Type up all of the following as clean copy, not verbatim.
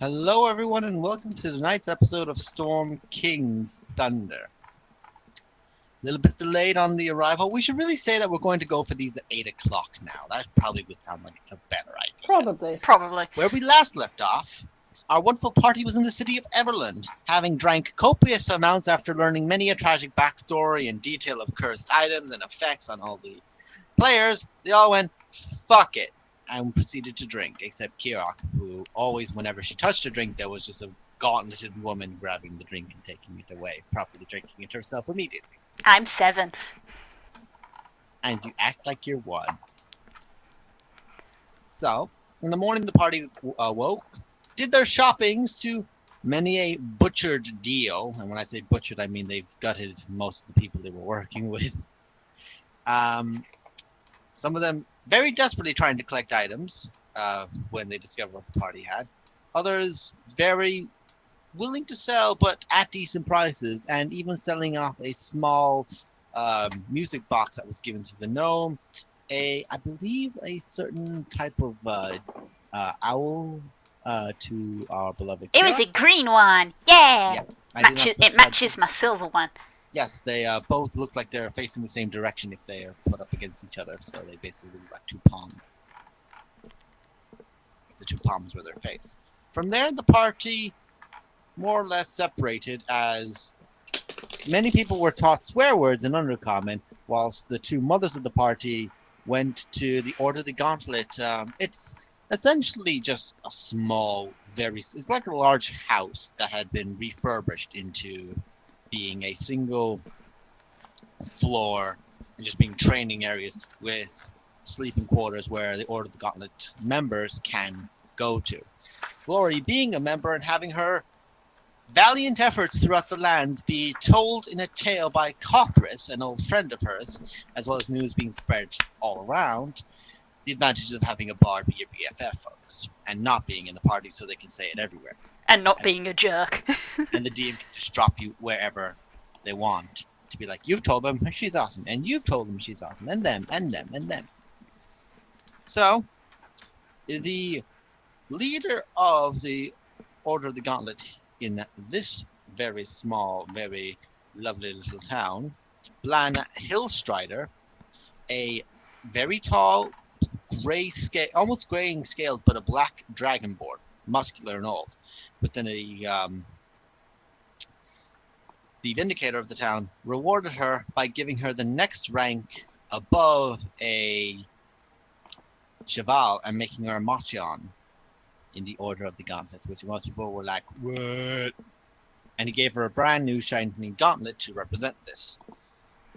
Hello, everyone, and welcome to tonight's episode of Storm King's Thunder. A little bit delayed on the arrival. We should really say that we're going to go for these at 8 o'clock now. That probably would sound like it's a better idea. Probably. Probably. Where we last left off, our wonderful party was in the city of Everland, having drank copious amounts after learning many a tragic backstory and detail of cursed items and effects on all the players. They all went, fuck it, and proceeded to drink, except Kirok, who always, whenever she touched a drink, there was just a gauntleted woman grabbing the drink and taking it away, properly drinking it herself immediately. I'm 7. And you act like you're one. So, in the morning, the party awoke, did their shoppings to many a butchered deal. And when I say butchered, I mean they've gutted most of the people they were working with. Some of them very desperately trying to collect items when they discover what the party had. Others very willing to sell, but at decent prices, and even selling off a small music box that was given to the gnome. I believe, a certain type of owl to our beloved It was Kira. a green one. Yeah. Yeah, I did not It specify- matches my silver one. Yes, they both look like they're facing the same direction if they are put up against each other. So they basically look like two palms. The two palms were their face. From there, the party more or less separated, as many people were taught swear words in Undercommon, whilst the two mothers of the party went to the Order of the Gauntlet. It's essentially just a small, it's like a large house that had been refurbished into being a single floor and just being training areas with sleeping quarters where the Order of the Gauntlet members can go to. Glory, being a member and having her valiant efforts throughout the lands be told in a tale by Cothris, an old friend of hers, as well as news being spread all around, the advantages of having a bard be your BFF, folks, and not being in the party so they can say it everywhere. And not being a jerk. And the DM can just drop you wherever they want to be like, you've told them she's awesome, and you've told them she's awesome, and them, and them, and them. So, the leader of the Order of the Gauntlet in this very small, very lovely little town, Blan Hillstrider, a very tall, almost graying scaled, but a black dragonborn, muscular and old, within the Vindicator of the town, rewarded her by giving her the next rank above a Cheval and making her a Machion in the Order of the Gauntlet, which most people were like, what? And he gave her a brand new shiny gauntlet to represent this.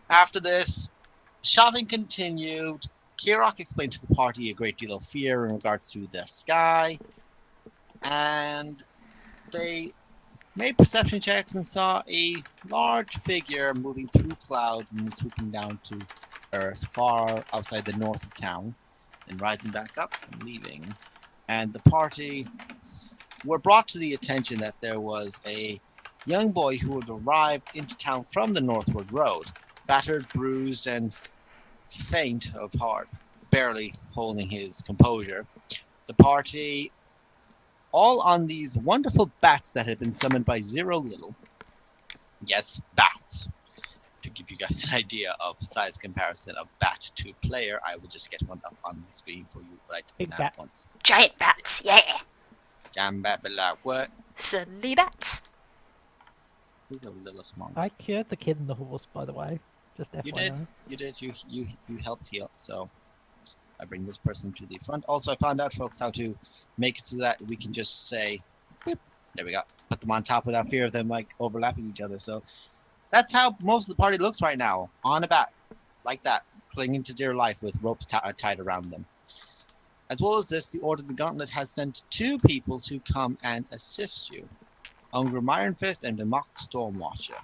After this, shopping continued. Kirok explained to the party a great deal of fear in regards to the sky, and they made perception checks and saw a large figure moving through clouds and then swooping down to Earth far outside the north of town, and rising back up and leaving. And the party were brought to the attention that there was a young boy who had arrived into town from the northward road, battered, bruised, and faint of heart, barely holding his composure. The party, all on these wonderful bats that had been summoned by Zero Little. Yes, bats. To give you guys an idea of size comparison of bat to player, I will just get one up on the screen for you right Big now bat. once. Giant bats, yeah. Jam bat, but like what? Suddenly bats. Who's a little small? I cured the kid and the horse, by the way. Just FYI. You did. You did. You helped heal. So I bring this person to the front. Also, I found out, folks, how to make it so that we can just say, boop, there we go. Put them on top without fear of them like overlapping each other. So that's how most of the party looks right now, on a bat, like that, clinging to dear life with ropes tied around them. As well as this, the Order of the Gauntlet has sent 2 people to come and assist you. Ungrim Ironfist and Vimok Stormwatcher.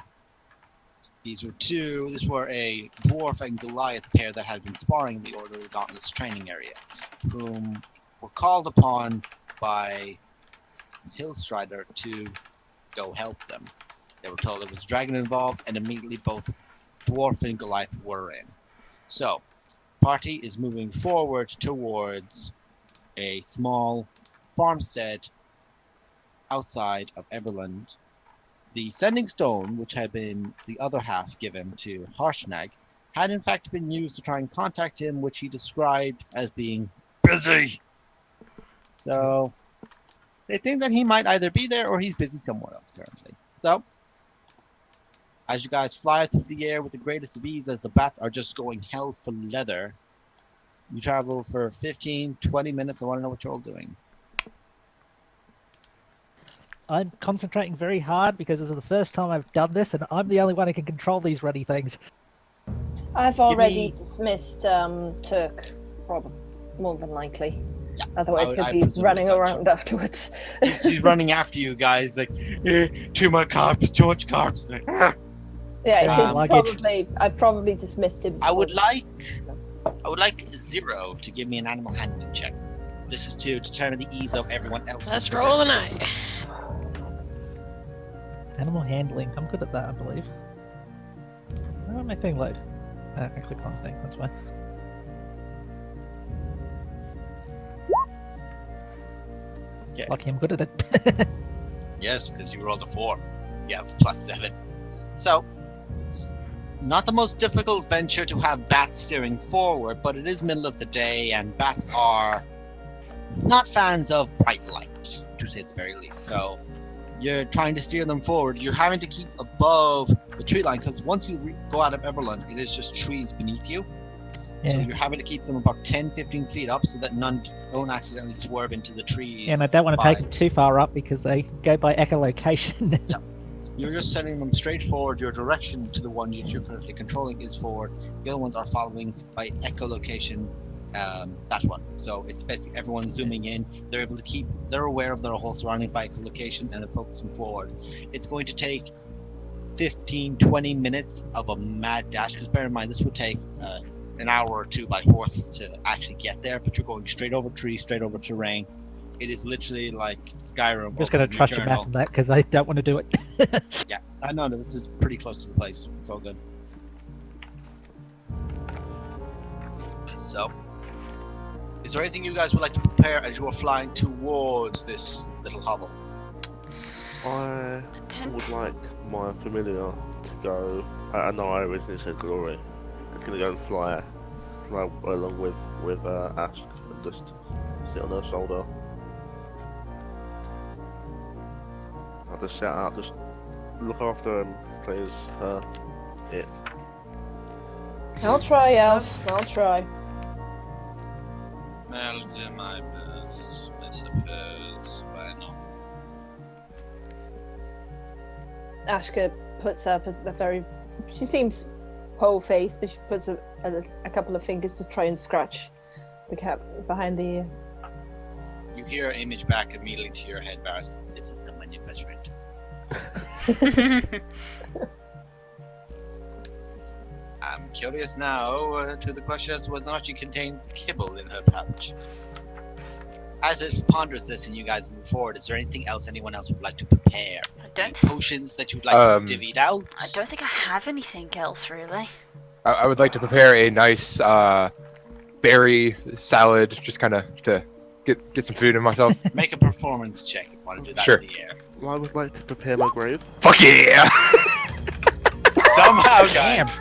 These were a dwarf and Goliath pair that had been sparring in the Order of the Gauntlet's training area, whom were called upon by Hillstrider to go help them. They were told there was a dragon involved, and immediately both dwarf and Goliath were in. So, party is moving forward towards a small farmstead outside of Everland, the sending stone, which had been the other half given to Harshnag, had in fact been used to try and contact him, which he described as being busy. So they think that he might either be there or he's busy somewhere else currently. So as you guys fly through the air with the greatest of ease, as the bats are just going hell for leather, you travel for 15, 20 minutes. I want to know what you're all doing. I'm concentrating very hard because this is the first time I've done this, and I'm the only one who can control these ruddy things. I've already me- dismissed Turk, probably, more than likely. Yeah, Otherwise, I he'll be presume running as such. around afterwards. He's running after you guys like, too much carbs, too much carbs. Yeah, Luggage. I probably dismissed him. I would like Zero to give me an animal handling check. This is to determine the ease of everyone else's. Let's roll an eye. Animal handling. I'm good at that, I believe. Where won't my thing load? I click on the thing, that's why. Yeah. Lucky I'm good at it. Yes, because you rolled a 4. You have +7. So, not the most difficult venture to have bats steering forward, but it is middle of the day, and bats are not fans of bright light, to say the very least. So, you're trying to steer them forward. You're having to keep above the tree line, because once you go out of Everland, it is just trees beneath you. So Yeah. you're having to keep them about 10, 15 feet up so that none don't accidentally swerve into the trees. And I don't want to take by- them too far up because they go by echolocation. You're just sending them straight forward. Your direction to the one you're currently controlling is forward. The other ones are following by echolocation. That one. So it's basically everyone zooming in. They're able to keep. They're aware of their whole surrounding by echolocation, and they're focusing forward. It's going to take 15, 20 minutes of a mad dash. Because bear in mind, this would take an hour or two by horse to actually get there. But you're going straight over trees, straight over terrain. It is literally like Skyrim. I'm just going to trust your math on that because I don't want to do it. Yeah, I know this is pretty close to the place. It's all good. So, is there anything you guys would like to prepare as you are flying towards this little hovel? I would like my familiar to go. I know I originally said Glory. I'm gonna go and fly along with Ask and just sit on her shoulder. I'll just shout out, just look after him, please. It. I'll try, Elf. I'll try. I'll do my best, I suppose. Why not? Ashka puts up a very. She seems pole-faced, but she puts a couple of fingers to try and scratch the cap behind the ear. You hear an image back immediately to your head, Varus. This is the money, best friend. I'm curious now to the question as to whether or not she contains kibble in her pouch. As it ponders this and you guys move forward, is there anything else anyone else would like to prepare? I don't. Any potions that you'd like to divvy out? I don't think I have anything else really. I would like to prepare a nice berry salad, just kind of to get some food in myself. Make a performance check if you want to do that Sure. in the air. I would like to prepare my grave. Fuck yeah! Somehow, guys,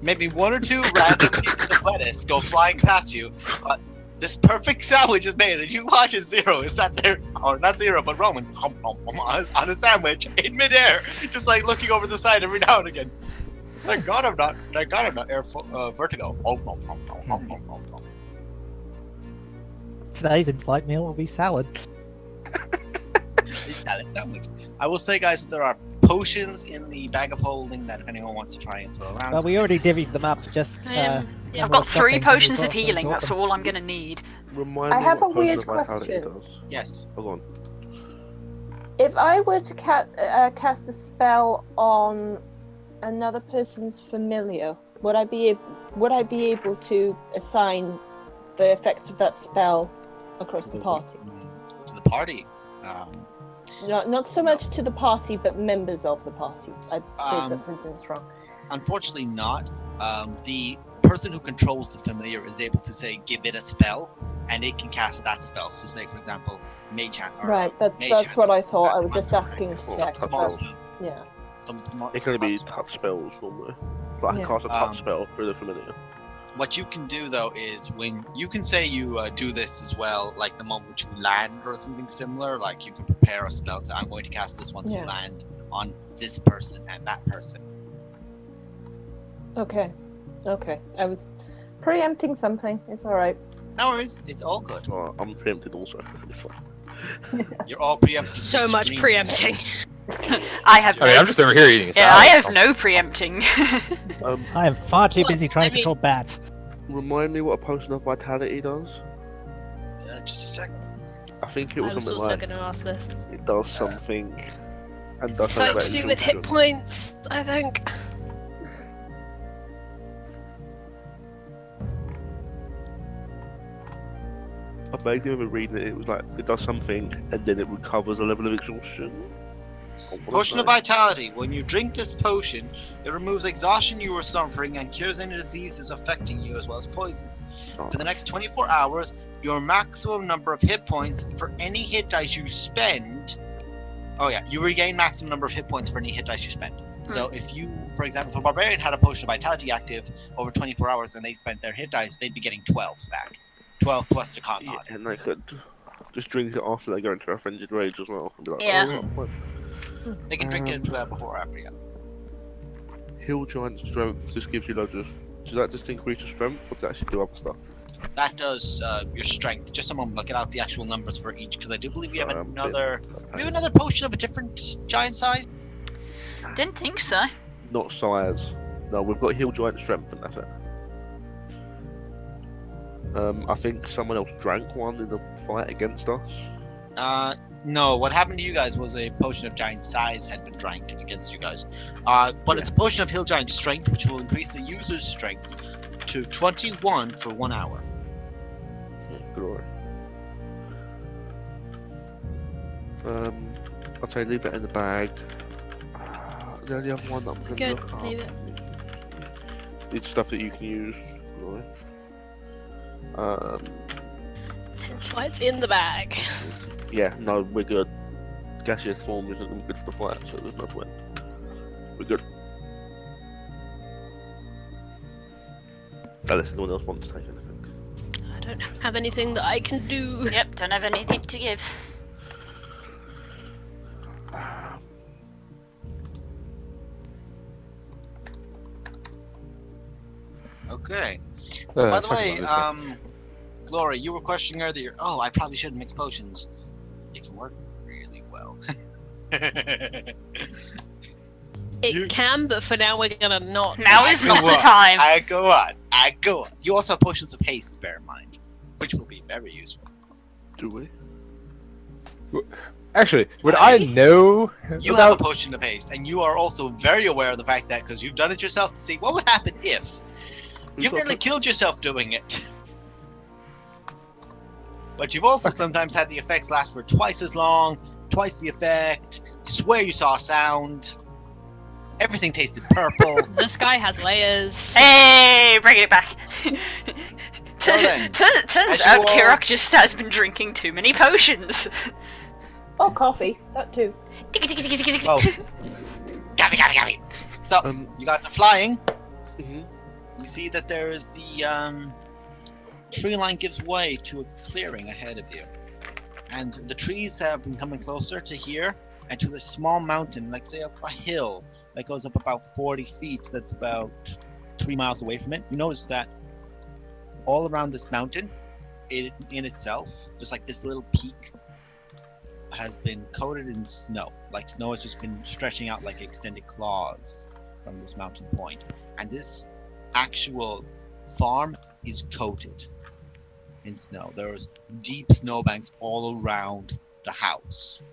maybe one or two random pieces of lettuce go flying past you, but this perfect sandwich is made, and you watch as Zero is sat there, or not Zero, but Roman, on a sandwich in midair, just like looking over the side every now and again. Thank God I'm not vertigo. Today's in-flight meal will be salad. Salad sandwich. I will say, guys, that there are potions in the bag of holding that if anyone wants to try and throw around. Well, we already divvied them up. Just. Yeah, when I've we got were 3 shopping, potions we of bought them, healing. bought That's them. all I'm gonna need. Remind I me have what a weird potion of vitality question. does. Yes. Hold on. If I were to cast a spell on another person's familiar, would I be able to assign the effects of that spell across the party? To the party. Not so much to the party, but members of the party. I phrased that sentence wrong. Unfortunately not. The person who controls the familiar is able to say, give it a spell, and it can cast that spell. So, say for example, Mage Hand. Or Right, that's Mage Hand what is I thought. I was that just one, asking to Well, check. Some touch small spell. spells. Yeah. Some small. It's going to be spells. touch spells normally. But I can Yeah. cast a touch spell through the familiar. What you can do though is when you can say you do this as well, like the moment you land or something similar, like you can prepare a spell. So I'm going to cast this once you Yeah. land on this person and that person. Okay. Okay. I was preempting something. It's all right. No worries, it's all good. Oh, I'm preempted also. It's fine. You're all preempted. So much preempting. I have I mean, I'm just over here eating a Yeah, salad. I have no preempting. I am far too Well, busy trying I to control bats. Remind me what a potion of vitality does? Just a second. I think it was I was something also like going to ask this. it does something and does something Something about to do with hit exhaustion. points, I think. I vaguely remember reading it. It was like it does something and then it recovers a level of exhaustion. Potion of Vitality. When you drink this potion, it removes exhaustion you were suffering and cures any diseases affecting you as well as poisons. For the next 24 hours, your maximum number of hit points for any hit dice you spend. Oh yeah, you regain maximum number of hit points for any hit dice you spend. So if you, for example, if a barbarian had a potion of vitality active over 24 hours and they spent their hit dice, they'd be getting 12 back. 12 plus the con Yeah, mod. and they could just drink it after they go into a frenzied rage as well. And be like, Yeah. oh, fine. They can drink it before or after, yeah. Hill Giant Strength just gives you loads of. Does that just increase your strength, or does that actually do other stuff? That does your strength. Just a moment, I'll get out the actual numbers for each, because I do believe we have Sorry, I'm a bit- another. We have another potion of a different giant size. Didn't think so. Not size. No, we've got Hill Giant Strength, and that's it. I think someone else drank one in the fight against us. No, what happened to you guys was a potion of giant size had been drank against you guys. But it's a potion of Hill Giant Strength, which will increase the user's strength to 21 for 1 hour. Yeah, good order. I'd say leave that in the bag. The only other one that I'm gonna Good, look up. leave it. It's stuff that you can use. Right? That's why it's in the bag. Yeah, no, we're good. Gaseous form isn't good for the fight, so there's no point. We're good. Unless anyone else wants to take anything. I don't have anything that I can do. Yep, don't have anything to give. Okay. By the talk way, about this Glory, you were questioning earlier. Oh, I probably shouldn't mix potions. It can work really well. It You- can, but for now we're gonna not. Now is Go not the on. time. I go on. You also have potions of haste, bear in mind, which will be very useful. Do we? Actually, would I know You have a about? potion of haste, and you are also very aware of the fact that because you've done it yourself to see what would happen if. You've nearly killed yourself doing it. But you've also sometimes had the effects last for twice as long, twice the effect. You swear you saw a sound. Everything tasted purple. This guy has layers. Hey, bringing it back. So then, Turns as you out all- Kirok just has been drinking too many potions. Oh, coffee. That too. Oh. Gabby. So, you guys are flying. Mhm. You see that there is the tree line gives way to a clearing ahead of you. And the trees have been coming closer to here and to this small mountain, like say up a hill that goes up about 40 feet, that's about 3 miles away from it. You notice that all around this mountain, in itself, just like this little peak, has been coated in snow. Like snow has just been stretching out like extended claws from this mountain point. And this actual farm is coated in snow. There's deep snowbanks all around the house.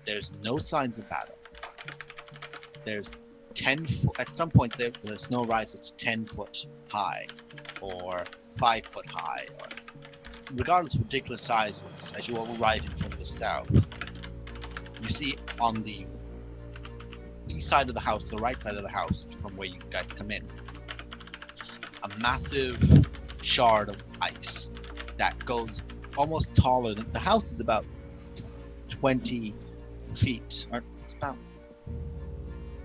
There's no signs of battle. There's 10 foot, at some points the snow rises to 10 foot high or 5 foot high, or regardless of ridiculous sizes. As you all arrive in from the south, you see on the east side of the house, the right side of the house from where you guys come in, a massive shard of ice that goes almost taller than the house is about 20 feet, or it's about.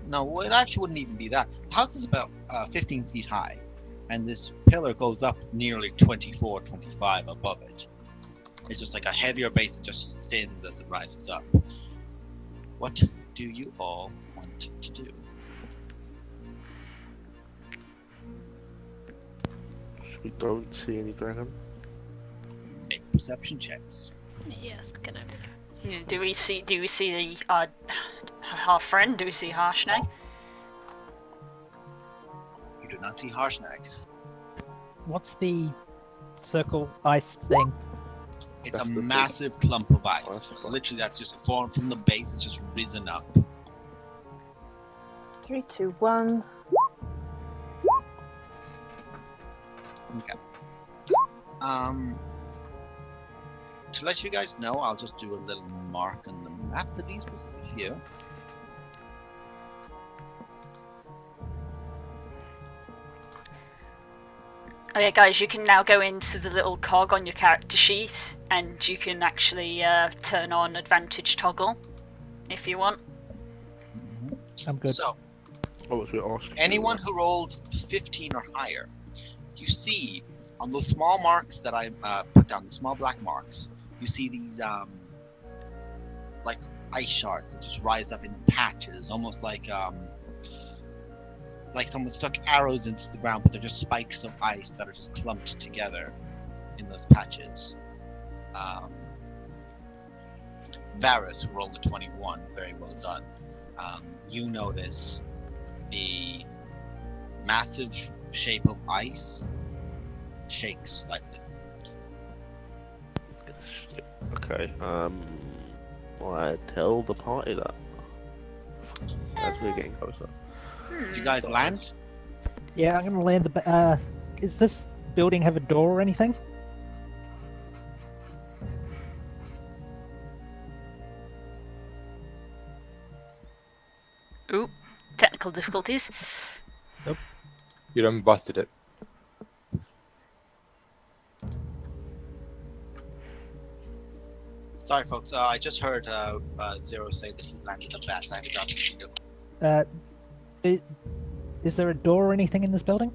No, well, it actually wouldn't even be that. The house is about 15 feet high, and this pillar goes up nearly 24, 25 above it. It's just like a heavier base that just thins as it rises up. What do you all want to do? We don't see any dragon. Make perception checks. Yes, can I? Yeah, do we see the our friend? Do we see Harshnag? You do not see Harshnag. What's the circle ice thing? It's That's a the big massive clump of ice. ice block. Literally, that's just formed from the base. It's just risen up. 3, 2, 1. Okay. To let you guys know, I'll just do a little mark on the map for these because there's a few. Okay, guys, you can now go into the little cog on your character sheet, and you can actually turn on advantage toggle if you want. I'm good. So, What was we asking? anyone who rolled 15 or higher, you see on those small marks that I put down, the small black marks, you see these like ice shards that just rise up in patches, almost like someone stuck arrows into the ground, but they're just spikes of ice that are just clumped together in those patches. Varus, who rolled a 21, very well done. You notice the massive shape of ice shakes slightly. Okay. I tell the party that as we're getting closer. Did you guys land? Yeah, I'm gonna land the. Is this building have a door or anything? Ooh, technical difficulties. You done busted it. Sorry, folks. I just heard Zero say that he landed a bat. I forgot to do. Is there a door or anything in this building?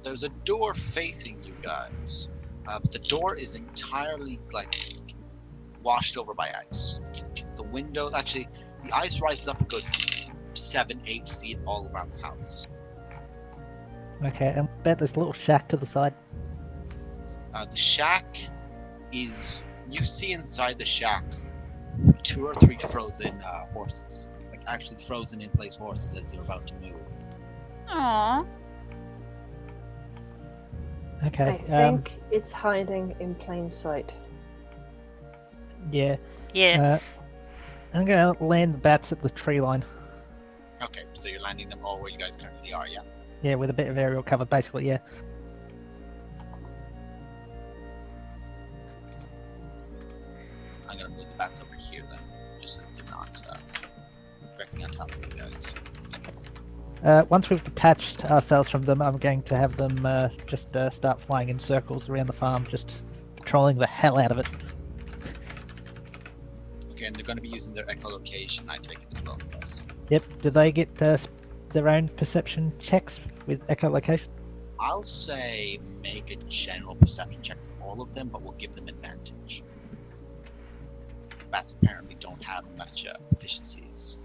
There's a door facing you guys, but the door is entirely washed over by ice. The window, actually, the ice rises up and goes 7-8 feet all around the house. Okay, and bet there's a little shack to the side. The shack is, you see inside the shack 2 or 3 frozen horses, like actually frozen in place horses as you're about to move. Aww. Okay. I think it's hiding in plain sight. Yeah. Yeah. I'm gonna land the bats at the tree line. Okay, so you're landing them all where you guys currently are, yeah? Yeah, with a bit of aerial cover, basically. Yeah. I'm gonna move the bats over here then, just so they're not directly on top of you guys. Once we've detached ourselves from them, I'm going to have them just start flying in circles around the farm, just patrolling the hell out of it. Okay, and they're gonna be using their echolocation, I take it as well, yes. Yep. Do they get their own perception checks with echolocation? I'll say make a general perception check for all of them, but we'll give them advantage. Bats apparently don't have much proficiencies.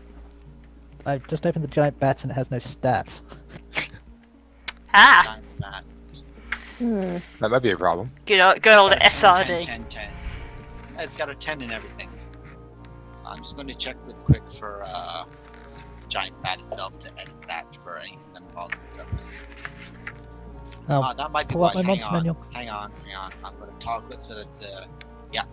I've just opened the giant bats and it has no stats. Ah, Giant bat. That might be a problem. good old Got a 10, SRD. 10. It's got a 10 in everything. I'm just going to check real quick for giant bat itself to edit that for anything that involves itself. Oh, That might be pull why. up my Hang mods on. manual. Hang on. I'm going to toggle it so that it's yeah.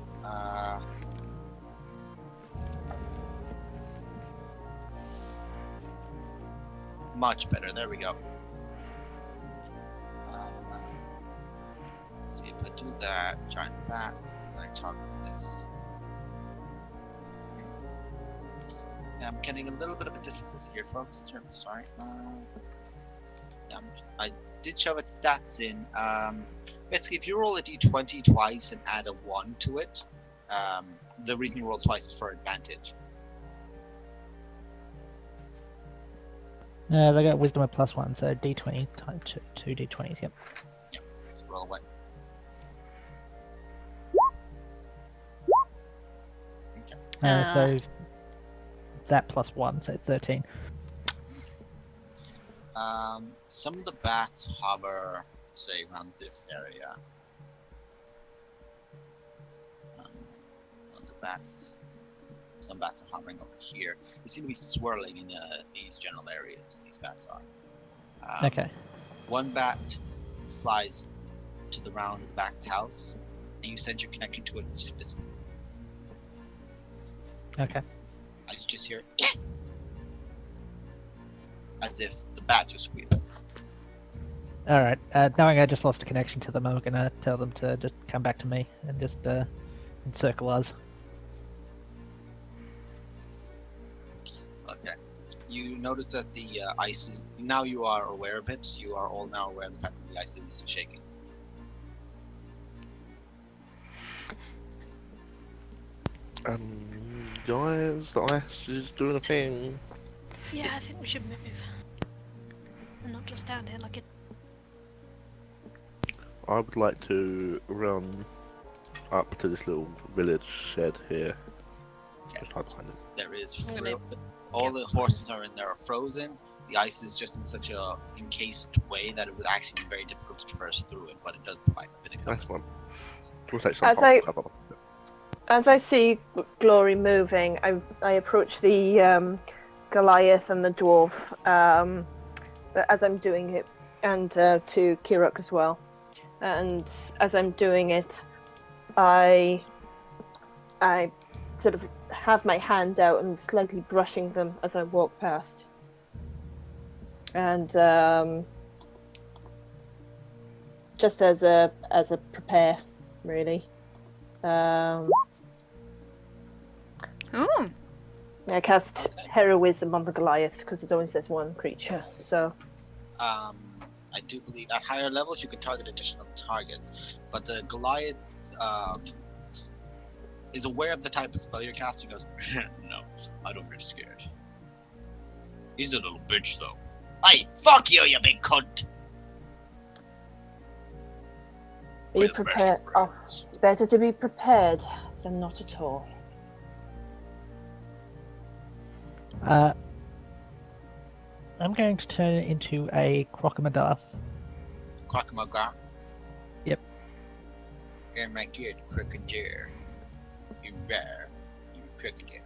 Much better. There we go. Let's see if I do that. Giant bat. And then I toggle this. Yeah, I'm getting a little bit of a difficulty here, folks. Sorry. Yeah, I did shove its stats in. Basically, if you roll a d20 twice and add a 1 to it, the reason you roll twice is for advantage. They got wisdom of +1, so d20 times two d20s. Yep. So roll away. So that +1, so 13. Some of the bats hover, say, around this area. Some bats are hovering over here. They seem to be swirling in these general areas. These bats are. Okay. One bat flies to the round of the back house, and you send your connection to it. It's just, Okay. I just hear it, as if the bat just squealed. All right. Knowing I just lost a connection to them, I'm gonna tell them to just come back to me and just encircle us. Okay. You notice that the ice is... Now you are aware of it. You are all now aware of the fact that the ice is shaking. Guys, the ice is doing a thing. Yeah, I think we should move. And not just stand here like it. I would like to run up to this little village shed here. Just hide behind it. There is I'm gonna- all the horses are in there are frozen. The ice is just in such a encased way that it would actually be very difficult to traverse through it, but it does provide a bit of cover. Nice one. We'll take some As partial I- cover. As I see Glory moving, I approach the Goliath and the dwarf as I'm doing it, and to Kiruk as well. And as I'm doing it, I sort of have my hand out and slightly brushing them as I walk past. And just as a prepare, really. Ooh. I cast Heroism on the Goliath because it only says one creature. So I do believe at higher levels you can target additional targets, but the Goliath is aware of the type of spell you're casting. He goes, no, I don't get scared. He's a little bitch though. Hey, fuck you, you big cunt! are you prepared? Oh, better to be prepared than not at all. I'm going to turn it into a crocodile. Crocodile. Yep. Here, my good crocodile. You rare, you crocodile.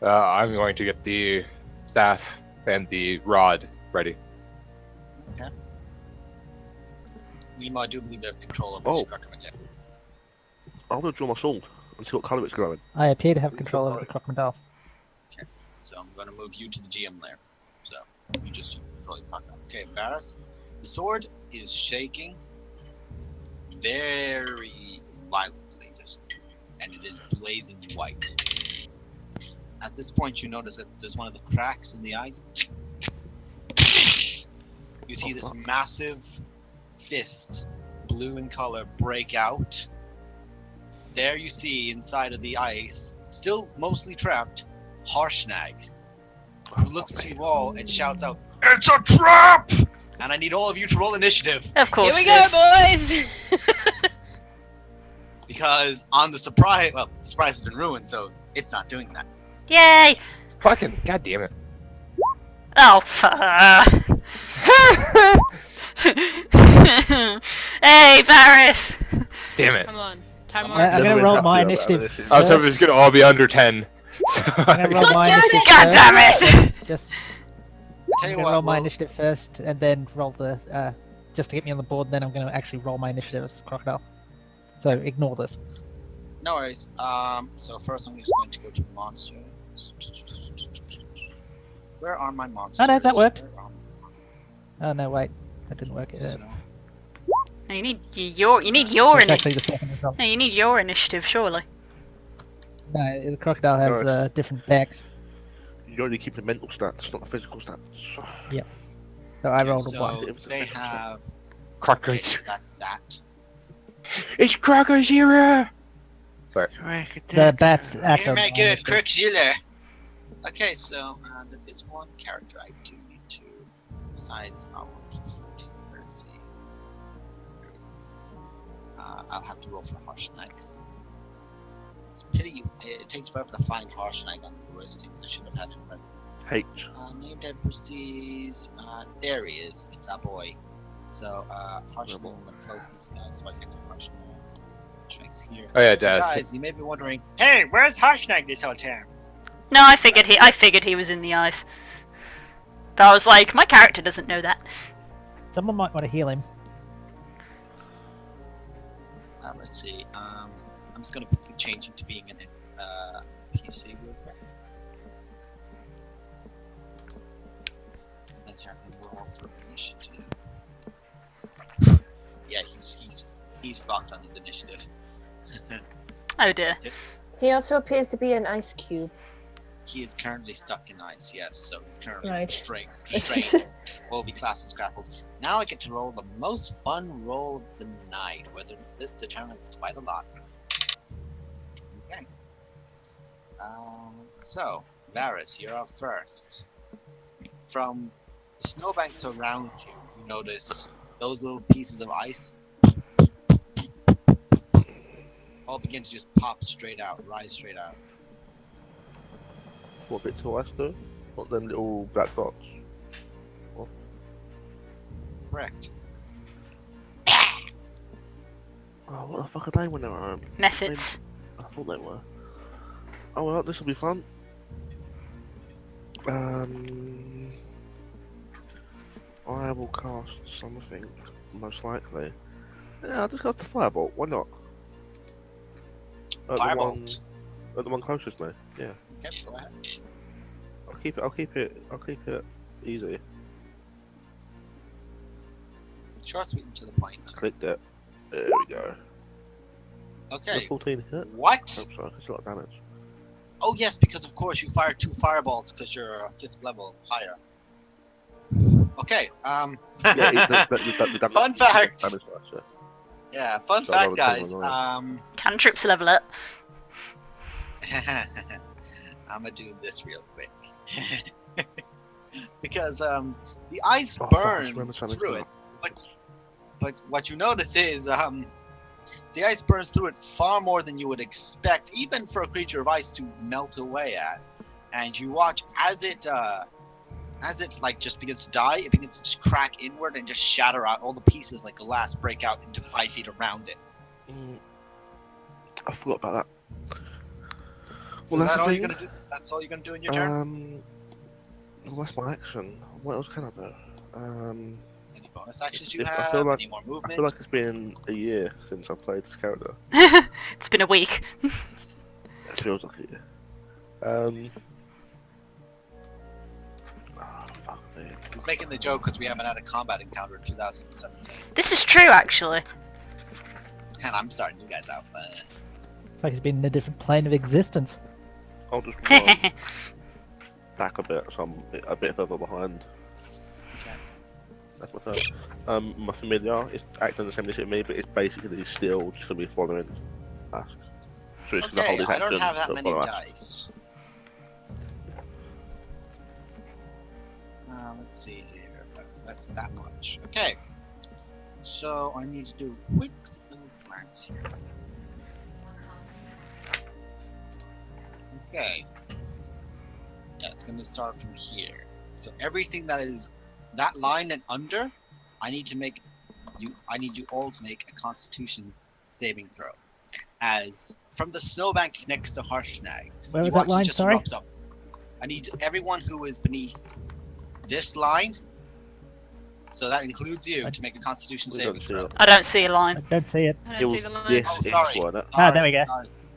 I'm going to get the staff and the rod ready. Meanwhile, I do believe they have control over Oh. this crocodile. I'm gonna draw my sword and see what colour it's glowing. I appear to have control over the crocodile. So I'm going to move you to the GM layer. So you just control your crocodile. Okay, Varus. The sword is shaking very violently, and it is blazing white. At this point, you notice that there's one of the cracks in the ice. You see this massive fist, blue in color, break out. There you see inside of the ice, still mostly trapped, Harshnag, who looks to you all and shouts out, "It's a trap!" And I need all of you to roll initiative, Of Here course we it is. go, boys! because on the surprise, well, the surprise has been ruined, so it's not doing that. Yay! Fucking goddamn it! Oh, hey, Varys! Damn it! Come on. Time I'm I'm Never gonna been roll happy my about initiative. initiative. I was hoping it first. was gonna all be under 10. I'm gonna roll my damn it! initiative God first. damn it! Just Tell I'm you gonna what, roll my well, initiative first, and then roll the just to get me on the board. And then I'm gonna actually roll my initiative as the crocodile. So ignore this. no worries. So first I'm just going to go to monsters. Where are my monsters? no, that worked. Where are Oh no, wait, that didn't work. my- So, No, you need your That's initiative. actually the second result. No, you need your initiative, surely. No, the crocodile has Nice. different decks. You only keep the mental stats, not the physical stats. So I rolled a So 1. It was a they second shot. have. Okay, Crocodile's so that's that. It's Crocodile! Sorry. The bats You act hear on me my good, initiative. Crook Ziller. Okay, so there is one character I do need to. Besides, I want for 14. Let's see. There it is. I'll have to roll for Harshnag. It's a pity it takes forever to find Harshnag on the listings. I should have had him ready. H. Name dead proceeds. There he is. It's a boy. So, Harshnag, I'm going to close these guys so I get to Harshnag. Harshnag's here. Oh yeah, So, Daz. guys, you may be wondering, hey, where's Harshnag this whole time? No, I figured he was in the ice. But I was like, my character doesn't know that. Someone might want to heal him. Let's see. I'm just going to quickly change him to being an PC real quick. And then have him roll for initiative. Yeah, he's fucked on his initiative. Oh dear. He also appears to be an ice cube. He is currently stuck in ice, yes, so he's currently Right. restrained. Will be classed as grappled. Now I get to roll the most fun roll of the night, whether this determines quite a lot. Okay. So, Varys, you're up first. From the snowbanks around you, you notice those little pieces of ice all begin to just pop straight out, rise straight out. What bit to ice do? Not them little black dots. Correct. Oh, what the fuck are they when they're at home? Methods. I thought they were. Oh well, this will be fun. I will cast something, most likely. Yeah, I'll just cast the firebolt. Why not? Firebolt. The one closest to me. Yeah. Okay, go ahead. I'll keep it easy. Short, sweet, and to the point. Clicked it. There we go. Okay. 14 hit. What? Oh, sorry, that's a lot of damage. Oh yes, because of course you fire 2 fireballs because you're a 5th level higher. Okay. Yeah, the damage, Fun fact. Damage dice, yeah. Yeah. Fun So fact, that guys. was annoying. Cantrips level up. I'm gonna do this real quick. Because the ice Oh, fuck, I burns remember trying to through do it, but what you notice is the ice burns through it far more than you would expect, even for a creature of ice to melt away at. And you watch as it like just begins to die, it begins to just crack inward and just shatter out. All the pieces like glass break out into 5 feet around it. I forgot about that. So Well, that's that the all thing. you're gonna do? That's all you're gonna do in your turn? Well, that's my action. What else can I do? Any bonus actions you I have? feel like- Any more I movement? feel like it's been a year since I've played this character. It's been a week. It feels like a year. Oh, fuck me. He's making the joke because we haven't had a combat encounter in 2017. This is true, actually. And I'm starting you guys out fun. It's like he's been in a different plane of existence. I'll just run back a bit, so I'm a bit further behind. Okay. That's my turn. My familiar is acting the same as me, but it's basically still just gonna be following Ask. So it's gonna Okay, hold his I action. don't have that but many follow Ask. dice. Let's see here. That's that much. Okay. So I need to do a quick little glance here. Okay. Yeah, it's gonna start from here. So everything that is that line and under, I need you all to make a Constitution saving throw. As from the snowbank next to Harshnag, Where was you that watch it line? just Sorry. erupts up. I need everyone who is beneath this line, so that includes you, to make a Constitution We saving don't see throw. it. I don't see a I line. don't see it. I It don't see was the line. this Oh, sorry. wasn't it? Ah, there we go.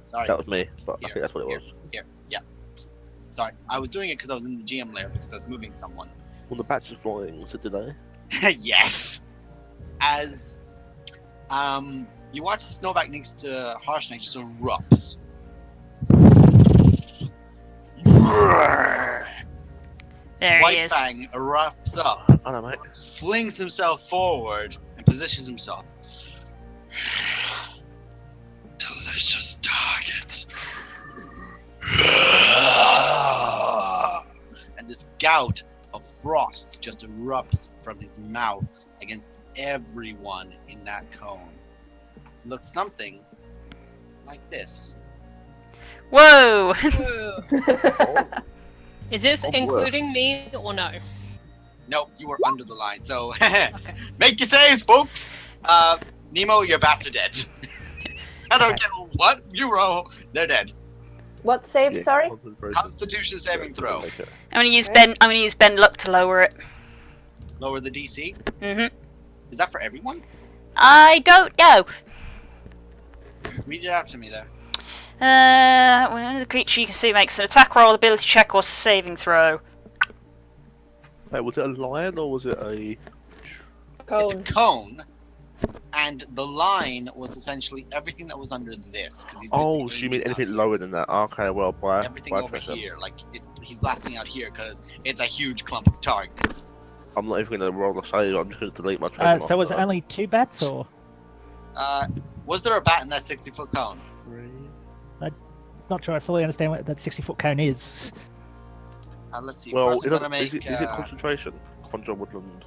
Sorry. That was me, but I Here, think that's what it here. was. Here, yeah. Sorry, I was doing it because I was in the GM layer because I was moving someone. Well, the bats are flying, so did they? Yes. As you watch the snowbank next to Harshnag just erupts. There he is. Whitefang erupts up, I know, mate. flings himself forward, and positions himself. Delicious targets. And this gout of frost just erupts from his mouth against everyone in that cone. Looks something like this. Whoa! Is this Oh, boy. including me or no? Nope, you were under the line. So Okay. make your saves, folks. Nemo, your bats are dead. I don't care what you roll, they're dead. What save? Yeah, Sorry. concentration. Constitution saving throw. Make it. I'm gonna use Ben. I'm gonna use Ben Luck to lower it. Lower the DC. Mm-hmm. Is that for everyone? I don't know. Read it out to me there. When the creature you can see makes an attack roll, ability check, or saving throw. Wait, was it a lion or was it a? It's a Cone. cone, and the line was essentially everything that was under this. Because he's Oh, basically so you mean aiming out anything lower than that? Okay, well, by everything by over pressure. here, like he's blasting out here because it's a huge clump of targets. I'm not even gonna roll a save. I'm just gonna delete my treasure. So was it marker. only 2 bats or? Was there a bat in that 60-foot cone? Not sure I fully understand what that 60-foot cone is. Let's see. Well, First, I'm gonna is make. it concentration? Conjure Woodland.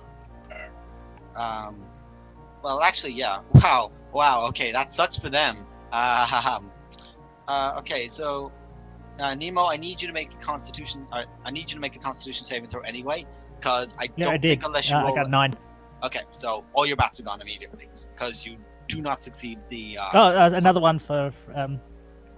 Well, actually, yeah. Wow. Okay, that sucks for them. Okay, so Nemo, I need you to make a Constitution. I need you to make a Constitution saving throw anyway, because I Yeah, don't I did. think unless you I roll. got 9. Okay, so all your bats are gone immediately because you do not succeed the. Another one for all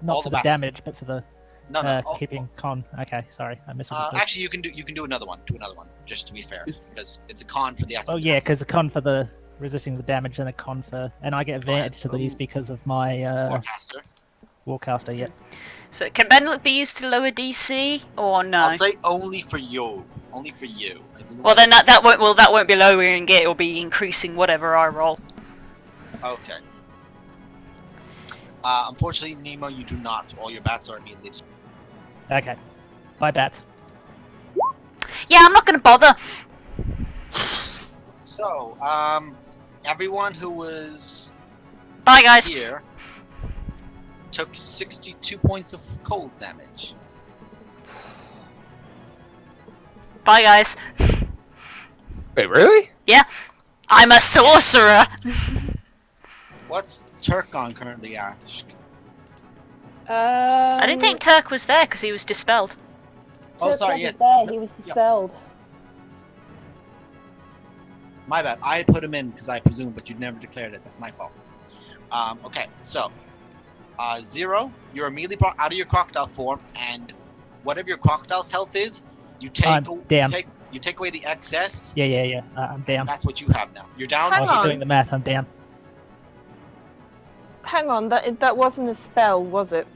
not the for the bats. damage, but for the No. keeping con. Okay, sorry, I misunderstood. Actually, you can do another one. Do another one, just to be fair, because it's a con for the actual. Oh yeah, because a con for the resisting the damage and a con for, and I get advantage to these because of my Warcaster. Warcaster. Yeah. So can Ben Luck be used to lower DC or no? I'll say only for you. Only for you. 'Cause Well, then otherwise- that won't be lowering it. It'll be increasing whatever I roll. Okay. Unfortunately, Nemo, you do not. So all your bats are immediately destroyed. Okay. Bye, bats. Yeah, I'm not gonna bother. So, everyone who was Bye, guys. here took 62 points of cold damage. Bye, guys. Wait, really? I'm a sorcerer. What's Turkon currently at? I didn't think Turk was there because he was dispelled. Oh, sorry, yes. There. He was dispelled. My bad. I had put him in because I presumed, but you'd never declared it. That's my fault. Okay, so, Zero, you're immediately brought out of your crocodile form, and whatever your crocodile's health is, you take down. you take away the excess. Yeah. I'm down. That's what you have now. You're down. Hang While you're on. doing the math, I'm down. Hang on, that wasn't a spell, was it?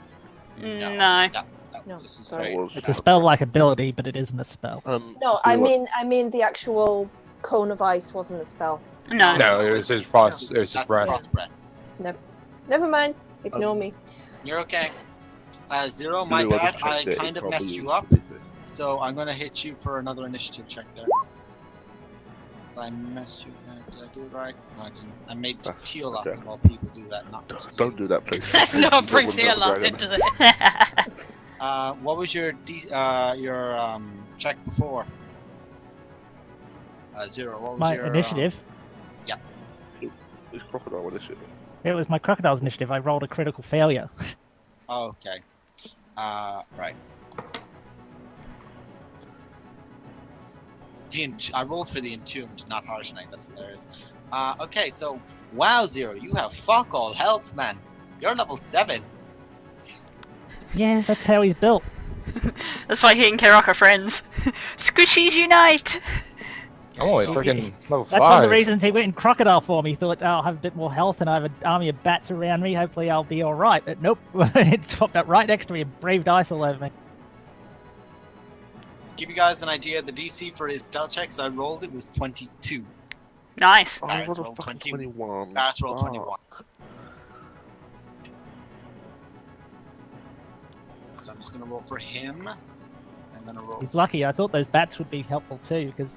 No. That No, was just a sorry. straight. It's a spell-like ability, but it isn't a spell. No, I mean the actual cone of ice wasn't a spell. No. No, it was his frost. It was his That's breath. frost breath. Never mind. Ignore me. You're okay. Zero, my Really bad. wasn't I checked it, kind it of messed probably you up, is. so I'm gonna hit you for another initiative check there. I messed you. Did I do it right? No, I didn't. I made That's Teal up, okay. and all people do that. Not just you. Don't do that, please. Let's not bring Don't Teal up dragon. into this. What was your check before? Zero. What was My your initiative. It's crocodile initiative. It was my crocodile's initiative. I rolled a critical failure. Oh, okay. Right. I rolled for the entombed, not harshnate. That's hilarious. Okay, so wow, Zero, you have fuck all health, man. You're level 7. Yeah, that's how he's built. That's why he and Kerok are friends. Squishies unite! I'm only So- freaking level 5. That's one of the reasons he went in crocodile form. He thought, oh, I'll have a bit more health and I have an army of bats around me. Hopefully I'll be alright. But nope, it's popped up right next to me and breathed ice all over me. To give you guys an idea, the DC for his stealth checks I rolled, it was 22. Nice. Oh, Barris what a rolled fucking 20. 21. Barris rolled Fuck. 21. So I'm just gonna roll for him. And I'm gonna roll. He's lucky. I thought those bats would be helpful too, because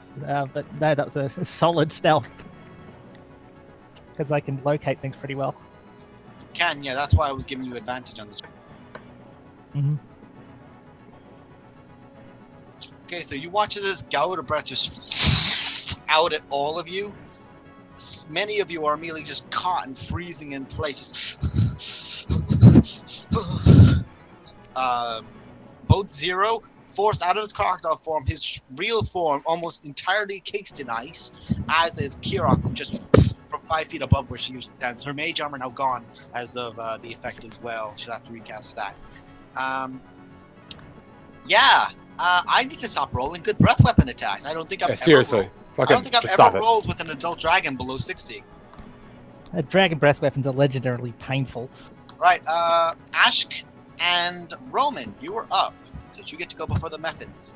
but no, that was a solid stealth. Because I can locate things pretty well. Yeah, that's why I was giving you advantage on this. Mhm. Okay, so you watch as this gout of breath just out at all of you. Many of you are immediately just caught and freezing in place. Boat Zero, forced out of his crocodile form, his real form almost entirely cased in ice, as is Kirok, who just from 5 feet above where she usually stands. Her mage armor now gone as of the effect as well. She'll have to recast that. I need to stop rolling good breath weapon attacks. I don't think I've ever seriously. rolled. I don't think I've Just ever stop it. rolled with an adult dragon below 60. Dragon breath weapons are legendarily painful. Right, Ashk and Roman, you are up. Because you get to go before the methods.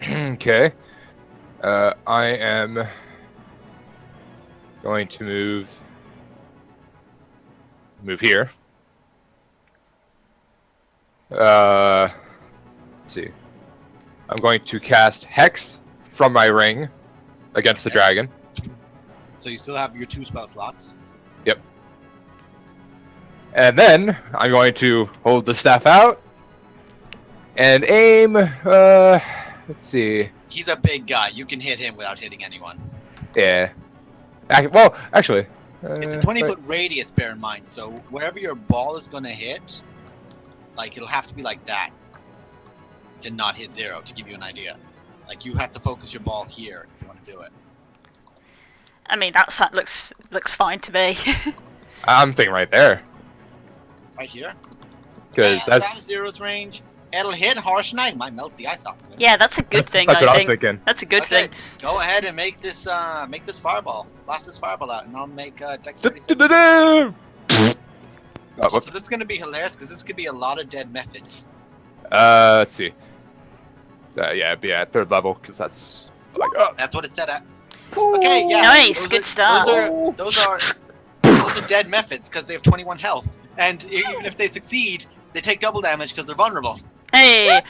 Okay. I am going to move here. Let's see. I'm going to cast Hex from my ring against the dragon. So you still have your 2 spell slots. Yep. And then I'm going to hold the staff out and aim. Let's see. He's a big guy. You can hit him without hitting anyone. Yeah. Well, actually. It's a 20-foot radius, bear in mind. So wherever your ball is going to hit, like, it'll have to be like that to not hit 0, to give you an idea. Like, you have to focus your ball here if you want to do it. I mean, that looks fine to me. I'm thinking right there. Right here? Because That's that's. Zero's range. It'll hit Harshnag. Might melt the ice off of it. Yeah, that's a good thing. That's what I was think thinking. that's a good Okay, thing. go ahead and make this fireball. Blast this fireball out, and I'll make dexterity. Oh, So this is gonna be hilarious because this could be a lot of dead methods. let's see. Yeah, it'd be at 3rd level because that's like. That's what it said at. Okay, yeah. Nice, good start. Those are dead methods because they have 21 health, and even if they succeed, they take double damage because they're vulnerable. Hey,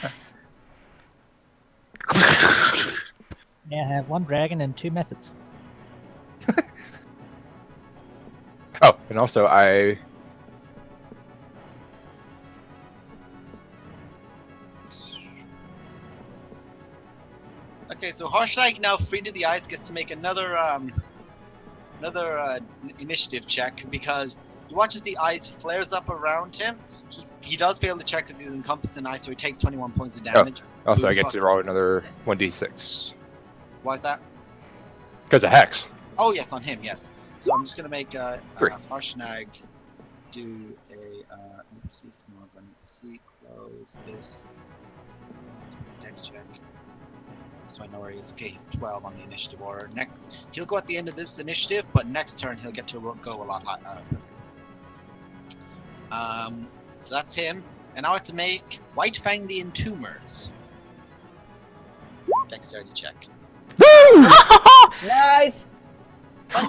Now I have 1 dragon and 2 methods. Oh, and also I. Okay, so Harshnag now free to the ice gets to make another initiative check because you watch as the ice flares up around him. He does fail the check because he's encompassed in ice, so he takes 21 points of damage. Also, I get to roll another 1d6 Why is that? because of Hex. Oh yes, on him, yes. So I'm just gonna make 3. Harshnag do a NPC close this dex check. So I know where he is. Okay, he's 12 on the initiative order. Next, he'll go at the end of this initiative, but next turn he'll get to go a lot higher. So that's him. And now I have to make Whitefang the Entombers. Dexterity check. Nice. I'm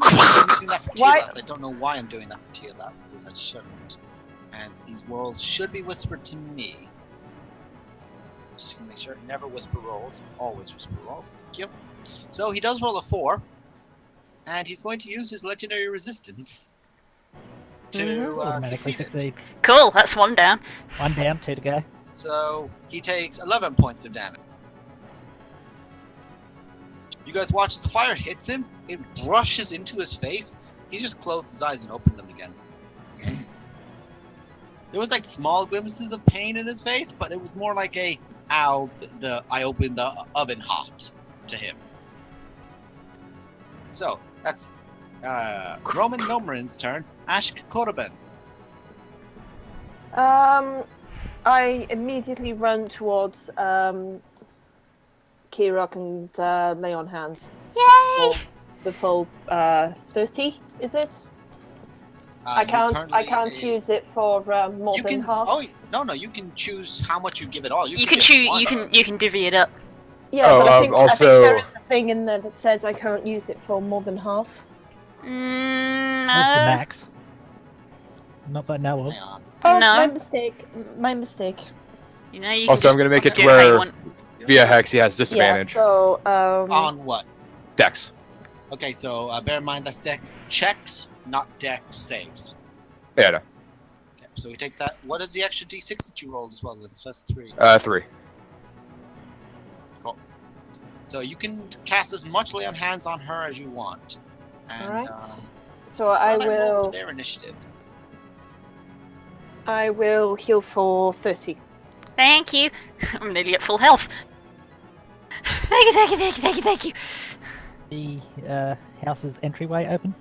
using that for Why- Tila. I don't know why I'm doing that for Tila, because I shouldn't. And these rolls should be whispered to me. Just gonna make sure it never whisper rolls. Always whisper rolls. Thank you. So he does roll a 4, and he's going to use his legendary resistance to Automatically succeed it. succeed. cool. That's 1 down. 1 down, 2 to go. So he takes 11 points of damage. You guys watch as the fire hits him. It brushes into his face. He just closed his eyes and opened them again. There was like small glimpses of pain in his face, but it was more like a "ow, I opened the oven hot" to him. So that's Roman Nomarin's turn. Ashk Korben. I immediately run towards Kirok and lay on hands. Yay! The full 30, is it? I can't use it for more You than can. half. Oh no! You can choose how much you give it all. You can give choose. one. You can divvy it up. Yeah, Oh, but I think also- there is a thing in there that says I can't use it for more than half. What's the No. max? Not that I know of. Hang on. Oh, No. my mistake. My mistake. You know, you Also, can I'm gonna make it do to how you where want. via hex he has Yeah, disadvantage. so On what? Dex. Okay, so bear in mind that's dex checks, not dex saves. Yeah, no. Okay, so he takes that. What is the extra d6 that you rolled as well? That's 3. 3. Cool. So you can cast as much lay on hands on her as you want. And Alright. So I why don't roll for will their initiative. heal for 30. Thank you. I'm nearly at full health. Thank you, thank you, thank you, thank you, thank you. The house's entryway open?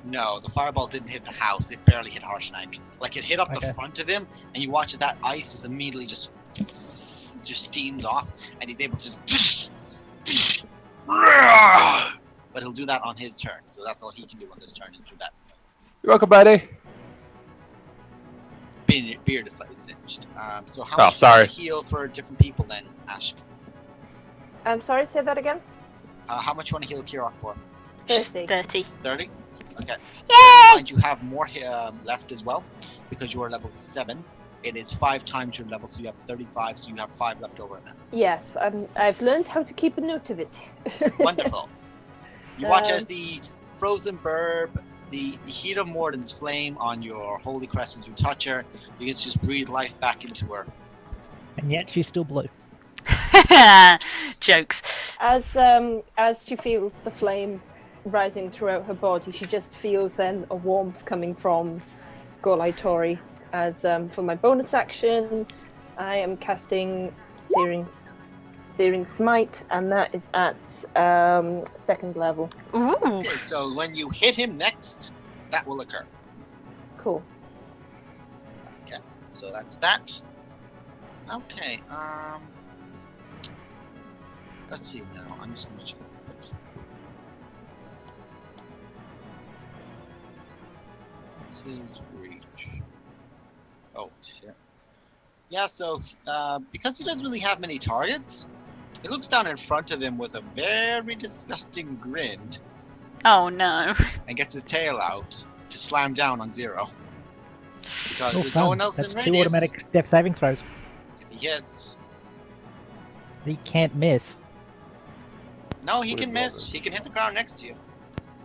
No, the fireball didn't hit the house. It barely hit Harshnag. Like it hit up the Okay. front of him, and you watch as that ice just immediately just steams off, and he's able to just. But he'll do that on his turn, so that's all he can do on this turn is do that. You're welcome, buddy. His beard is slightly singed. So how Oh, much do you sorry. want to heal for different people then, Ash? I'm sorry, say that again? How much you want to heal Kirok for? Just 30. 30. 30? Okay. Yay! And you have more left as well, because you are level 7. It is 5 times your level, so you have 35, so you have 5 left over now. Yes, I've learned how to keep a note of it. Wonderful. You watch as the frozen burb, the heat of Morden's flame on your holy crest as you touch her, begins to just breathe life back into her. And yet she's still blue. Jokes. As she feels the flame rising throughout her body, she just feels then a warmth coming from Golai Tori. As for my bonus action, I am casting Searing Smite, and that is at 2nd level. Ooh. Okay, so when you hit him next, that will occur. Cool. Okay, so that's that. Okay, let's see now. I'm just gonna check quick. What's his reach? Oh shit. Yeah, so because he doesn't really have many targets, he looks down in front of him with a very disgusting grin Oh no. and gets his tail out to slam down on 0. Because Oh, there's no fun. one else That's in 2 radius. automatic death saving throws. If he hits, He can't miss. no, he What can is miss. that? He can hit the ground next to you.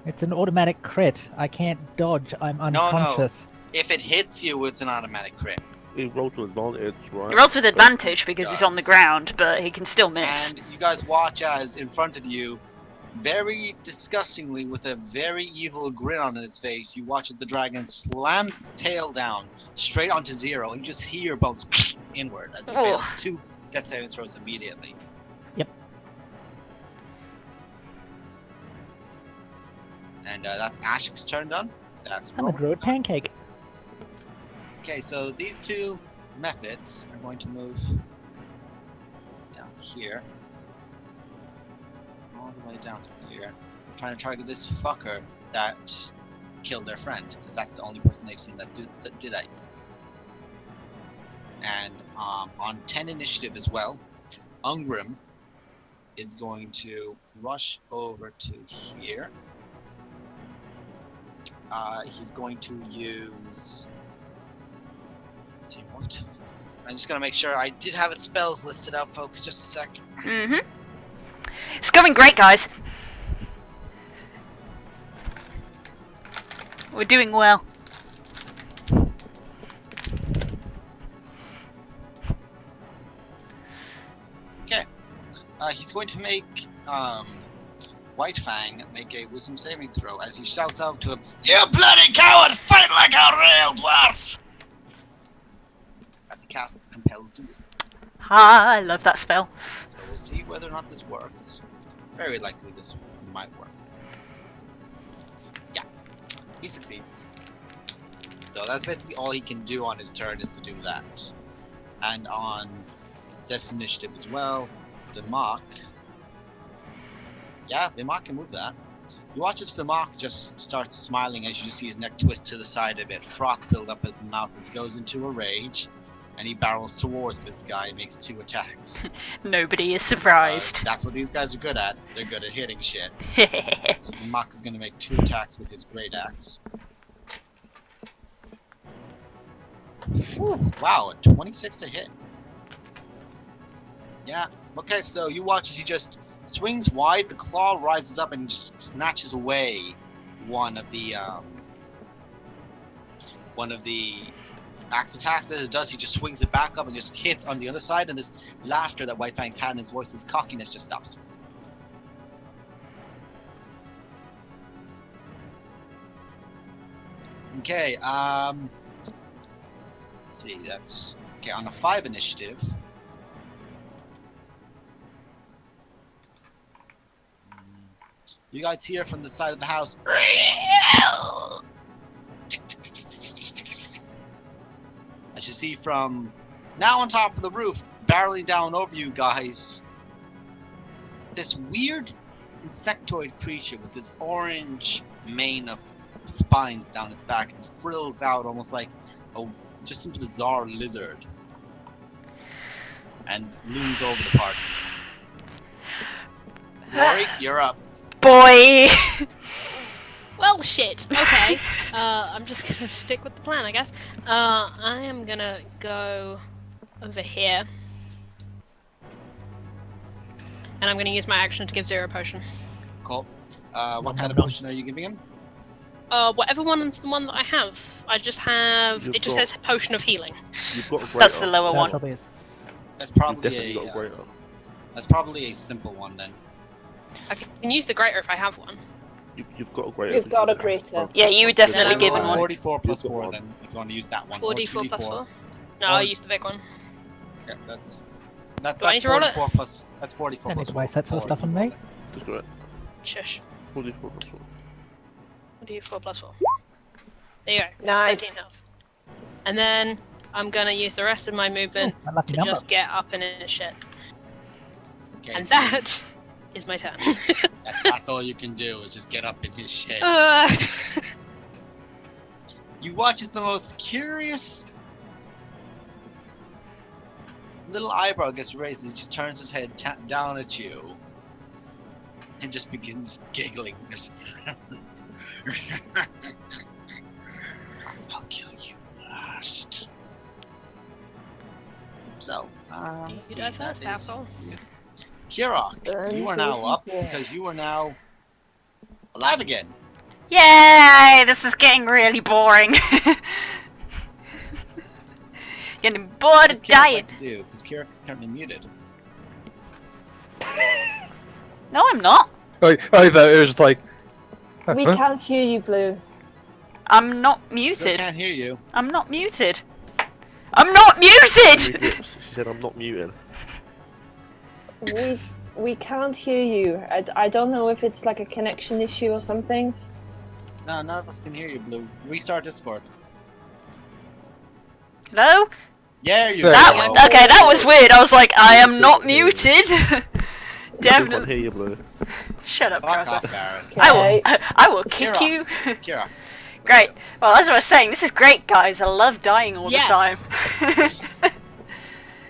It's an automatic crit. I can't dodge. I'm no. unconscious. If it hits you, it's an automatic crit. He rolled with advantage, right? He rolls with advantage because he's on the ground, but he can still miss. And you guys watch as in front of you, very disgustingly, with a very evil grin on his face, you watch as the dragon slams its tail down straight onto 0, and you just hear your bones inward as he fails 2 death saving throws immediately. Yep. And that's Ashik's turn done. That's I'm a Robert. druid pancake. Okay, so these 2 methods are going to move down here. All the way down to here. Trying to target this fucker that killed their friend, because that's the only person they've seen that do that. And on 10 initiative as well, Ungrim is going to rush over to here. He's going to use... Let's see what. I'm just gonna make sure I did have his spells listed out, folks. Just a sec. Mm-hmm. It's going great, guys. We're doing well. Okay. He's going to make Whitefang make a wisdom saving throw as he shouts out to him, "You bloody coward! Fight like a real dwarf!" As he casts Compelled Duel. I love that spell. So we'll see whether or not this works. Very likely this might work. Yeah, he succeeds. So that's basically all he can do on his turn is to do that. And on this initiative as well, Vimak. Yeah, Vimak can move that. You watch as Vimak just starts smiling as you see his neck twist to the side a bit. Froth build up as the mouth as he goes into a rage. And he barrels towards this guy and makes 2 attacks. Nobody is surprised. That's what these guys are good at. They're good at hitting shit. So Vimak is going to make 2 attacks with his great axe. Whew, wow, a 26 to hit. Yeah. Okay, so you watch as he just swings wide, the claw rises up and just snatches away one of the axe attacks. As it does, he just swings it back up and just hits on the other side, and this laughter that Whitefang's had in his voice, this cockiness just stops. Okay, let's see, that's okay on a 5 initiative. You guys hear from the side of the house. As you see from now on top of the roof, barreling down over you guys, this weird insectoid creature with this orange mane of spines down its back and frills out almost like just some bizarre lizard, and looms over the party. Lori, you're up. Boy! Well, shit. Okay. I'm just gonna stick with the plan, I guess. I am gonna go over here. And I'm gonna use my action to give Zero potion. Cool. What kind of potion are you giving him? Whatever one's the one that I have. I just have... You've it just got- says Potion of Healing. You've got a greater. That's the lower That one. probably is. That's You've probably definitely got a greater. that's probably a simple one then. I can use the Greater if I have one. You've got a greater. You've got a greater. Yeah, you were definitely No. given one. 44 plus You've got 4 one. then, if you want to use that one. 4d4 or plus 2d4. 4? No, Or- I'll use the big one. Yeah, that's Do I that's need to roll it? 44 plus. That's 44 Don't need plus to waste 4. that sort of stuff on me. Just got it. Shush. 44 plus 4. I'll do 4 plus 4. There you go. Nice. 13 health. And then I'm gonna use the rest of my movement Oh, unlucky to number. just get up in his shit. Okay, And so that is my turn. that's all you can do is just get up in his shit. You watch as the most curious little eyebrow gets raised. He just turns his head down at you and just begins giggling. Just I'll kill you last. So, You let's see, go that first, is asshole. you. Kirok, you are now up because you are now alive again. Yay! This is getting really boring. Getting bored What does of Kirok dying. like to do? Because Kirok is currently muted. No, I'm not. I thought it was just like. We huh? can't hear you, Blue. I'm not Still muted. can't hear you. I'm not muted. I'm not muted! She said, "I'm not muted." We can't hear you. I don't know if it's like a connection issue or something. No, none of us can hear you, Blue. Restart Discord. Hello? Yeah, you There go. you That, okay, that was weird. I was like, I am not muted. I can't Definitely. hear you, Blue. Shut up, Fuck Krauser. off, Barris. Okay. I will kick Kira. you. Kira. Great. Well, as I was saying, this is great, guys. I love dying all Yeah. the time.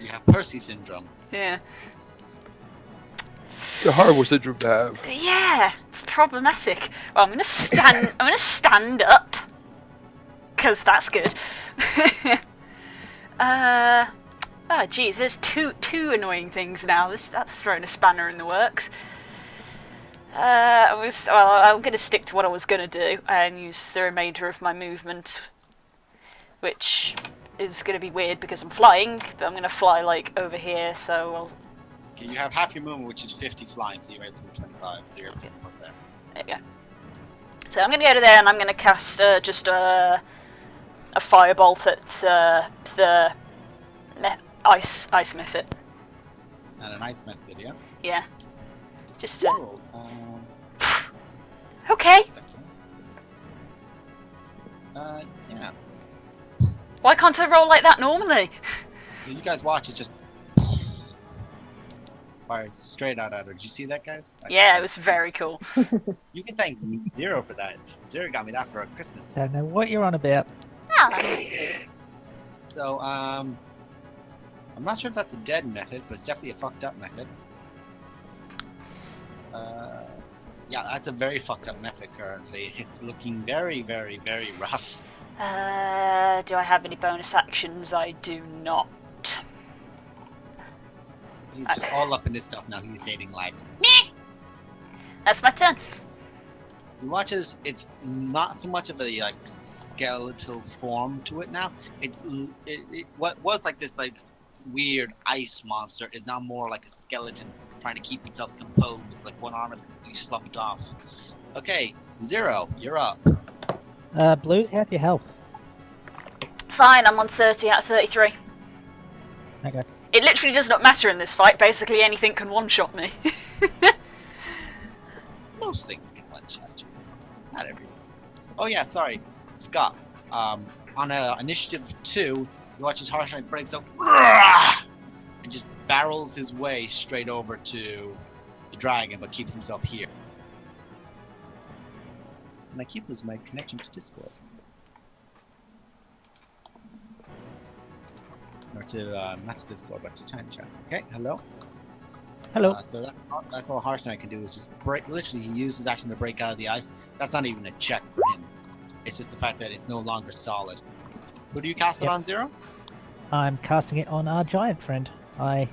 You have Percy syndrome. Yeah. It's a horrible syndrome to have. Yeah, it's problematic. Well, I'm gonna stand. I'm gonna stand up, cause that's good. Oh, geez, there's two annoying things now. That's thrown a spanner in the works. I'm gonna stick to what I was gonna do and use the remainder of my movement, which is gonna be weird because I'm flying, but I'm gonna fly like over here, so I'll. Okay, you have half your movement, which is 50 flying, so you're able to do 25, so you're able to move there. There you go. So I'm going to go to there and I'm going to cast just a firebolt at the ice method. And a nice method, yeah? Yeah. Just to... Cool. Okay. Yeah. Why can't I roll like that normally? So you guys watch it just fire straight out at her. Did you see that, guys? Yeah, it was very cool. You can thank Zero for that. Zero got me that for Christmas. Don't know what you're on about. Ah. So, I'm not sure if that's a dead method, but it's definitely a fucked up method. Yeah, that's a very fucked up method currently. It's looking very, very, very rough. Do I have any bonus actions? I do not. He's just all up in his stuff now. He's hating life. That's my turn. He watches. It's not so much of a like skeletal form to it now. What was like this like weird ice monster is now more like a skeleton trying to keep itself composed. Like one arm is completely slumped off. Okay, Zero, you're up. Blue, how's your health? Fine, I'm on 30 out of 33. Okay. It literally does not matter in this fight. Basically, anything can one-shot me. Most things can one-shot you. Not everything. Oh yeah, sorry, forgot. On initiative 2, you watch as Harsh Knight breaks out and just barrels his way straight over to the dragon, but keeps himself here. And I keep losing my connection to Discord. Or to, not to Discord, but to China Chat. Okay, hello? Hello. So that's all Harsh Knight can do is just break. Literally, he uses action to break out of the ice. That's not even a check for him. It's just the fact that it's no longer solid. Who do you cast it Yep. on, Zero? I'm casting it on our giant friend. I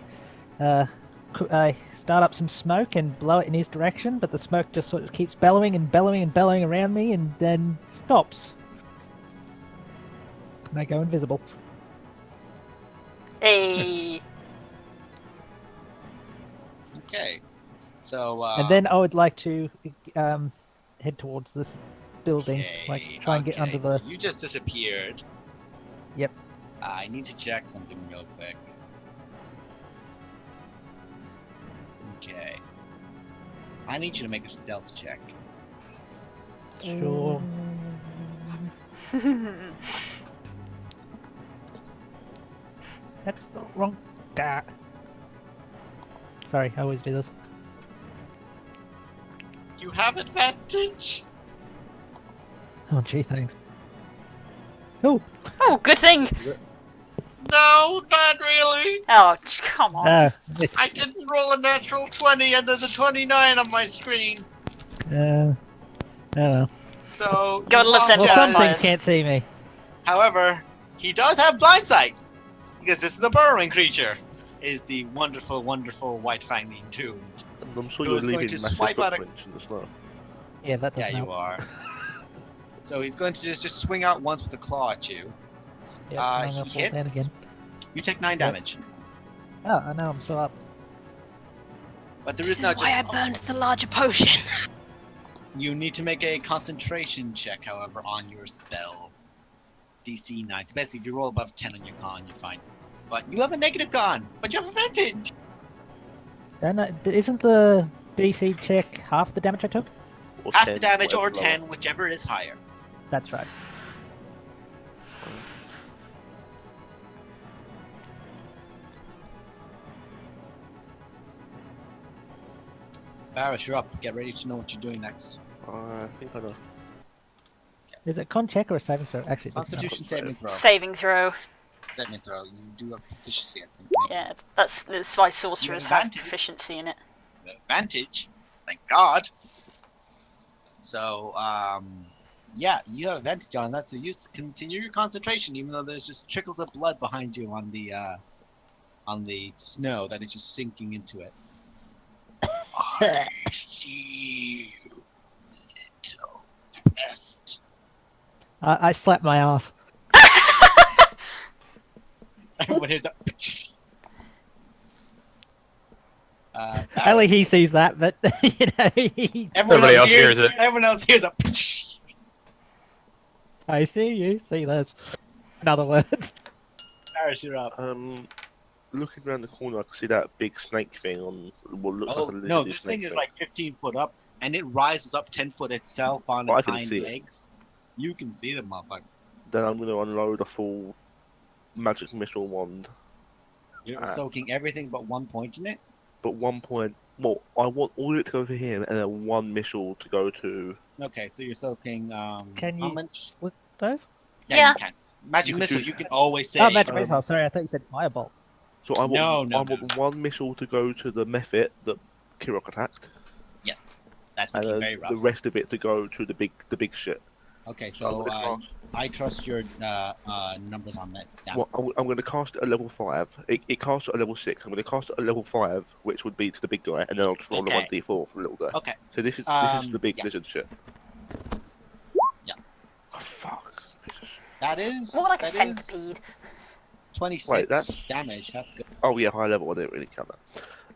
start up some smoke and blow it in his direction, but the smoke just sort of keeps bellowing and bellowing and bellowing around me and then stops. And I go invisible. Hey. Okay. So, And then I would like to head towards this building, like try and get under so the... you just disappeared. Yep. I need to check something real quick. Okay. I need you to make a stealth check. Sure. That's the wrong... Ah. Sorry, I always do this. You have advantage. Oh, gee, thanks. Oh, Oh, good thing. No, not really. Oh, come on. no. I didn't roll a natural 20 and there's a 29 on my screen. Oh well. So, Gotta you lift them Well, apologize. some Jazz. things can't see me. However, he does have blind sight because this is a burrowing creature. Is the wonderful, wonderful Whitefang the Entombed. And I'm sure So you're it's going leaving to massive swipe out a- footprints in the snow. Yeah, that Yeah, doesn't you help. are. So he's going to just swing out once with a claw at you. Yep, I'm He gonna fall down hits. again. You take 9 damage. Oh, I know, I'm still up. But there This is is now why I just. burned the larger potion. You need to make a concentration check, however, on your spell. DC 9. So basically, if you roll above 10 on your con, you're fine. But you have a negative con, but you have advantage. Don't know, isn't the DC check half the damage I took? Or Half 10, the damage or whatever lower. 10, whichever is higher. That's right. Barris, you're up. Get ready to know what you're doing next. I think I know. Is it con check or a saving throw? Actually, it doesn't matter. Constitution saving throw. Saving throw. Saving throw. You do have proficiency, I think. Yeah, that's why sorcerers have advantage. proficiency in it. Advantage. Thank God. So, yeah, you have advantage on that. So you continue your concentration, even though there's just trickles of blood behind you on the snow that is just sinking into it. I see you, little pest. I slapped my ass. Everyone hears that. Only he sees that, but you know, Everybody else hears it. Everyone else hears a. I see you. See this. In other words. Paris, you're up. Looking around the corner, I can see that big snake thing on what looks Oh like a lizardy no, this snake thing is like 15 foot up, and it rises up 10 foot itself on Oh, I its can hind see it. legs. You can see the motherfucker. Then I'm going to unload a full magic missile wand. You're soaking everything but 1 point in it. But 1 point. Well, I want all of it to go to him, and then 1 missile to go to. Okay, so you're soaking. Can how you much? split those? Yeah. You can. Magic You can missile. choose- You can always say. Oh, magic missile. Sorry, I thought you said firebolt. So I want, No, I want 1 missile to go to the Mephit that Kirok attacked, That's and looking then very rough. the rest of it to go to the big shit. Okay, So I'm so gonna cast I trust your numbers on that. Damn. Well, I'm going to cast it at level 5. It casts it at level 6. I'm going to cast it at level 5, which would be to the big guy, and then I'll roll Okay. a 1d4 for the little guy. Okay. So this is the big yeah. lizard shit. Yeah. Oh, fuck. That is More like a that is centipede. 26 Wait, that's- damage. That's good. Oh yeah, high level. I didn't really count that.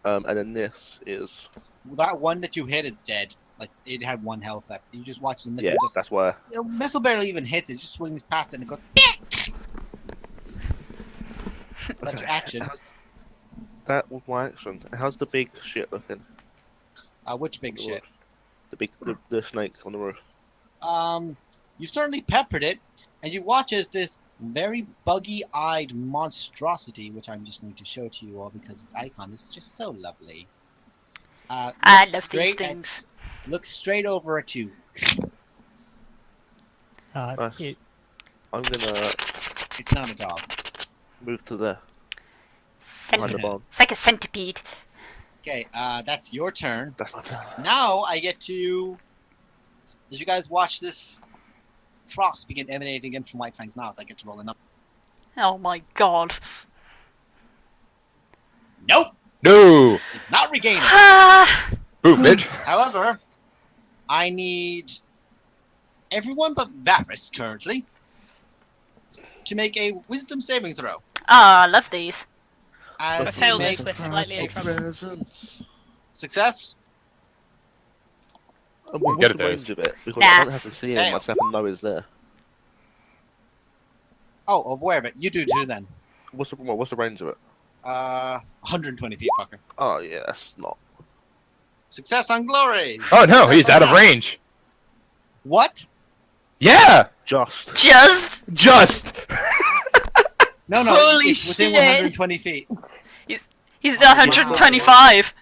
And then this is That one that you hit is dead. Like it had 1 health left. You just watch the missile. yeah. Just That's why. missile barely even hits it. It just swings past it and it goes. That's your action. That was my action. How's the big shit looking? Which big The shit? roof. The snake on the roof. You certainly peppered it, and you watch as this very buggy-eyed monstrosity, which I'm just going to show to you all because its icon is just so lovely. I looks love these straight things. Looks straight over at you. Nice. Cute. I'm gonna It's not a dog. move to there. Behind the Centipede. barn. It's like a centipede. Okay, that's your turn. That's my turn. Now I get to. As you guys watch this frost begin emanating again from Whitefang's mouth, I get to roll a number. Oh my god. Nope, No! it's not regaining. Ah, Boom, bitch. However, I need everyone but Varys currently to make a wisdom saving throw. I love these. I As failed you this make with slightly in trouble. Presents. success. What's Get it, the range Dave. of it? Because Nah. I don't have to see him. Damn. I just have to know he's there. Oh, of where? But you do too then. What's the range of it? 120 feet, fucker. Oh yeah, that's not. Success on glory. Oh no, he's Success out on of that. range. What? Yeah! Just. Just. Just! No, Holy it's within shit. 120 feet. He's 125.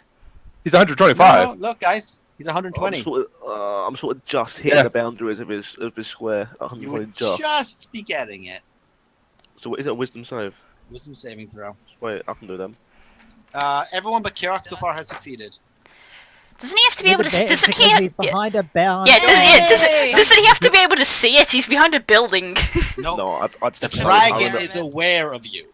He's 125. No, look, guys, he's 120. I'm sort of just hitting Yeah. the boundaries of his square. You 120 would just. just be getting it. So what is it? A wisdom save? Wisdom saving throw. Wait, I can do them. Everyone but Kirak so far has succeeded. Doesn't he have to be able to? Because Doesn't he? he's behind a bound. Doesn't he have to be able to see it? He's behind a building. Nope. No, I'd The step in. dragon is aware of you.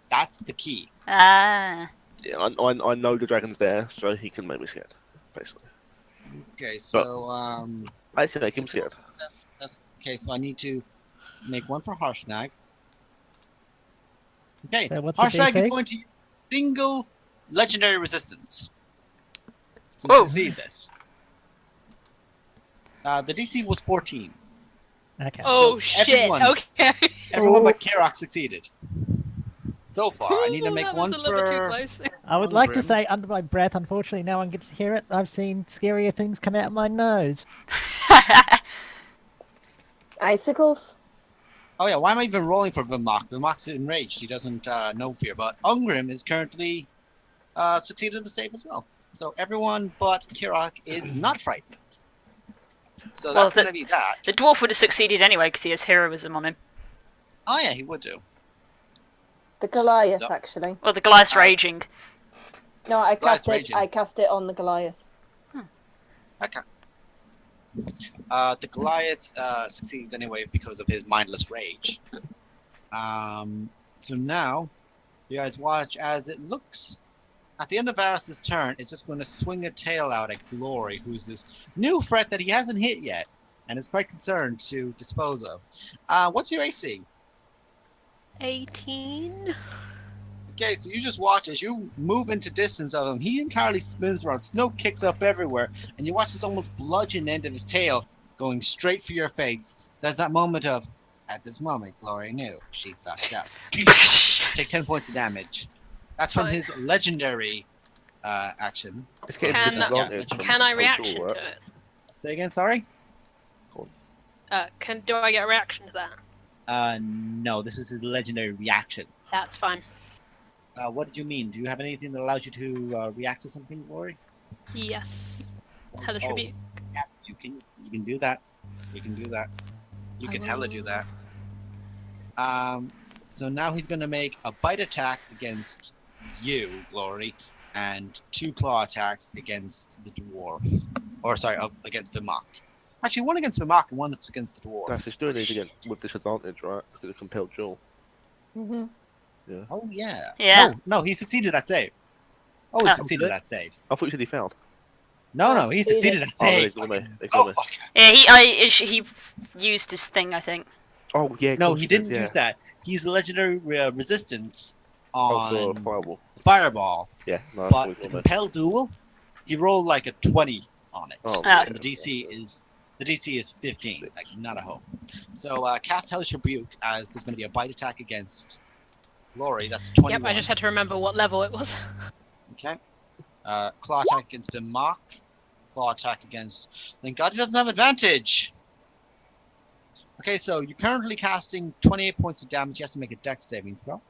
That's the key. Ah. Yeah, I know the dragon's there, so he can make me scared. Basically, Okay, so I actually make him scared. Okay, so I need to make one for Harshnag. Okay, So what's the Harshnag is DC? going to use single legendary resistance to Whoa. succeed this. The DC was 14. Okay. Oh So shit. everyone- Okay. Everyone but Kirak succeeded. So far, I need to Oh, make that one was a little bit too for. close. I would like to Grim. say under my breath, unfortunately no one gets to hear it. I've seen scarier things come out of my nose. Icicles? Oh yeah, why am I even rolling for Vimok? Vimok's enraged. He doesn't know fear, but Ungrim is currently succeeded the save as well. So everyone but Kirak is not frightened. So Well, that's going to be that. The dwarf would have succeeded anyway because he has heroism on him. Oh yeah, he would do. The Goliath, So- actually. Well, the Goliath's raging. No, I Goliath's cast it. raging. I cast it on the Goliath. Okay. The Goliath succeeds anyway because of his mindless rage. So now, you guys watch as it looks. At the end of Varys' turn, it's just going to swing a tail out at Glory, who's this new threat that he hasn't hit yet, and is quite concerned to dispose of. What's your AC? 18. Okay, so you just watch as you move into distance of him. He entirely spins around. Snow kicks up everywhere, and you watch this almost bludgeon end of his tail going straight for your face. There's that moment of, at this moment, Glory knew she fucked up. Take 10 points of damage. That's from Fine. his legendary action. It's getting Can- disadvantage from Can I how reaction draw to works. it? Say again, sorry? Do I get a reaction to that? No, this is his legendary reaction. That's fine. What did you mean? Do you have anything that allows you to react to something, Glory? Yes. Hellish Oh. Rebuke. Yeah, you can do that. You can do that. You I can hella will. do that. So now he's gonna make a bite attack against you, Glory, and 2 claw attacks against the dwarf. Or sorry, against Vimok. Actually, one against the mark and one that's against the dwarf. That's just doing these again with disadvantage, right? Because it's a compelled duel. Mm-hmm. Yeah. Oh yeah. Yeah. No, he succeeded that save. Oh, he Oh. succeeded that save. I thought you said he failed. No, he succeeded that Oh, then save. ignore me. Ignore Oh me. fuck. Yeah, he used his thing, I think. Oh yeah. of No, course he did, didn't yeah. use that. He used legendary resistance Oh, for on fireball. the fireball, Yeah. No. but the ignore me. compelled duel, he rolled like a 20 on it. Oh, Ah. And the DC is 15, like not a hope. So cast Hellish Rebuke as there's going to be a bite attack against Lori. That's a 21. Yep, I just had to remember what level it was. Okay. Claw attack against the mock. Claw attack against. Thank God he doesn't have advantage. Okay, so you're currently casting 28 points of damage. You have to make a dex saving throw.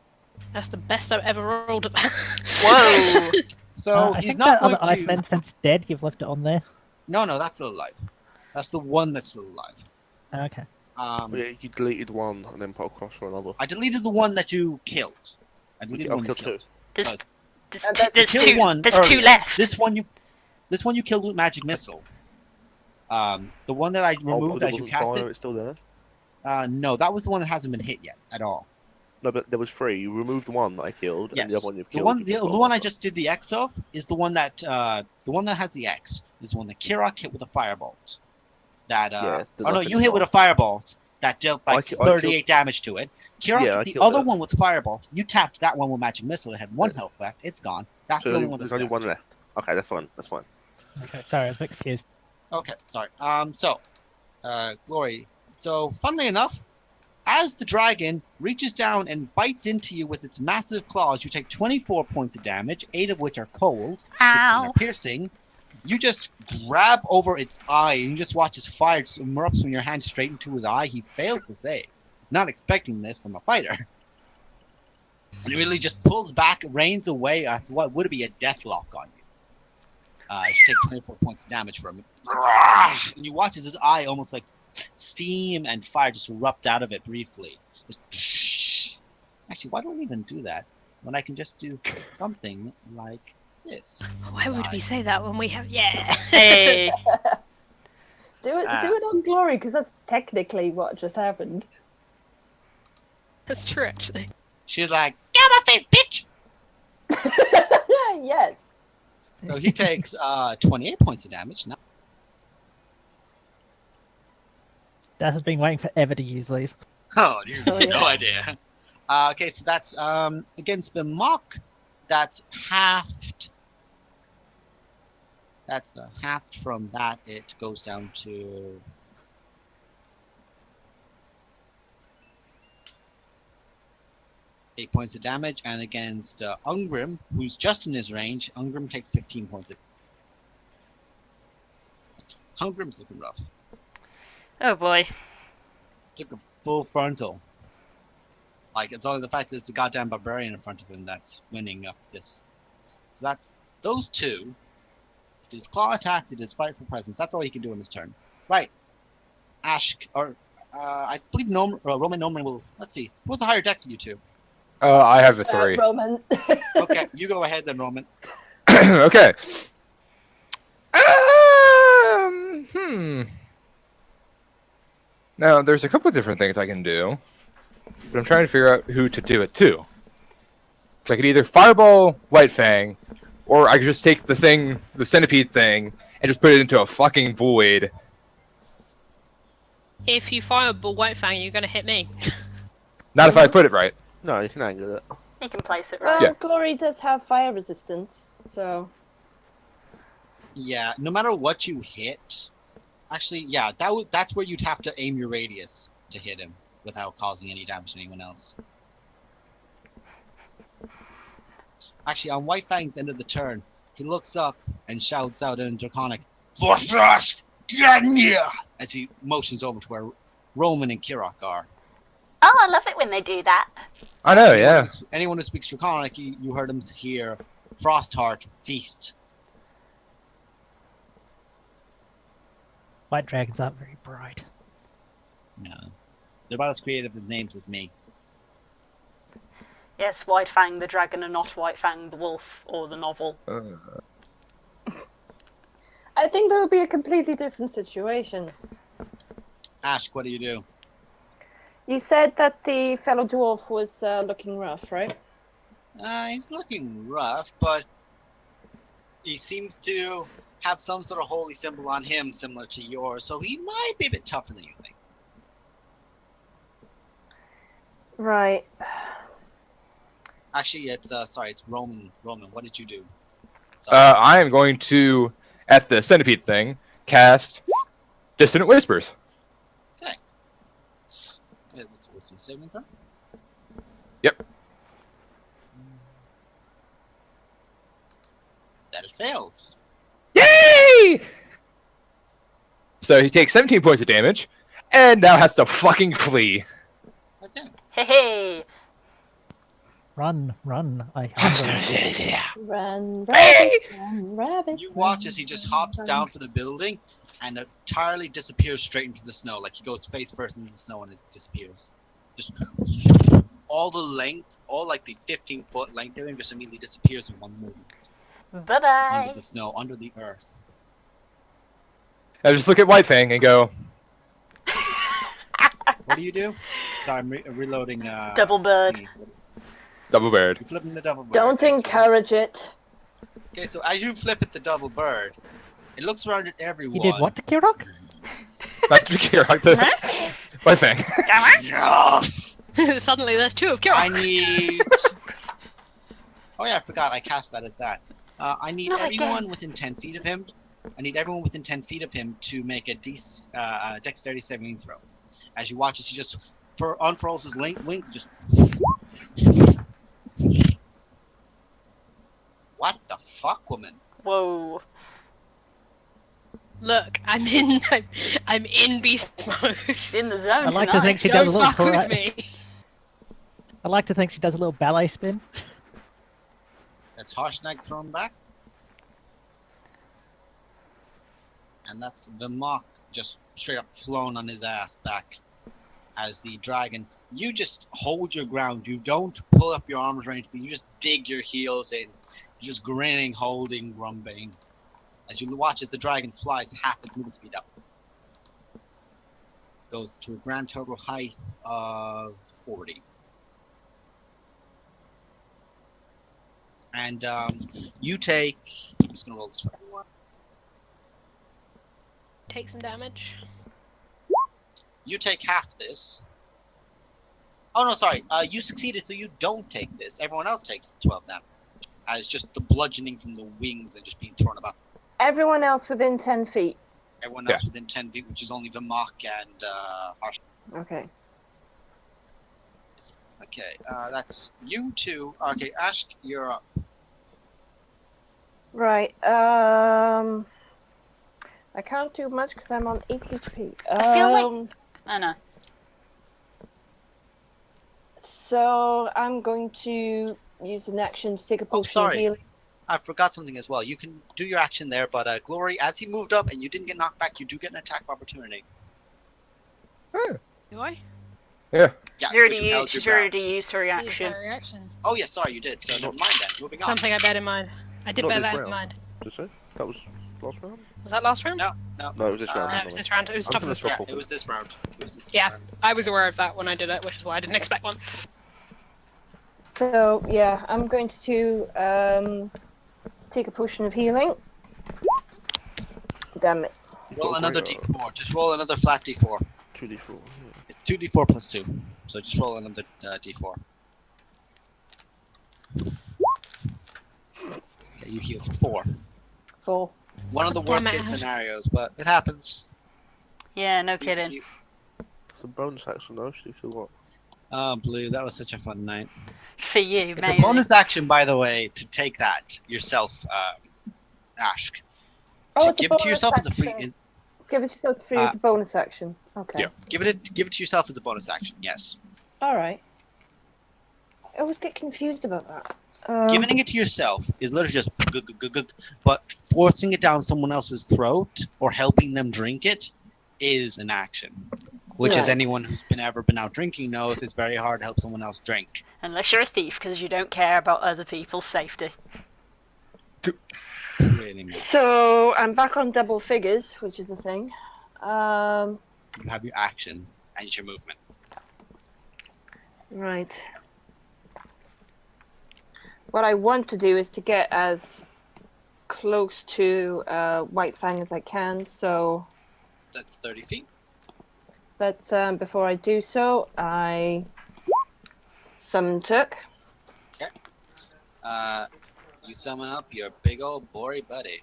That's the best I've ever rolled at that. Whoa! So I he's think not that going other to. Iceman defense dead. You've left it on there. No, that's still alive. That's the one that's still alive. Okay. Yeah, you deleted one and then put across for another. I deleted the one that you killed. I deleted the I've one you killed killed. There's that's two, killed one there's two earlier. left. This one you killed with magic missile. The one that I removed but it as you wasn't cast fire, it. it's still there. No, that was the one that hasn't been hit yet at all. No, but there was 3. You removed one that I killed, Yes. and the other one you The killed. one, you the just put one I another. just did the X of is the one that has the X is the one that Kirak hit with a firebolt. That Yeah, the oh no, nothing you hit with a firebolt that dealt like I 38 damage to it. Kirak Yeah, I hit the killed other it. one with firebolt. You tapped that one with magic missile. It had 1 Yeah. health left. It's gone. That's So the only one there's that's only left. one left. Okay, that's fine. That's fine. Okay. Sorry, I was a bit confused. Okay, sorry. Glory. So, funnily enough, as the dragon reaches down and bites into you with its massive claws, you take 24 points of damage, 8 of which are cold, 16 Ow. are piercing. You just grab over its eye, and you just watch his fire just erupts from your hand straight into his eye. He failed to save. Not expecting this from a fighter. And he really just pulls back, reins away after what would be a deathlock on you. You take 24 points of damage from it. And you watch as his eye almost like steam and fire just erupt out of it briefly. Just actually, why don't we even do that when I can just do something like this? Why would we say that when we have... Yeah! Hey! Do it on Glory, because that's technically what just happened. That's true, actually. She's like, "Get out of my face, bitch!" Yes. So he takes 28 points of damage. Now, Daz has been waiting forever to use these. oh, you have Oh, yeah. no idea. Okay, so that's against the mock. That's halved. That's halved from that. It goes down to 8 points of damage, and against Ungrim, who's just in his range, Ungrim takes 15 points of Ungrim's looking rough. Oh boy. Took a full frontal. Like, it's only the fact that it's a goddamn barbarian in front of him that's winning up this. So that's those two. It is claw attacks, it is fight for presence. That's all he can do in his turn. Right. Ash, or I believe Roman Norman will. Let's see. Who's the higher dex of you two? I have a 3. Roman. Okay, you go ahead then, Roman. Okay. Now, there's a couple of different things I can do, but I'm trying to figure out who to do it to. So I could either fireball Whitefang, or I could just take the thing, the centipede thing, and just put it into a fucking void. If you fireball Whitefang, you're gonna hit me. Not if I put it right. No, you can angle it. You can place it Well, right. Yeah. Glory does have fire resistance, so... Yeah, no matter what you hit, actually, yeah, that's where you'd have to aim your radius to hit him without causing any damage to anyone else. Actually, on Whitefang's end of the turn, he looks up and shouts out in Draconic, "Forthrush, get near!" as he motions over to where Roman and Kirak are. Oh, I love it when they do that. I know, yeah. Anyone who speaks Draconic, you heard him hear Frostheart feast. White dragons aren't very bright. No. They're about as creative as names as me. Yes, Whitefang the dragon and not Whitefang the wolf or the novel. I think that would be a completely different situation. Ash, what do you do? You said that the fellow dwarf was looking rough, right? He's looking rough, but he seems to have some sort of holy symbol on him similar to yours, so he might be a bit tougher than you think. Right. Actually, it's sorry, it's Roman. Roman, what did you do? Sorry. I am going to, at the centipede thing, cast Dissonant Whispers. Yeah, let's with some saving throw. Yep. That it fails. Yay! So he takes 17 points of damage, and now has to fucking flee. Okay. Hey, hey. Run, run. I Run, Hey! rabbit, run, rabbit. You watch as he just hops down for the building and entirely disappears straight into the snow. Like he goes face first into the snow and it disappears. Just all the length, all like the 15-foot length of him just immediately disappears in one movement. Bye-bye. Under the snow, under the earth. I just look at Whitefang and go, What do you do? Sorry, I'm reloading. Double bird. thingy. double bird. You're flipping the double bird. Don't Okay, so- encourage it. Okay, so as you flip at the double bird, it looks around at everyone. You did what to Kirok? Not to Kirok, the Whitefang. Yeah! Suddenly there's two of I Kirok. need. Oh yeah, I forgot. I cast that as that. I need Not everyone again. within 10 feet of him. I need everyone within 10 feet of him to make a dexterity saving throw. As you watch as he just unfurls his wings, just. What the fuck, woman? Whoa. Look, I'm in beast mode. In the zone I like to tonight. think she does a Don't little fuck with karate. me. I like to think she does a little ballet spin. That's Harshnag thrown back. And that's the mock just straight up flown on his ass back as the dragon. You just hold your ground. You don't pull up your arms or anything. You just dig your heels in. You're just grinning, holding, grumbling. As you watch as the dragon flies half its movement speed up. Goes to a grand total height of 40. And you take. I'm just gonna roll this for everyone. Take some damage. You take half this. Oh no, sorry. You succeeded, so you don't take this. Everyone else takes 12 damage. As just the bludgeoning from the wings and just being thrown about. Everyone else within 10 feet. Everyone else within 10 feet, which is only the mock and Harsh. Okay. Okay, that's you two. Okay, Ash, you're up. Right. I can't do much because I'm on 8 HP. I feel like- I know. So I'm going to use an action to take a potion of sorry. healing. I forgot something as well. You can do your action there, but Glory, as he moved up and you didn't get knocked back, you do get an attack of opportunity. Do I? Yeah, She's because you held she's your already ground. used her reaction. Reaction. Oh yeah, sorry, you did. So never mind then. Moving on. Something I bear in mind. I did Not bear this that in round. mind. Did you say? That was last round? Was that last round? No. No, it was this round. No, it was this round. It was I'm top of gonna this swap round. Yeah, off it was this round. It was this Yeah. round. I was aware of that when I did it, which is why I didn't expect one. So yeah, I'm going to take a potion of healing. Damn it. Roll another d4. Just roll another flat d4. 2d4. Yeah. It's 2d4 plus 2. So just roll another d4. Yeah, you heal for 4. 4. One of the Damn worst it, case Ash. scenarios, but it happens. Yeah, no kidding. Some bonus action though, so you feel what? Oh, Blue, that was such a fun night. For you, It's maybe. a bonus action, by the way, to take that yourself, Ash. Oh, To it's a give it to bonus yourself as a free. action. Give it to yourself free as a bonus action. Okay. Yeah, give it to yourself as a bonus action. Yes. All right. I always get confused about that. Giving it to yourself is literally just gug, but forcing it down someone else's throat or helping them drink it is an action. Which, as Right. anyone who's ever been out drinking knows, it's very hard to help someone else drink. Unless you're a thief, because you don't care about other people's safety. Really, man. So I'm back on double figures, which is a thing. you have your action and your movement. Right. What I want to do is to get as close to Whitefang as I can, so... That's 30 feet. But before I do so, I summon Took. You summon up your big old bory buddy.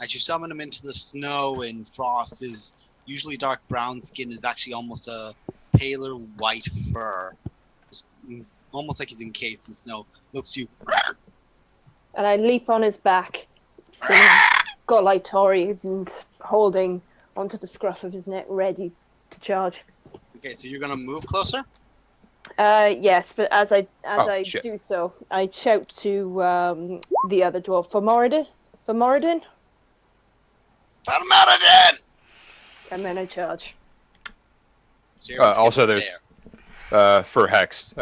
As you summon him into the snow and frost, his usually dark brown skin is actually almost a paler white fur. Just, almost like he's encased in snow. Looks you. And I leap on his back, spinning, got like Tori, and holding onto the scruff of his neck, ready to charge. Okay, so you're gonna move closer? Yes, but as I Shit. do so, I shout to the other dwarf, for Moradin, Palmadin! and then I charge. So you're able to Also, get to there's there. for Hex,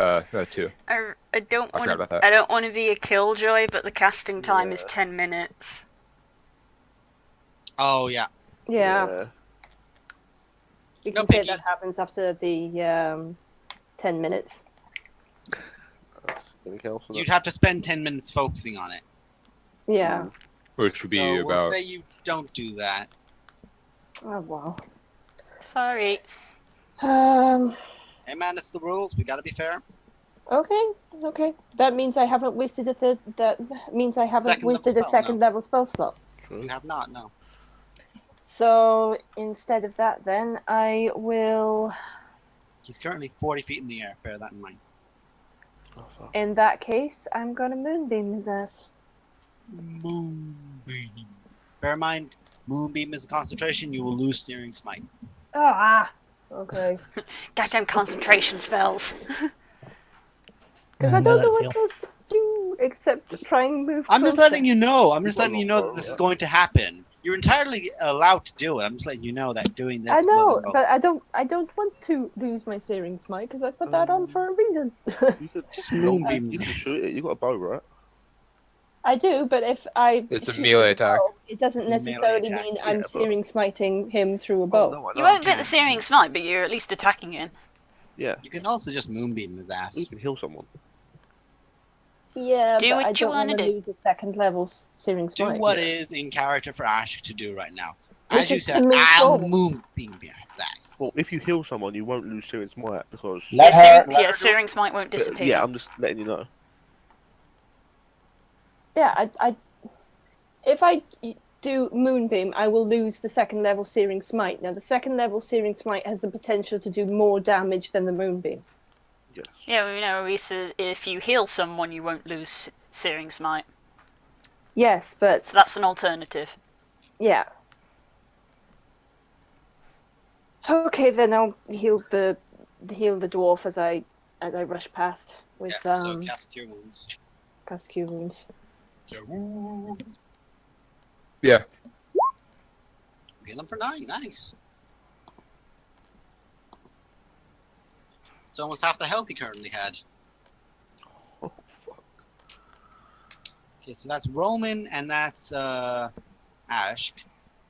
too. I don't I want forgot about to. that. I don't want to be a killjoy, but the casting time is 10 minutes. Oh yeah. Yeah, you No can say biggie. that happens after the 10 minutes. Anything else? You'd have to spend 10 minutes focusing on it. Yeah. Which would be So we'll about. say you don't do that. Oh wow. Sorry. Hey man, it's the rules. We gotta be fair. Okay. That means I haven't wasted a third. That means I haven't Second level wasted a spell, second level spell slot. True. You have not, no. So instead of that, then I will. He's currently 40 feet in the air. Bear that in mind. Oh, fuck. In that case, I'm gonna moonbeam his ass. Moonbeam. Bear in mind, Moonbeam is a concentration. You will lose Steering Smite. Okay. Goddamn concentration spells. Because I don't know what else to do except try and move. I'm just closer. letting you know. I'm just You've got letting you a know long that bow, this is right? going to happen. You're entirely allowed to do it. I'm just letting you know that doing this. I know, will but I don't want to lose my searing smite because I put that on for a reason. You could Just long- moonbeam You can this. shoot it. You got a bow, right? I do, but if I It's a shoot melee with a attack. bow, it doesn't It's a melee necessarily attack, mean yeah, I'm but- searing smiting him through a Oh bow. no, I You know. won't get the can't. searing smite, but you're at least attacking him. Yeah, You can also just moonbeam his ass. you can heal someone. Yeah, Do but what I you don't wanna want to do. lose a second level searing Do smite. what is in character for Ash to do right now. Which As you is to said, move I'll forward. moonbeam his ass. Well, if you heal someone, you won't lose Searing Smite because. Let her do searing it. smite won't disappear. Yeah, I'm just letting you know. Yeah, if I do moonbeam, I will lose the second level searing smite. Now, the second level searing smite has the potential to do more damage than the moonbeam. Yes. Yeah, well, you know, if you heal someone, you won't lose searing smite. Yes, but So that's an alternative. yeah. Okay, then I'll heal the dwarf as I rush past with Yeah, so cast Cure Wounds. cast cure wounds. Cure Wounds. Yeah. Heal him for 9. Nice. It's almost half the health he currently had. Oh fuck. Okay, so that's Roman and that's Ash.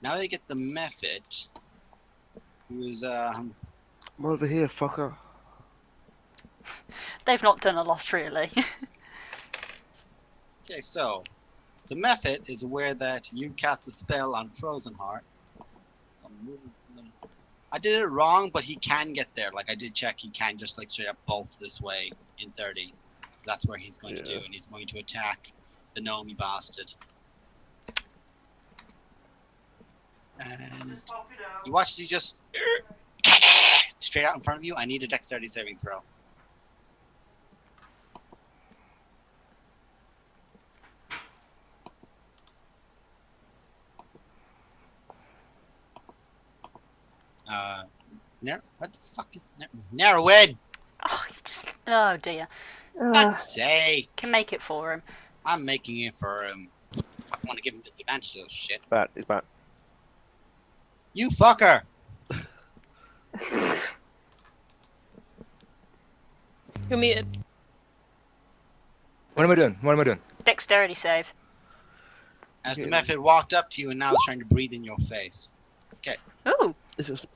Now they get the Mephit, who is I'm over here, fucker. They've not done a lot, really. okay. So the Mephit is aware that you cast a spell on Frozen Heart. I did it wrong, but he can get there. Like I did check, he can just like straight up bolt this way in 30. So that's where he's going to do, and he's going to attack the Nomi bastard. And you watch as he just straight out in front of you. I need a dexterity saving throw. What the fuck is Narrowin? Oh, you just. Oh dear. Fuck's sake! Can make it for him. I'm making it for him. I want to give him disadvantage to this shit. It's back. You fucker! You're muted. What am I doing? Dexterity save. As the method walked up to you and now is trying to breathe in your face. Ooh. It's just.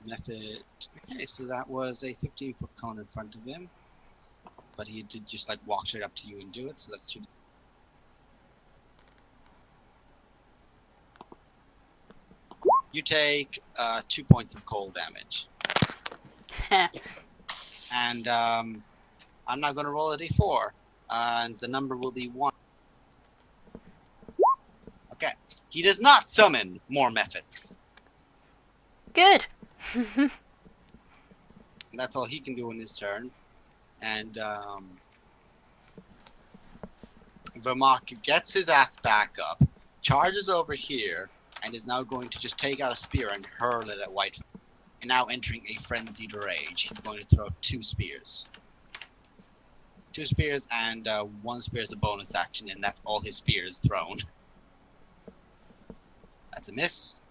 Method. Okay, so that was a 15-foot cone in front of him. But he did just like walk straight up to you and do it, so that's 2. You take 2 points of cold damage. And I'm now going to roll a d4. And the number will be 1. Okay. He does not summon more methods. Good. That's all he can do in his turn. And Vermok gets his ass back up, charges over here, and is now going to just take out a spear and hurl it at Whitefang. And now entering a frenzied rage, he's going to throw 2 spears. 2 spears and 1 spear is a bonus action, and that's all his spears thrown. That's a miss.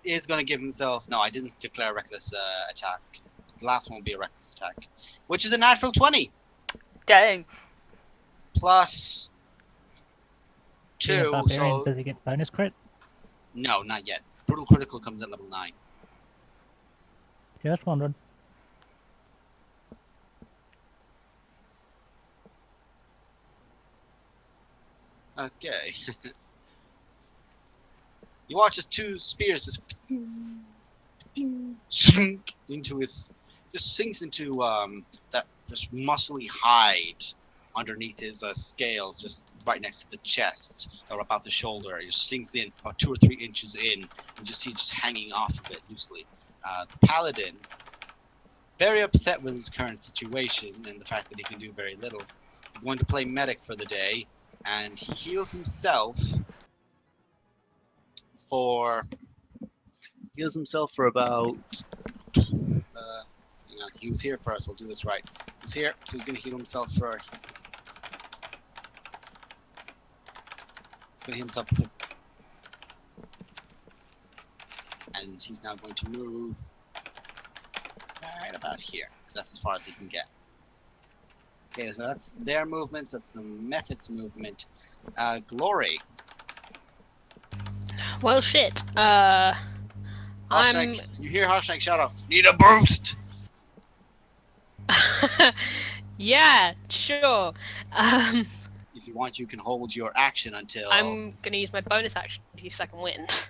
He is going to give himself... No, I didn't declare a reckless attack. The last one will be a reckless attack, which is a natural 20. Dang. Plus 2, Barbarian, so... does he get bonus crit? No, not yet. Brutal Critical comes at level 9. Just wondering. Okay. You watch as 2 spears just sink into his... Just sinks into that just muscly hide underneath his scales, just right next to the chest or about the shoulder. It just sinks in about 2 or 3 inches in, and just see it just hanging off of it loosely. The paladin, very upset with his current situation and the fact that he can do very little, is going to play medic for the day, and he heals himself for about hang on, he was here first, we'll do this right. He's here, so he's gonna heal himself for and he's now going to move right about here, because that's as far as he can get. Okay, so that's their movements, that's the method's movement. Glory. Well, shit. Hashtag, you hear hashtag shout out, need a boost! Yeah, sure. If you want, you can hold your action until... I'm gonna use my bonus action to use second wind.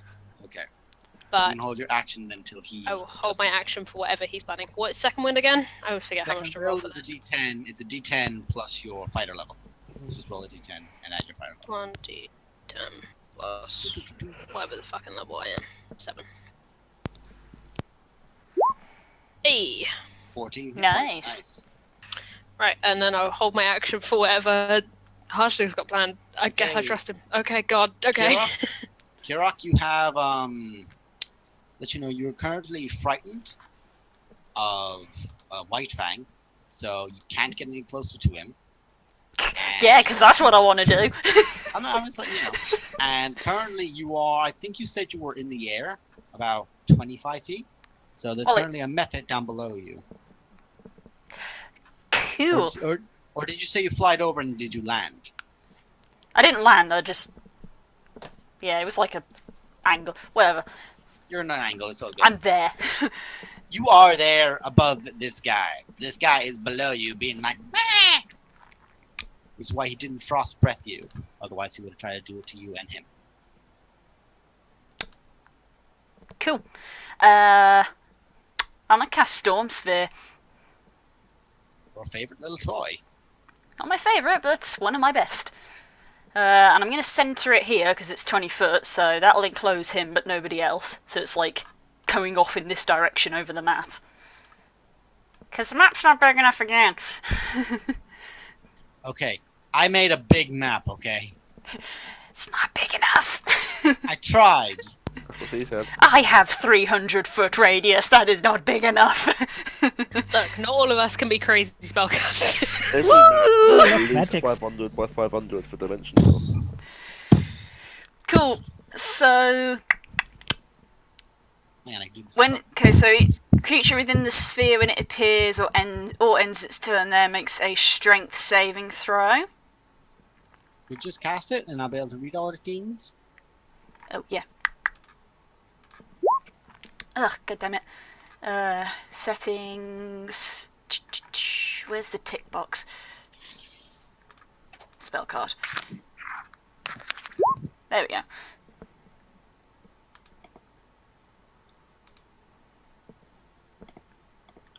Okay. You But can hold your action until he... I will hold my action for whatever he's planning. What's second wind again? I always forget how much Second to roll roll for is a this. d10. It's a d10 plus your fighter level. So just roll a d10 and add your fighter level. 1d10 plus whatever the fucking level I am. 7. Hey! 14 hit Nice. points. Nice. Right, and then I'll hold my action for whatever Harshling's got planned. I guess I Okay. trust him. Okay, God, okay. Kirok, you have, let you know you're currently frightened of Whitefang, so you can't get any closer to him. Yeah, because that's what I want to do. I'm just letting you know. And currently you are, I think you said you were in the air, about 25 feet. So there's Well, currently a method down below you. Cool. Or did you say you flied over and did you land? I didn't land, I just... Yeah, it was like a angle. Whatever. You're in an angle, it's all good. I'm there. You are there above this guy. This guy is below you being like, meh! Which is why he didn't frost breath you. Otherwise he would have tried to do it to you and him. Cool. I'm gonna cast Storm Sphere. Your favorite little toy. Not my favourite, but one of my best. And I'm going to centre it here because it's 20 foot, so that'll enclose him but nobody else. So it's like going off in this direction over the map. Because the map's not big enough again. Okay, I made a big map, okay? It's not big enough. I tried. That's what he said. I have 300 foot radius, that is not big enough. Look, not all of us can be crazy spellcasters. Every map Magic. needs 500 by 500 for dimensional. Cool, so... Man, I can do this. Okay, so Creature within the sphere when it appears or ends its turn there makes a strength saving throw. You just cast it, and I'll be able to read all the things. Oh, yeah. Ugh, god damn it. Settings. Where's the tick box? Spell card. There we go.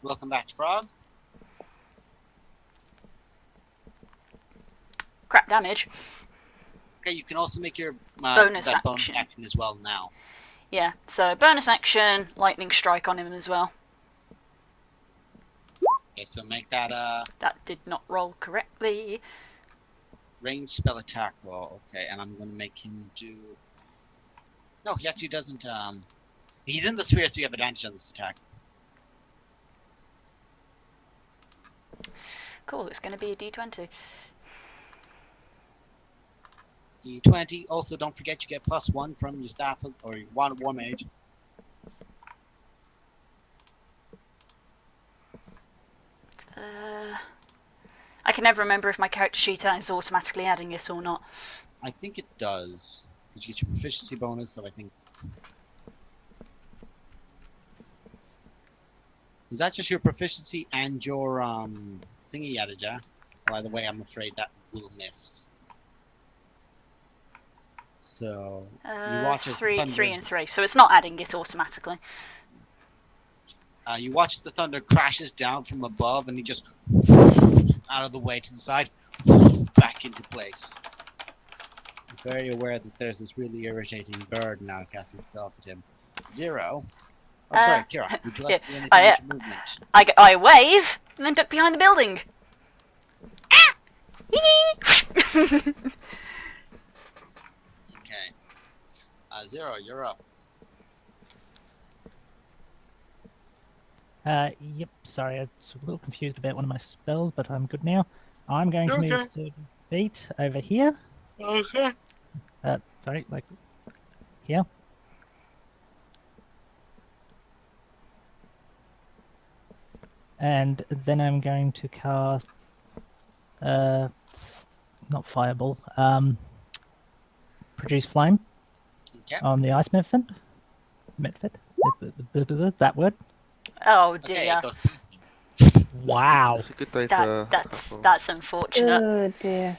Welcome back, Frog. Crap damage. Okay, you can also make your Bonus that bonus action. action as well now. Yeah, so bonus action, lightning strike on him as well. Okay, so make that That did not roll correctly. ranged spell attack roll. Okay, and I'm gonna make him do. No, he actually doesn't. He's in the sphere, so you have advantage on this attack. Cool, it's going to be a d20. D20. Also, don't forget you get +1 from your staff or your war mage. I can never remember if my character sheet is automatically adding this or not. I think it does. You get your proficiency bonus, so I think. Is that just your proficiency and your thingy added, yeah? By the way, I'm afraid that will miss. So you watch as the 3 thunder, and 3, so it's not adding it automatically. You watch the thunder crashes down from above, and he just out of the way to the side, back into place. I'm very aware that there's this really irritating bird now casting spells at him. 0. Oh, sorry, Kira. Would you like to do anything with your movement? I wave and then duck behind the building. Ah! Okay. 0, you're up. Yep, sorry, I was a little confused about one of my spells, but I'm good now. I'm going to move 30 feet over here. Okay. Sorry, like here. And then I'm going to cast, not fireball, produce flame Okay. on the ice medfit. That word. Oh Okay, dear. it goes past you. Wow. It's a good day for. That's unfortunate. Oh dear.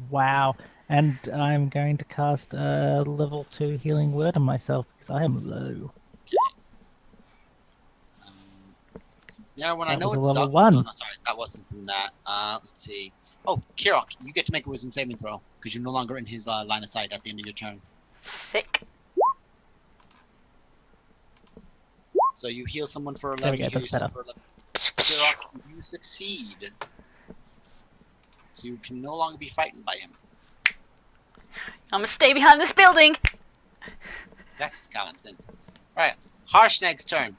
Wow. And I'm going to cast a level 2 healing word on myself because I am low. Yeah, when I That know was it a level sucks. 1. Oh, no, sorry, that wasn't from that. Let's see. Oh, Kirok, you get to make a wisdom saving throw because you're no longer in his line of sight at the end of your turn. Sick. So you heal someone for There 11. we go, You heal that's yourself better. for 11. Kirok, you succeed. So you can no longer be frightened by him. I'm gonna stay behind this building. That's common sense. Right, Harshnag's turn.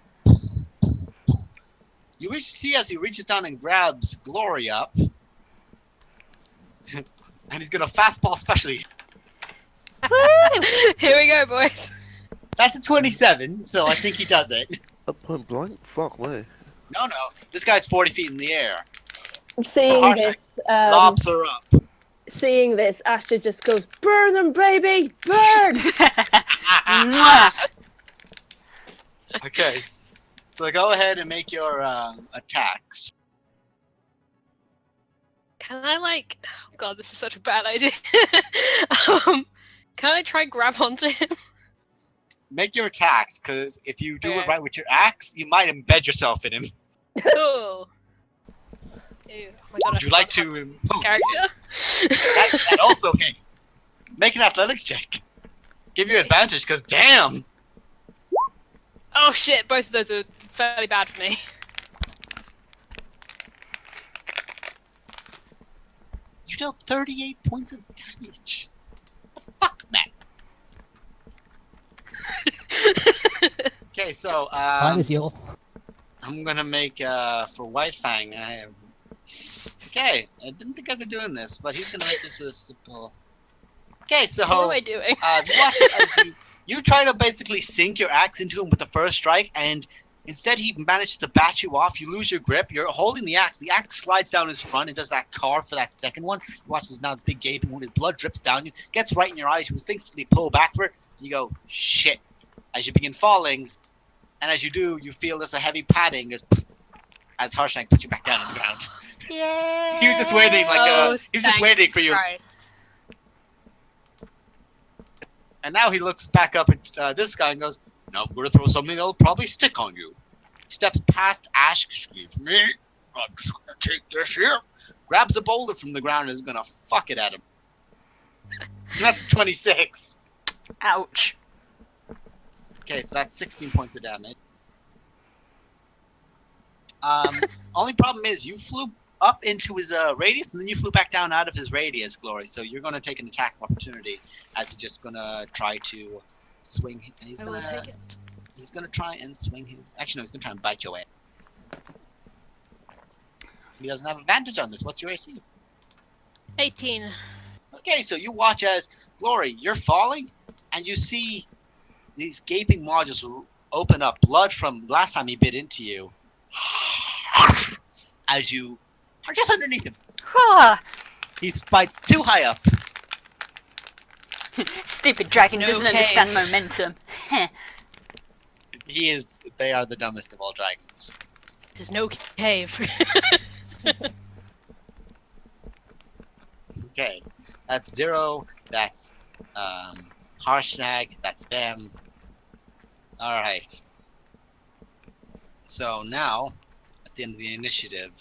You see as he reaches down and grabs Glory up, and he's gonna fastball specially. Here we go, boys. That's a 27, so I think he does it. A point blank? Fuck me. No, this guy's 40 feet in the air. Seeing Harshnag this, lobs her up. seeing this, Astra just goes, "Burn them, baby, burn!" Mwah. Okay, so go ahead and make your attacks. Can I like? Oh god, this is such a bad idea. Can I try grab onto him? Make your attacks, because if you do Okay. it right with your axe, you might embed yourself in him. Cool. Ew, oh my god, Would I you like forgot to? my Oh, character? that also hits. Make an athletics check. Give you advantage, because damn! Oh shit, both of those are fairly bad for me. You dealt 38 points of damage. What the fuck, man? Okay, so Mine is your. I'm gonna make for Whitefang. Okay, I didn't think I'd be doing this, but he's gonna make this a simple. Okay, so What am I doing? you watch it as you try to basically sink your axe into him with the first strike, and Instead, he manages to bat you off. You lose your grip. You're holding the axe. The axe slides down his front and does that carve for that second one. You watch this now, this big gaping wound. His blood drips down you, gets right in your eyes. You instinctively pull backward. You go, shit. As you begin falling, and as you do, you feel this a heavy padding as Harshank puts you back down on the ground. Yeah. He was just waiting, he was just thank waiting for you. Christ. And now he looks back up at this guy and goes, "Now I'm going to throw something that'll probably stick on you." He steps past Ash, excuse me, I'm just going to take this here. Grabs a boulder from the ground and is going to fuck it at him. And that's 26. Ouch. Okay, so that's 16 points of damage. Only problem is you flew up into his radius and then you flew back down out of his radius, Glory. So you're going to take an attack opportunity as he's just going to try to swing. He's I going will to take it. He's going to try and swing his... Actually, no, he's going to try and bite your way. He doesn't have advantage on this. What's your AC? 18. Okay, so you watch as, Glory, you're falling, and you see these gaping maws just open up. Blood from last time he bit into you. As you are just underneath him. Ah, He bites too high up. stupid dragon no doesn't cave. understand momentum. They are the dumbest of all dragons. There's no cave. Okay, that's 0. That's Harshnag. That's them. All right. So now, at the end of the initiative,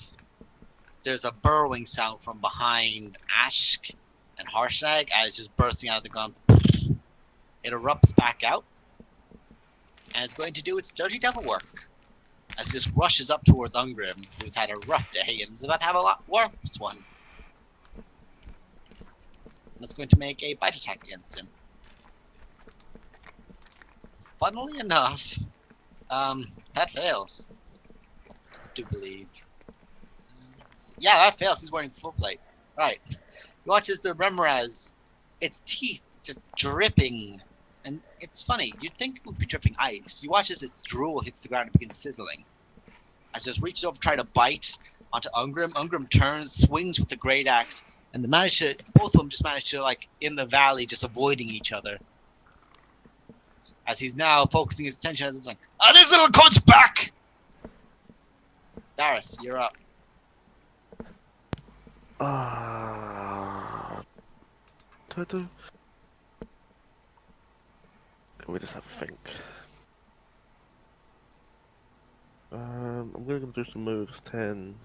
there's a burrowing sound from behind Ashk and Harshnag as it's just bursting out of the ground. It erupts back out, and it's going to do its dirty devil work as it just rushes up towards Ungrim, who's had a rough day and is about to have a lot worse one. And it's going to make a bite attack against him. Funnily enough, that fails. I do believe. Yeah, that fails. He's wearing full plate. Right. You watch as the Remoraz, its teeth just dripping. And it's funny. You'd think it would be dripping ice. You watch as its drool hits the ground and begins sizzling. As it just reaches over to try to bite onto Ungrim. Ungrim turns, swings with the great axe, and both of them just manage to, in the valley, just avoiding each other. As he's now focusing his attention as it's like, this little cunt's back! Darius, you're up. Let me just have a think. I'm gonna do some moves. 10.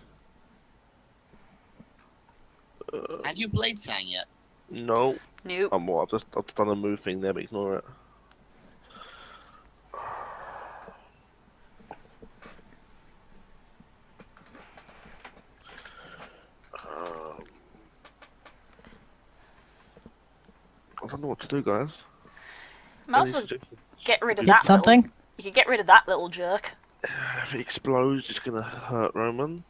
Have you Blade Sang yet? No. Nope. I've just done a move thing there, but ignore it. I don't know what to do, guys. Might as well get rid of Hit that something? little... You could get rid of that little jerk. If it explodes, it's gonna hurt Roman.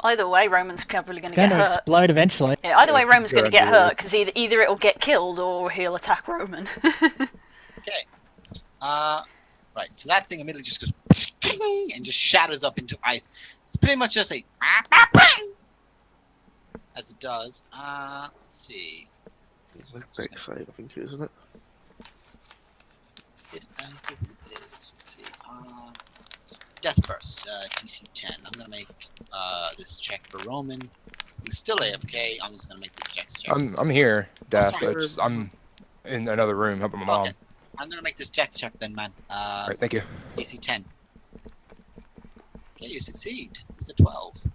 Either way, Roman's probably going It's to going get to hurt. explode eventually. Yeah, either way, Roman's going to get Guarantee hurt, because either it'll get killed or he'll attack Roman. Okay. Right, so that thing immediately just goes and just shatters up into ice. It's pretty much just a as it does. Let's see. Dex save, I think it is, isn't it? I think it is. Let's see. Death Burst, DC 10. I'm gonna make this check for Roman, who's still AFK. I'm just gonna make this check. I'm here, Das. sorry. I'm in another room helping my mom. Okay. I'm gonna make this check then, man. Alright, thank you. DC 10. Okay, you succeed with a 12.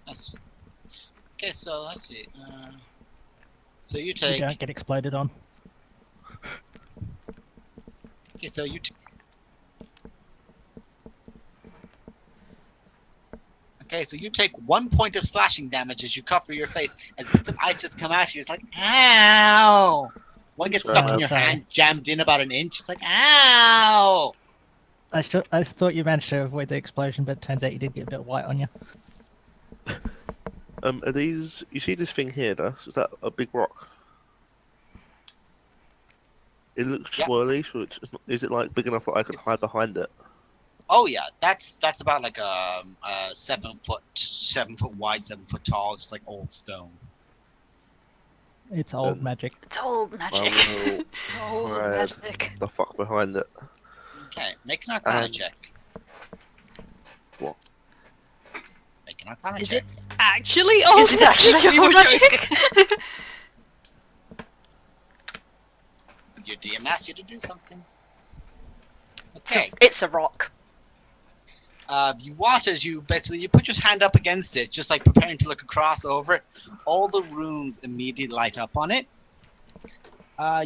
Nice. Okay, so let's see. So you You take. don't get exploded on. Okay, so you. Okay, so you take 1 point of slashing damage as you cover your face as bits of ice just come at you. It's like, ow! One gets stuck in your Sorry. hand, jammed in about an inch. It's like, ow! I thought you managed to avoid the explosion, but it turns out you did get a bit of white on you. Are these? You see this thing here, Das? Is that a big rock? It looks Yep. swirly, so is it like big enough that I can hide behind it? Oh yeah, that's about like a 7 foot wide, 7 foot tall, just like old stone. It's old Then magic. It's old I magic. will Oh, hide magic. the fuck behind it. Okay, make an Arcana And- check. What? Make an Arcana Is check. it actually old Is it actually We old were magic? joking. Your DM asked you to do something. So Okay. it's a rock. You watch as you put your hand up against it, just like preparing to look across over it. All the runes immediately light up on it.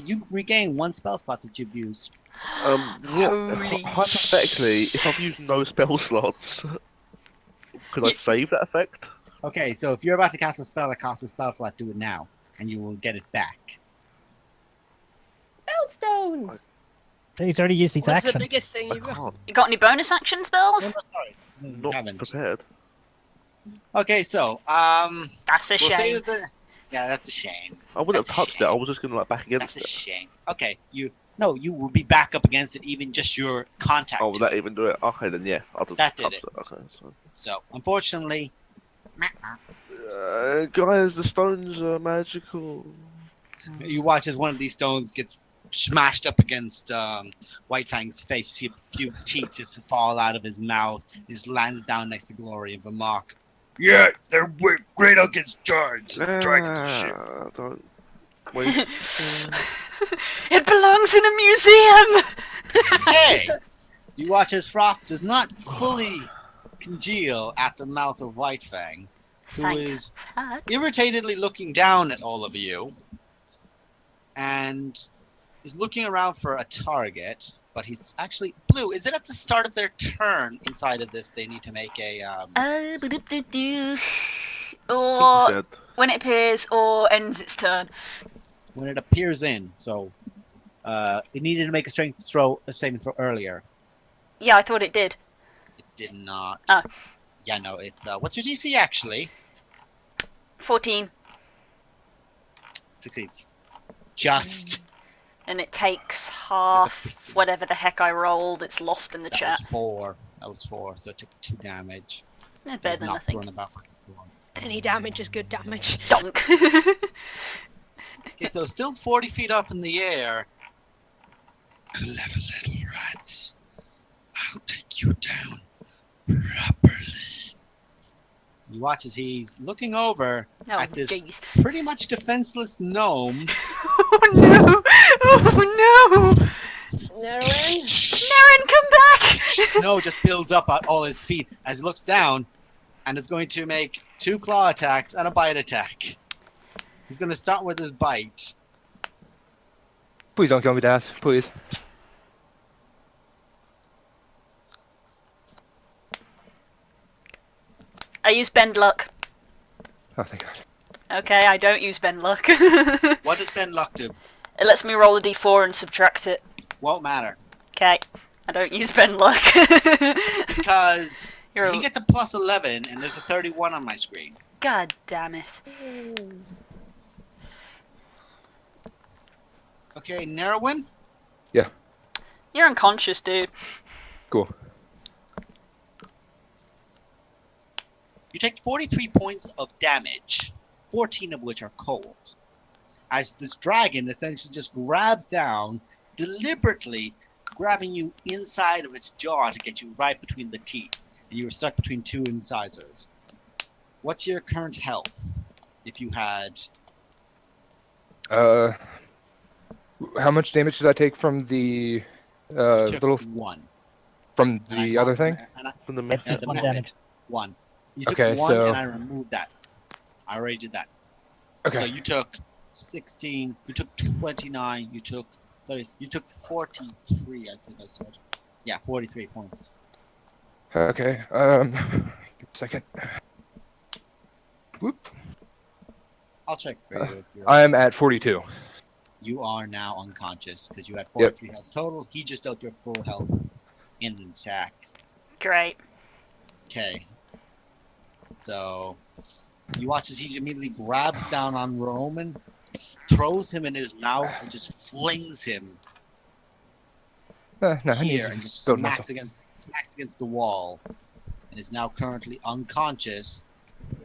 You regain 1 spell slot that you've used. Holy hypothetically, if I've used no spell slots, could I Ye- save that effect? Okay, so if you're about to cast a spell that costs a spell slot, do it now, and you will get it back. Spellstones. He's already used his What's the action. biggest thing I you've got? can't. You got any bonus action Oh, spells? no, sorry. You Not haven't. prepared. Okay, so That's a we'll say shame. that yeah, that's a shame. I wouldn't That's have a touched it. I shame. was just gonna back against That's a it. shame. Okay, you will be back up against it, even just your contact. Oh, to will it. that even do it? Okay, then yeah, I'll just That did touch it. Okay, so. So unfortunately, Guys, the stones are magical. you watch as one of these stones gets smashed up against Whitefang's face. You see a few teeth just fall out of his mouth. He just lands down next to Glory and Vermock. Yeah, they're great against giants and dragons and shit. Don't waste. It belongs in a museum! Hey! You watch as Frost does not fully congeal at the mouth of Whitefang, who Thank is God. irritatedly looking down at all of you and is looking around for a target, but he's actually Blue. Is it at the start of their turn inside of this they need to make a Ba-doop-doo-doo. I Or think you said. when it appears or ends its turn. when it appears in? So it needed to make a saving throw earlier. Yeah, I thought it did. It did not. Oh. Yeah, no, it's what's your DC actually? 14. Succeeds. Just And it takes half whatever the heck I rolled. It's lost in the that chat. was 4. That was 4, so it took 2 damage. Eh, It's better than not nothing. thrown about like it's thrown. Any damage is good damage. Donk. Okay, so still 40 feet up in the air. Clever little rats. I'll take you down properly. You watch as he's looking over Oh, at this jeez. pretty much defenseless gnome. Oh no! Oh no! Narwin. Naren, come back! Snow just builds up at all his feet as he looks down and is going to make 2 claw attacks and a bite attack. He's going to start with his bite. Please don't kill me, Daz. Please. I use bend luck. Oh, thank God. Okay, I don't use bend luck. What does Ben Luck do? It lets me roll a d4 and subtract it. Won't matter. Okay, I don't use bend luck. Because You're he a- gets a plus 11 and there's a 31 on my screen. God damn it. Okay, Narrowin? You're unconscious, dude. Cool. You take 43 points of damage, 14 of which are cold. As this dragon essentially just grabs down, deliberately grabbing you inside of its jaw to get you right between the teeth. And you were stuck between 2 incisors. What's your current health? If you had... How much damage did I take from the you took little 1. from And I the other thing? From the The method. One method. damage. 1. You took Okay, 1 so- and I removed that. I already did that. Okay. So you took 16, you took 29, you took 43, I think I said. Yeah, 43 points. Okay. Give me a second. Whoop. I'll check for you if you're... I'm at 42. You are now unconscious because you had 43 health total. He just dealt your full health in an attack. Great. Okay. So you watch as he immediately grabs down on Roman, throws him in his mouth, and just flings him No, I need here to and just build smacks myself. against the wall, and is now currently unconscious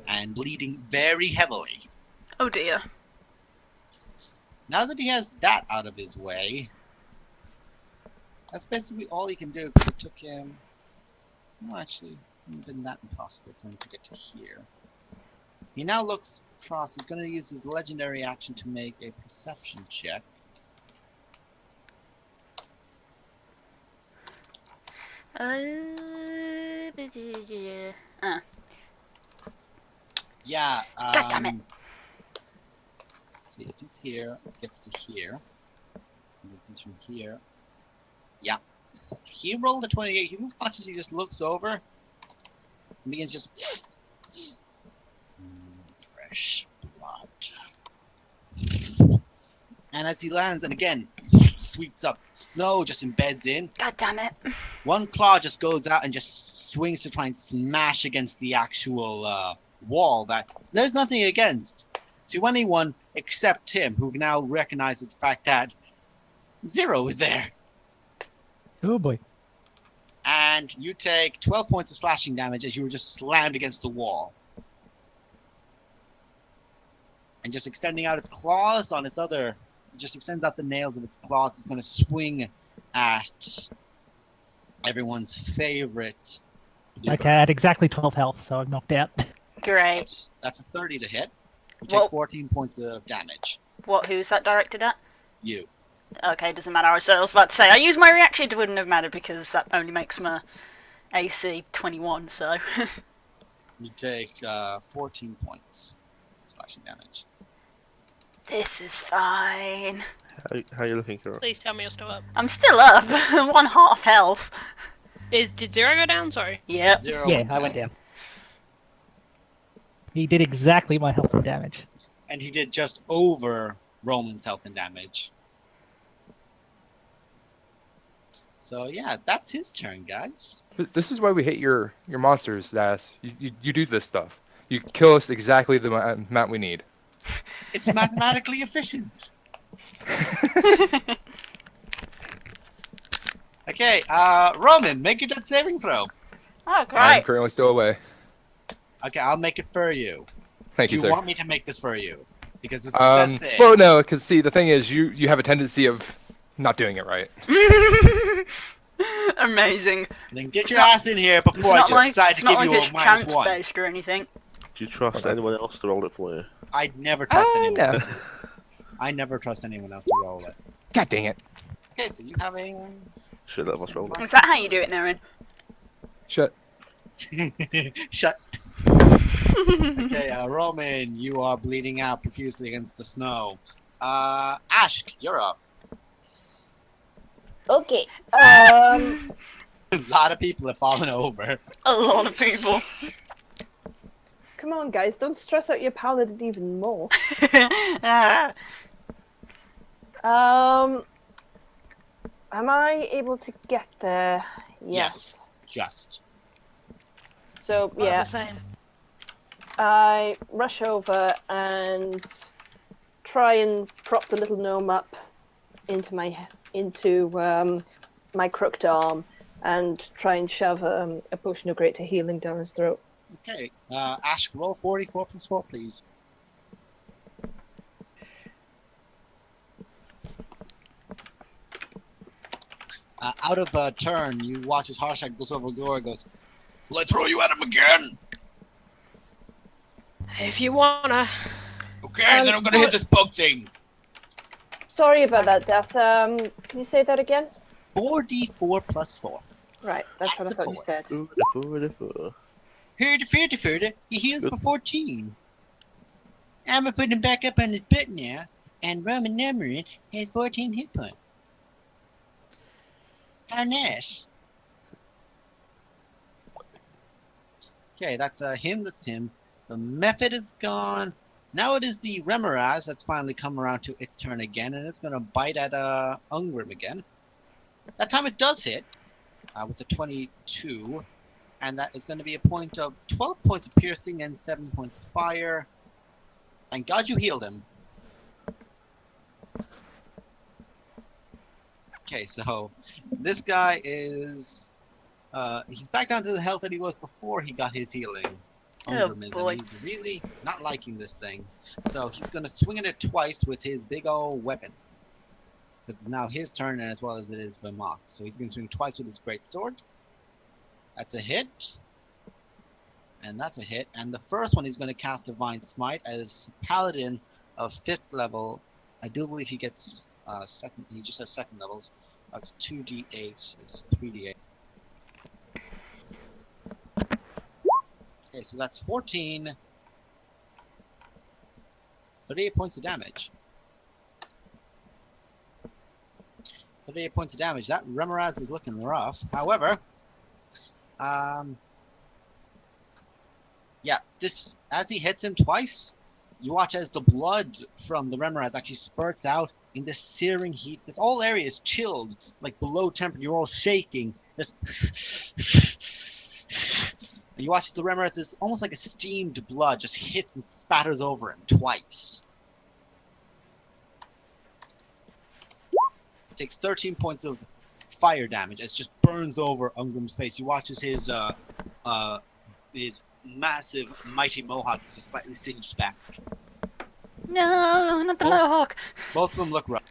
and bleeding very heavily. Oh dear. Now that he has that out of his way, that's basically all he can do, because it took him... No, actually, it wouldn't have been that impossible for him to get to here. He now looks across. He's going to use his legendary action to make a perception check. Yeah, God damn it. see, if he's here, gets to here. And if he's from here... Yeah. He rolled a 28. He watches, he just looks over and begins just... fresh blood. And as he lands, and again, sweeps up, snow just embeds in. God damn it. One claw just goes out and just swings to try and smash against the actual wall that there's nothing against to anyone except him, who now recognizes the fact that Zero is there. Oh boy. And you take 12 points of slashing damage as you were just slammed against the wall. And just extending out its claws on its other... It just extends out the nails of its claws. It's going to swing at everyone's favorite... Okay, I had exactly 12 health, so I'm knocked out. Great. That's a 30 to hit. You take 14 points of damage. Who's that directed at? You. Okay, doesn't matter. I was about to say, I used my reaction, it wouldn't have mattered because that only makes my AC 21, so... You take 14 points slashing damage. This is fine. How you looking, Kira? Please tell me you're still up. I'm still up. 1/2 health. Did Zero go down? Sorry. Yep. Zero Yeah, I went down. He did exactly my health and damage. And he did just over Roman's health and damage. So yeah, that's his turn, guys. This is why we hate your monsters, Das. You do this stuff. You kill us exactly the amount we need. It's mathematically efficient. Okay, Roman, make your death saving throw. Oh, I'm great. currently still away. Okay, I'll make it for you. Thank Do you, you sir. want me to make this for you? Because this that's it. Well, no, because see, the thing is, you have a tendency of not doing it right. Amazing. Then get your ass in here before I decide to give you a it's -1. chance-based or anything. Do you trust anyone else to roll it for you? I'd never trust anyone. No. I never trust anyone else to roll it. God dang it. Okay, so you have a... Should let us roll it. Is that how you do it, Naren? Shut. Shut. Okay, Roman, you are bleeding out profusely against the snow. Ashk, you're up. Okay. A lot of people have fallen over. A lot of people. Come on, guys, don't stress out your paladin even more. Ah, Am I able to get there? Yes. Just. So yeah, The same. I rush over and try and prop the little gnome up into my crooked arm and try and shove a potion of greater healing down his throat. Okay, Ashk, roll 44 plus 4, please. Out of turn, you watch as Harshak goes over Gore and goes, "Will I throw you at him again?" If you wanna. Okay, then I'm gonna hit this bug thing. Sorry about that, Das. Can you say that again? 4d4 plus 4. Right, that's what I That's a thought you force. said. Further. He heals for 14. I'm gonna put him back up on his butt now, and Roman Namarin has 14 hit points. How nice. Okay, that's him, that's him. The method is gone. Now it is the Remoraz that's finally come around to its turn again, and it's gonna bite at Ungrim again. That time it does hit, with a 22. And that is going to be a point of 12 points of piercing and 7 points of fire. Thank God you healed him. Okay, so this guy is he's back down to the health that he was before he got his healing. Oh, Ungrim is, boy. and he's really not liking this thing. So he's gonna swing at it twice with his big old weapon. Because it's now his turn, and as well as it is Vermont. So he's gonna swing twice with his great sword. That's a hit. And that's a hit. And the first one he's gonna cast Divine Smite as Paladin of 5th level. I do believe he gets second. He just has second levels. That's 2d8. It's 3d8. Okay, so that's 14. 38 points of damage. 38 points of damage. That Remoraz is looking rough. However, yeah, this as he hits him twice, you watch as the blood from the Remoraz actually spurts out in this searing heat. This whole area is chilled, like below temperature. You're all shaking. This and you watch the Remoraz is almost like a steamed blood just hits and spatters over him twice. Takes 13 points of fire damage as it just burns over Ungrim's face. You watch as his massive mighty mohawk is just slightly singed back. No, not the mohawk. Both of them look rough.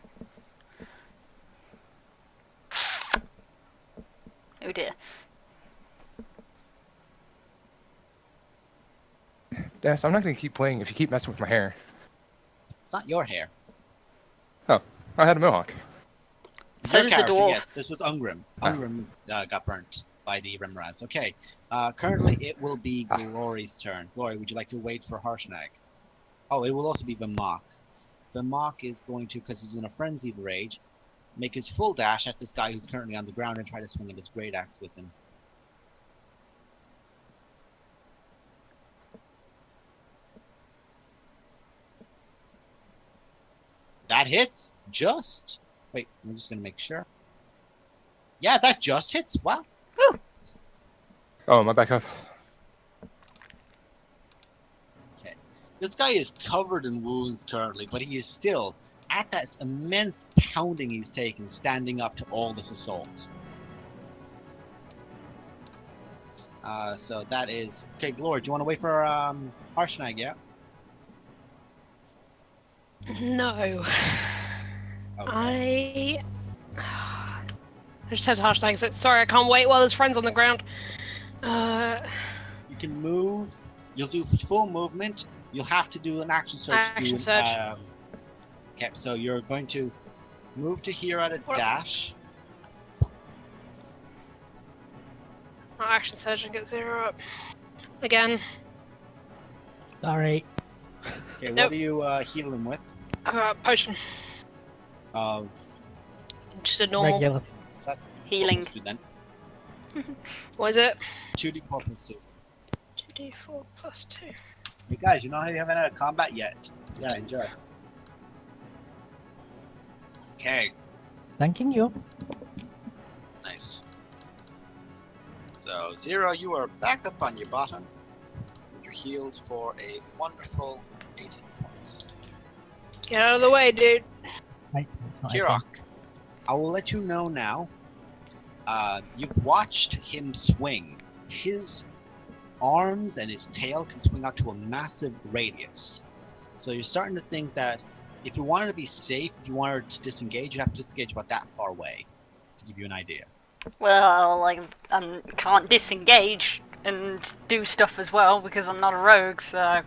Oh dear. Yeah, so I'm not gonna keep playing if you keep messing with my hair. It's not your hair. Oh, I had a mohawk. So Your does the character, dwarf. yes, this was Ungrim. Ah. Ungrim got burnt by the Remoraz. Okay, currently it will be Glory's turn. Glory, would you like to wait for Harshnag? Oh, it will also be Vamok. Vamok is going to, because he's in a frenzy of rage, make his full dash at this guy who's currently on the ground and try to swing at his great axe with him. That hits just. Wait, I'm just gonna make sure. Yeah, that just hits. Wow. Woo. Oh, am I back up? Okay. This guy is covered in wounds currently, but he is still at that immense pounding he's taken, standing up to all this assault. So that is okay. Glory, do you want to wait for Harshnag? Yeah. No. Okay. I just had to hashtag it. Sorry, I can't wait while there's friends on the ground. You can move. You'll do full movement. You'll have to do an action search. Action search. Okay, so you're going to move to here at a dash. Action search and get 0 up. Again. Sorry. Okay, Nope. what are you healing with? Potion. Of Just a normal. Regular. Healing. Plus 2 then. What is it? 2d4 plus 2. 2d4 plus 2. Hey guys, you know how you haven't had a combat yet? Yeah, enjoy. Okay, Thanking you. nice. So, 0, you are back up on your bottom. You're healed for a wonderful 18 points. Get out of the way, dude. Right. Kirok, I will let you know now. You've watched him swing. His arms and his tail can swing out to a massive radius. So you're starting to think that if you wanted to be safe, if you wanted to disengage, you'd have to disengage about that far away. To give you an idea. Well, like, I can't disengage and do stuff as well because I'm not a rogue, so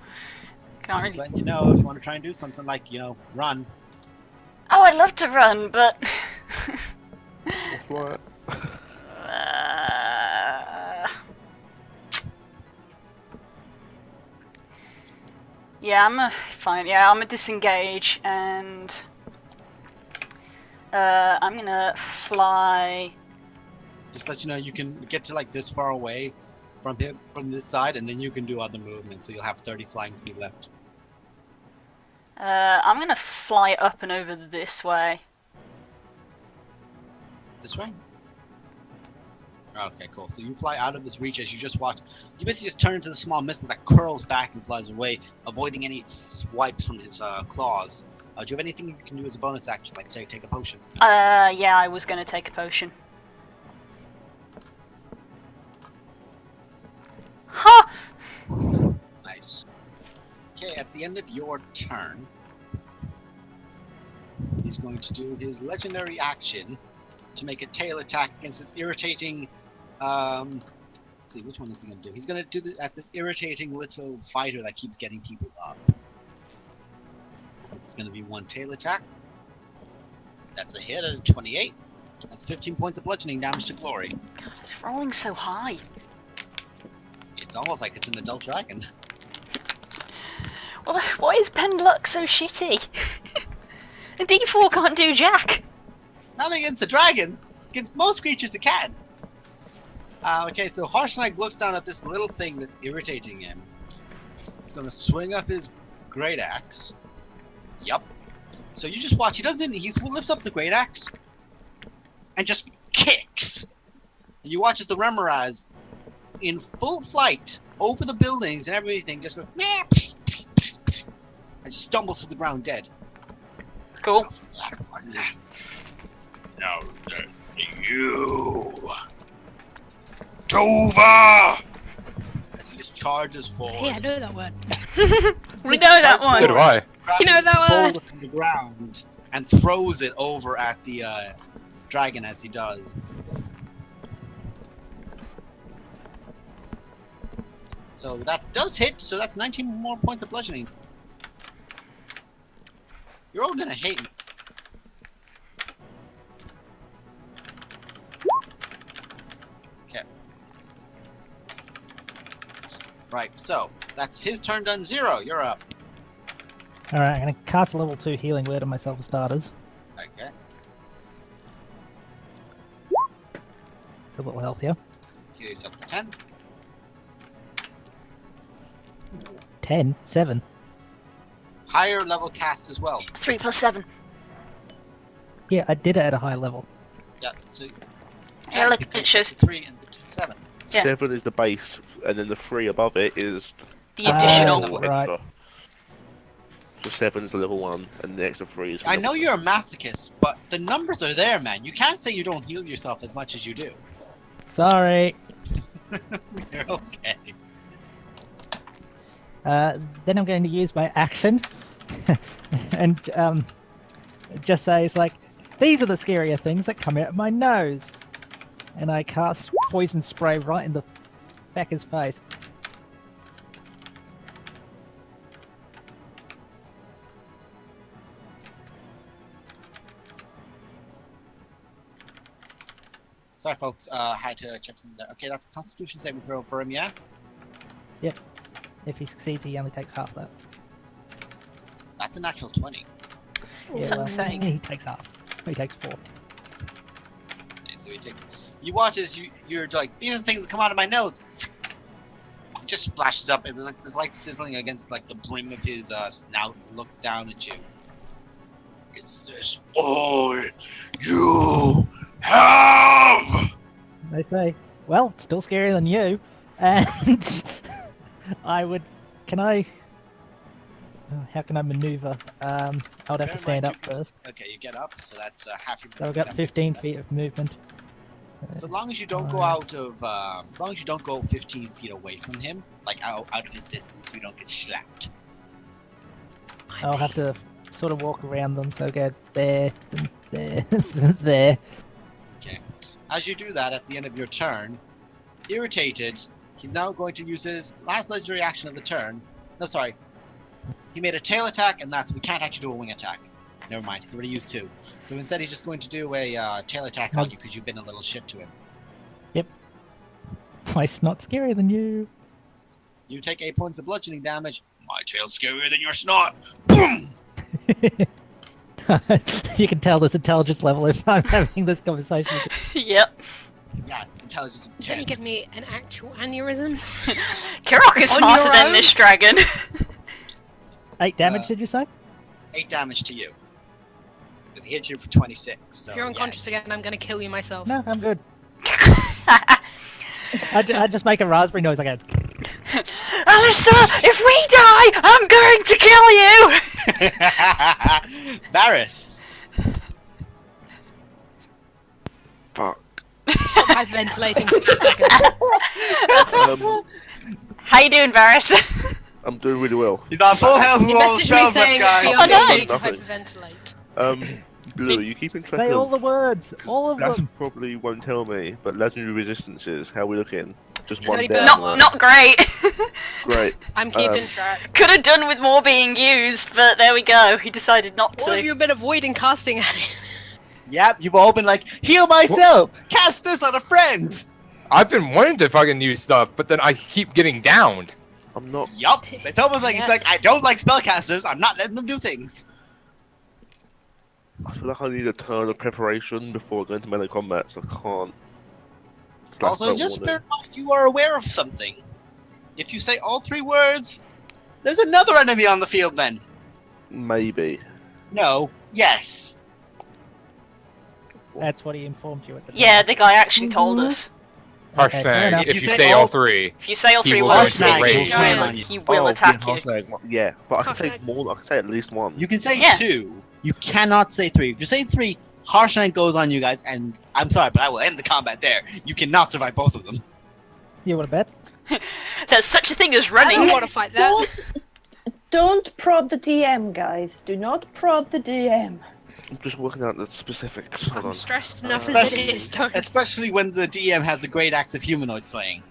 can't I'm just really... letting you know if you want to try and do something like, run. Oh, I'd love to run, but What? yeah, fine. Yeah, I'm a disengage, and I'm gonna fly. Just let you know you can get to like this far away from him, from this side, and then you can do other movements. So you'll have 30 flying speed left. I'm gonna fly up and over this way. This way? Okay, cool. So you fly out of this reach as you just watch. You basically just turn into the small missile that curls back and flies away, avoiding any swipes from his claws. Do you have anything you can do as a bonus action, like say take a potion? Yeah, I was gonna take a potion. Ha! Nice. Okay, at the end of your turn, he's going to do his legendary action to make a tail attack against this irritating. Let's see, which one is he going to do? He's going to do at this irritating little fighter that keeps getting people up. This is going to be one tail attack. That's a hit at a 28. That's 15 points of bludgeoning damage to Glory. God, it's rolling so high. It's almost like it's an adult dragon. Well, why is Pen Luck so shitty? A D4 can't do jack. Not against the dragon. Against most creatures it can. Okay, so Harshnag looks down at this little thing that's irritating him. He's going to swing up his great axe. Yup. So you just watch. He lifts up the great axe and just kicks. And you watch as the Remoraz, in full flight over the buildings and everything, just goes and stumbles to the ground dead. Cool. Go for that one. Now you, Tova, as he just charges forward. Hey, I know that word. We know that So one. So do I. You know that one. boulder from the ground and throws it over at the dragon as he does. So that does hit, so that's 19 more points of bludgeoning. You're all gonna hate me. Okay. Right, so that's his turn done. Zero, you're up. Alright, I'm going to cast a level 2 healing word on myself for starters. Okay. A little healthier. Heal yourself to 10. 10, 7. Higher level cast as well. 3 plus 7. Yeah, I did it at a high level. Yeah, so Yeah, look, because it shows the 3 and the 7. Yeah. 7 is the base, and then the 3 above it is the additional. Oh. extra. Right. So 7 is the level 1, and the extra 3 is. I level know two. you're a masochist, but the numbers are there, man. You can't say you don't heal yourself as much as you do. Sorry. You're okay. Then I'm going to use my action and just say it's like, these are the scarier things that come out of my nose. And I cast poison spray right in the back of his face. Sorry, folks. I had to check something there. Okay, that's a Constitution saving throw for him, yeah? If he succeeds, he only takes half that. That's a natural 20. Yeah, Fuck's sake. he takes half. He takes 4. Okay, so you watch as you're like, these are the things that come out of my nose. It just splashes up, and there's like this light sizzling against like the brim of his snout. And looks down at you. Is this all you have? They say, well, it's still scarier than you. And I would... Can I... how can I maneuver? I would have to stand up first. Okay, you get up, so that's half your. So I've got 15 feet of movement. So long as you don't go out of, as long as you don't go 15 feet away from him, like out of his distance, we don't get slapped. I'll have to sort of walk around them, so go there, then there, then there. Okay. As you do that at the end of your turn, irritated, he's now going to use his last legendary action of the turn. No, sorry. He made a tail attack, and we can't actually do a wing attack. Never mind, he's already used 2. So instead, he's just going to do a tail attack on you because you've been a little shit to him. My snot's scarier than you. You take 8 points of bludgeoning damage. My tail's scarier than your snot. Boom! You can tell this intelligence level if I'm having this conversation. Yep. Yeah, intelligence of Can 10. you give me an actual aneurysm? Kirok is On smarter your than own? this dragon. 8 damage, did you say? 8 damage to you. Because he hit you for 26. So, If you're unconscious again, I'm gonna kill you myself. No, I'm good. I just make a raspberry noise again. Alistair, if we die, I'm going to kill you! Varys. Fuck. Stop hyperventilating for 2 seconds. How you doing, Varys? I'm doing really well. He's on full health He with all the messaged me spells, saying guys. we Oh, are no. going to Nothing. hyperventilate. Blue, you keeping track Say of... all the words, all of That's them. probably won't tell me, but legendary resistances, how we looking? Just one only down. burn right? Not great. Great. I'm keeping track. Could have done with more being used, but there we go. He decided not All of to. you have been avoiding casting at it. Yep, you've all been like, heal myself! Cast this on a friend! I've been wanting to fucking use stuff, but then I keep getting downed. I'm not... Yup. It's almost like it's Yes. like, I don't like spellcasters, I'm not letting them do things. I feel like I need a turn of preparation before going to melee combat, so I can't... Also, just bear in mind you are aware of something. If you say all 3 words, there's another enemy on the field then. Maybe. No. Yes. That's what he informed you at the time. Yeah, the guy actually told us. Okay, fair Harshnag, enough. if you say all 3. If you say all He 3 will words, go into he, rage. he will attack you. Yeah, but I can say Harshnag. more. I can say at least one. You can say Yeah. 2. You cannot say 3. If you say 3, Harshnag goes on you guys, and I'm sorry, but I will end the combat there. You cannot survive both of them. You want to bet? There's such a thing as I running. don't want to fight that. Don't prod the DM, guys. Do not prod the DM. I'm just working out the specifics. Hold I'm on. stressed enough as it is. Don't. Especially when the DM has a great axe of humanoid slaying.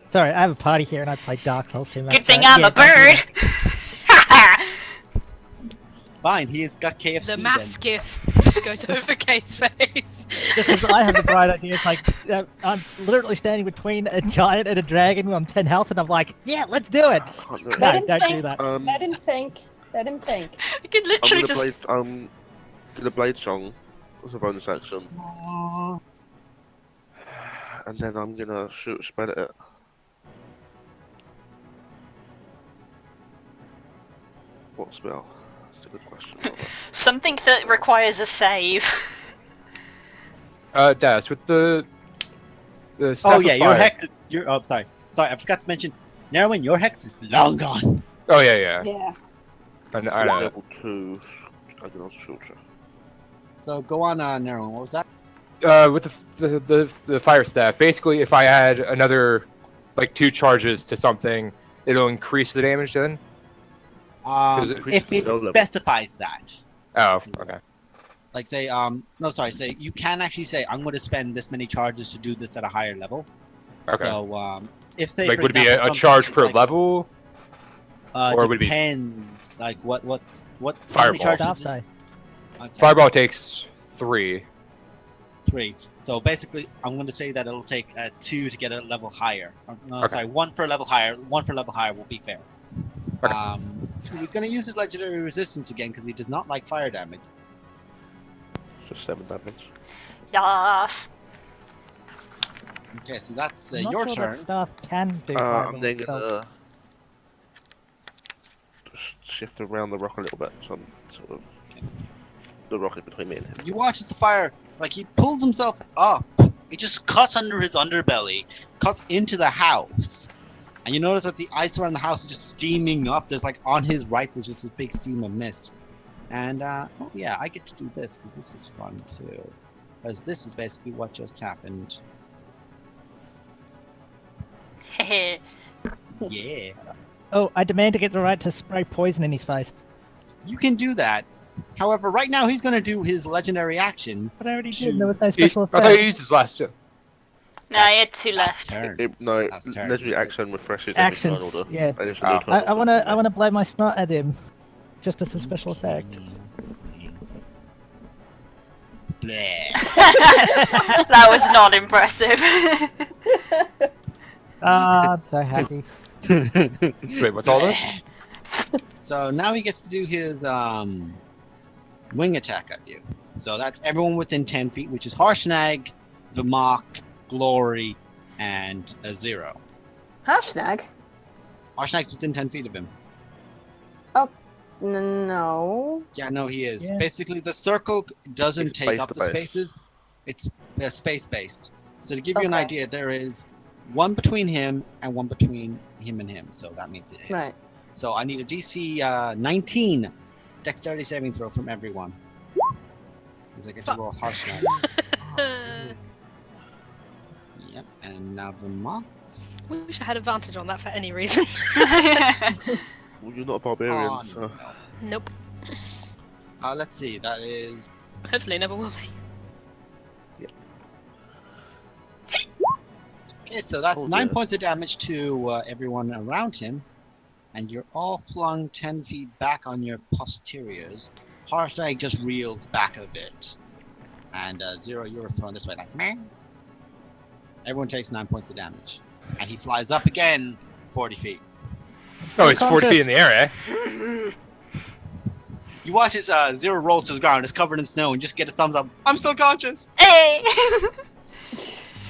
Sorry, I have a party here and I play Dark Souls too much. Good thing I'm a bird. Fine, he has got KFC The map then. skiff just goes over Kate's face. Just because I have the bright idea, it's like I'm literally standing between a giant and a dragon on 10 health, and I'm like, yeah, let's do it. I can't do it. No, Let him don't do think. that. Let him think. Let him think. I could I'm literally gonna just. blade. Do the blade song as a bonus action, and then I'm gonna shoot spread at it. What spell? That's a good question. Hold on. Something that requires a save. Das, with the Oh Staff yeah, of your Fire. hex. Your sorry, I forgot to mention. Narrowin, your hex is long gone. Oh yeah. Yeah. I know. Level 2. I can also shoot you. So go on, Narrowin. What was that? With the fire staff, basically, if I add another like 2 charges to something, it'll increase the damage then. Is it If it spell level? specifies that, Oh, okay. like say, no, sorry, say you can actually say I'm going to spend this many charges to do this at a higher level. Okay. So, if say Like, for would it be example, a something charge is per like, level? or would it be- depends. Like what how many Fireball. charges? Staff die. Okay, Fireball takes 3. 3. So basically, I'm going to say that it'll take 2 to get a level higher. No, Okay. sorry, 1 for a level higher. 1 for a level higher will be fair. Okay. So he's going to use his legendary resistance again because he does not like fire damage. Just 7 damage. Yes. Okay, so that's I'm not your sure turn. That staff can do I'm fireball then spells. gonna just shift around the rock a little bit, so I'm sort of the rock is between me and him. You watch as the fire, like he pulls himself up. It just cuts under his underbelly, cuts into the house. And you notice that the ice around the house is just steaming up. There's like on his right, there's just this big steam of mist. And, oh yeah, I get to do this because this is fun too. Because this is basically what just happened. Hehe. Yeah. Oh, I demand to get the right to spray poison in his face. You can do that. However, right now he's going to do his legendary action. But I already To- did, and there was no I special thought you effect. used his last 2. No, he had 2 That's left. turn. No, That's turn. legendary action refreshes Actions, every turn order. yeah. And it's a new Oh. turn I order. want to blow my snot at him, just as a special effect. Bleh. That was not impressive. Ah, I'm so happy. Wait, what's all this? So now he gets to do his wing attack at you. So that's everyone within 10 feet, which is Harshnag, Vamok, Glory, and a 0. Hashtag? Harshnag's within 10 feet of him. No. Yeah, no, he is. Yeah. Basically, the circle doesn't It's take base up to the base. spaces. It's space-based. So to give you an Okay. idea, there is one between him and one between him and him. So that means it hits. Right. So I need a DC 19 dexterity saving throw from everyone. Because I get to roll harshness. Yep, and now Vermont. Wish I had advantage on that for any reason. Well, you're not a barbarian, Oh, so... no. Nope. Let's see, that is... Hopefully never will be. Okay, so that's Oh, 9 dear. points of damage to everyone around him. And you're all flung 10 feet back on your posteriors. Harshnag just reels back a bit. And Zero, you were thrown this way like, meh. Everyone takes 9 points of damage. And he flies up again 40 feet. Oh, it's 40 feet in the air, eh? You watch as Zero rolls to the ground, is covered in snow, and just get a thumbs up. I'm still conscious! Hey!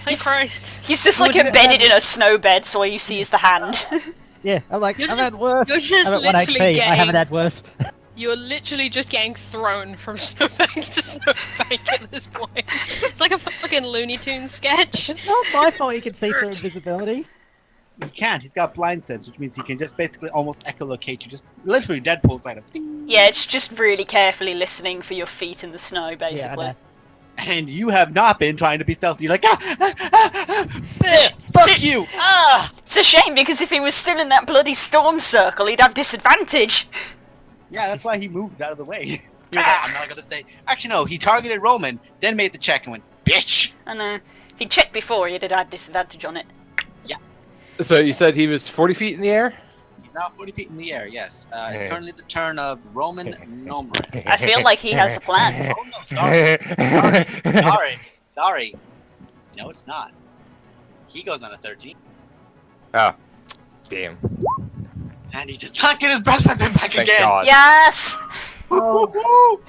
Thank Christ. He's just like Would- embedded in a snow bed, so all you see is the hand. Yeah, I'm like, You're I've just- had worse. you're just I'm at 1 literally HP. I haven't getting- had worse. You're literally just getting thrown from snowbank to snowbank at this point. It's like a fucking Looney Tunes sketch. It's not my fault he can see through invisibility. He can't, he's got blind sense, which means he can just basically almost echolocate you, just literally Deadpool side of ding. Yeah, it's just really carefully listening for your feet in the snow, Yeah, I basically. know. And you have not been trying to be stealthy. You're like, fuck you! Ah! It's a shame because if he was still in that bloody storm circle, he'd have disadvantage. Yeah, that's why he moved out of the way. He was like, I'm not gonna stay. Actually, no, he targeted Roman, then made the check and went, bitch! And if he'd checked before, he'd have had disadvantage on it. So you said he was 40 feet in the air? He's now 40 feet in the air, yes. It's currently the turn of Roman Nomrin. I feel like he has a plan. Oh no, sorry. No, it's not. He goes on a 13, Oh, damn. and he does not get his breath weapon back Thank again. God. Yes! Woo-hoo!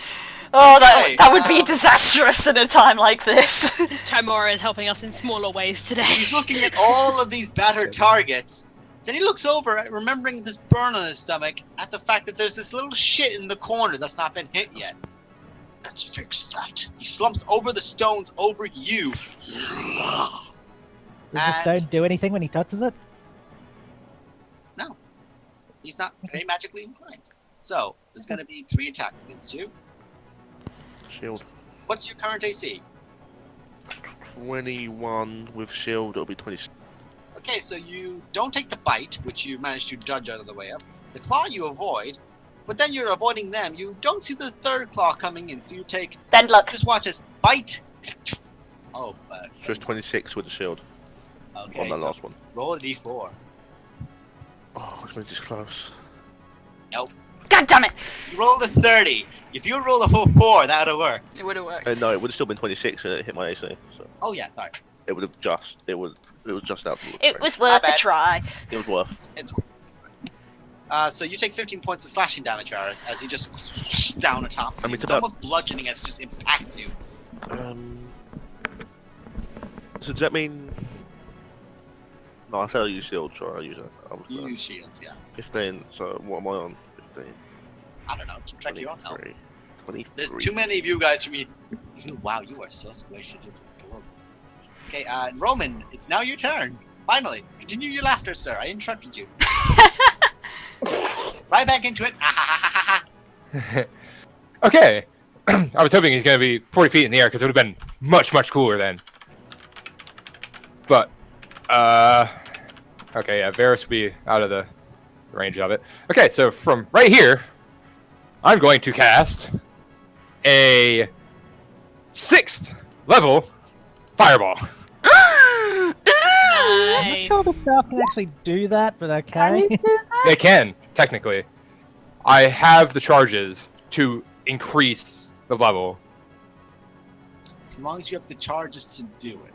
Oh, Okay, that would be disastrous in a time like this. Timora is helping us in smaller ways today. He's looking at all of these battered targets. Then he looks over, remembering this burn on his stomach, at the fact that there's this little shit in the corner that's not been hit yet. Let's fix that. He slumps over the stones over you. Does the And- stone do anything when he touches it? No. He's not very magically inclined. So, there's going to be 3 attacks against you. Shield. What's your current AC? 21 with shield, it'll be 26. Okay, so you don't take the bite, which you managed to dodge out of the way of. The claw you avoid, but then you're avoiding them. You don't see the third claw coming in, so you take... Bend luck. Just watch this. Bite! Oh, Just 26 with the shield okay, on that so last one. roll a d4. Oh, it's been just close. Nope. God damn it! You rolled a 30. If you roll a full 4, that would have worked. It would have worked. No, it would have still been 26 and it hit my AC. So Oh yeah, sorry. it would have just, it was just out. It was worth My a bad. try. It was worth. It's so you take 15 points of slashing damage, Aris, as he just down the top. I mean, It's it's about- almost bludgeoning as it just impacts you. So does that mean? No, I said I'll use shield, so I'll use it. I was You gonna- use shields, yeah. 15. So what am I on? 15. I don't know. Check your own help. 23. 23. There's too many of you guys for me. Wow, you are so squishy. Just adorable. Okay, Roman, it's now your turn. Finally, continue your laughter, sir. I interrupted you. Right back into it. Okay. I was hoping he's going to be 40 feet in the air because it would have been much, much cooler then. But, okay, yeah, Varus will be out of the range of it. Okay, so from right here, I'm going to cast a 6th level fireball. I'm not Nice. sure the staff can actually do that, but Can you okay. do that? They can, technically. I have the charges to increase the level. As long as you have the charges to do it.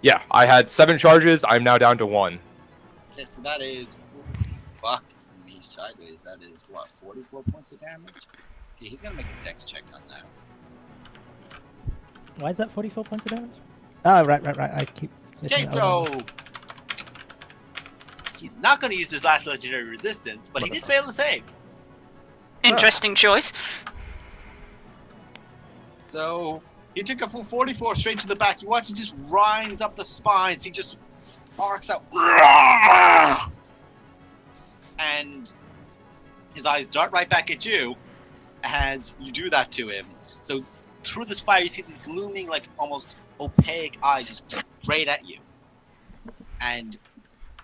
Yeah, I had 7 charges. I'm now down to 1. Okay, so that is... Fuck me sideways. That is, what, 44 points of damage? Okay, he's gonna make a dex check on that. Why is that 44 points of damage? Oh, right. I keep... Okay, so... He's not gonna use his last legendary resistance, but he did fail the save. Interesting choice. So... He took a full 44 straight to the back. You watch it just rinds up the spines. He just barks out. And his eyes dart right back at you. as you do that to him. So through this fire, you see these glooming, like almost opaque eyes just straight at you. And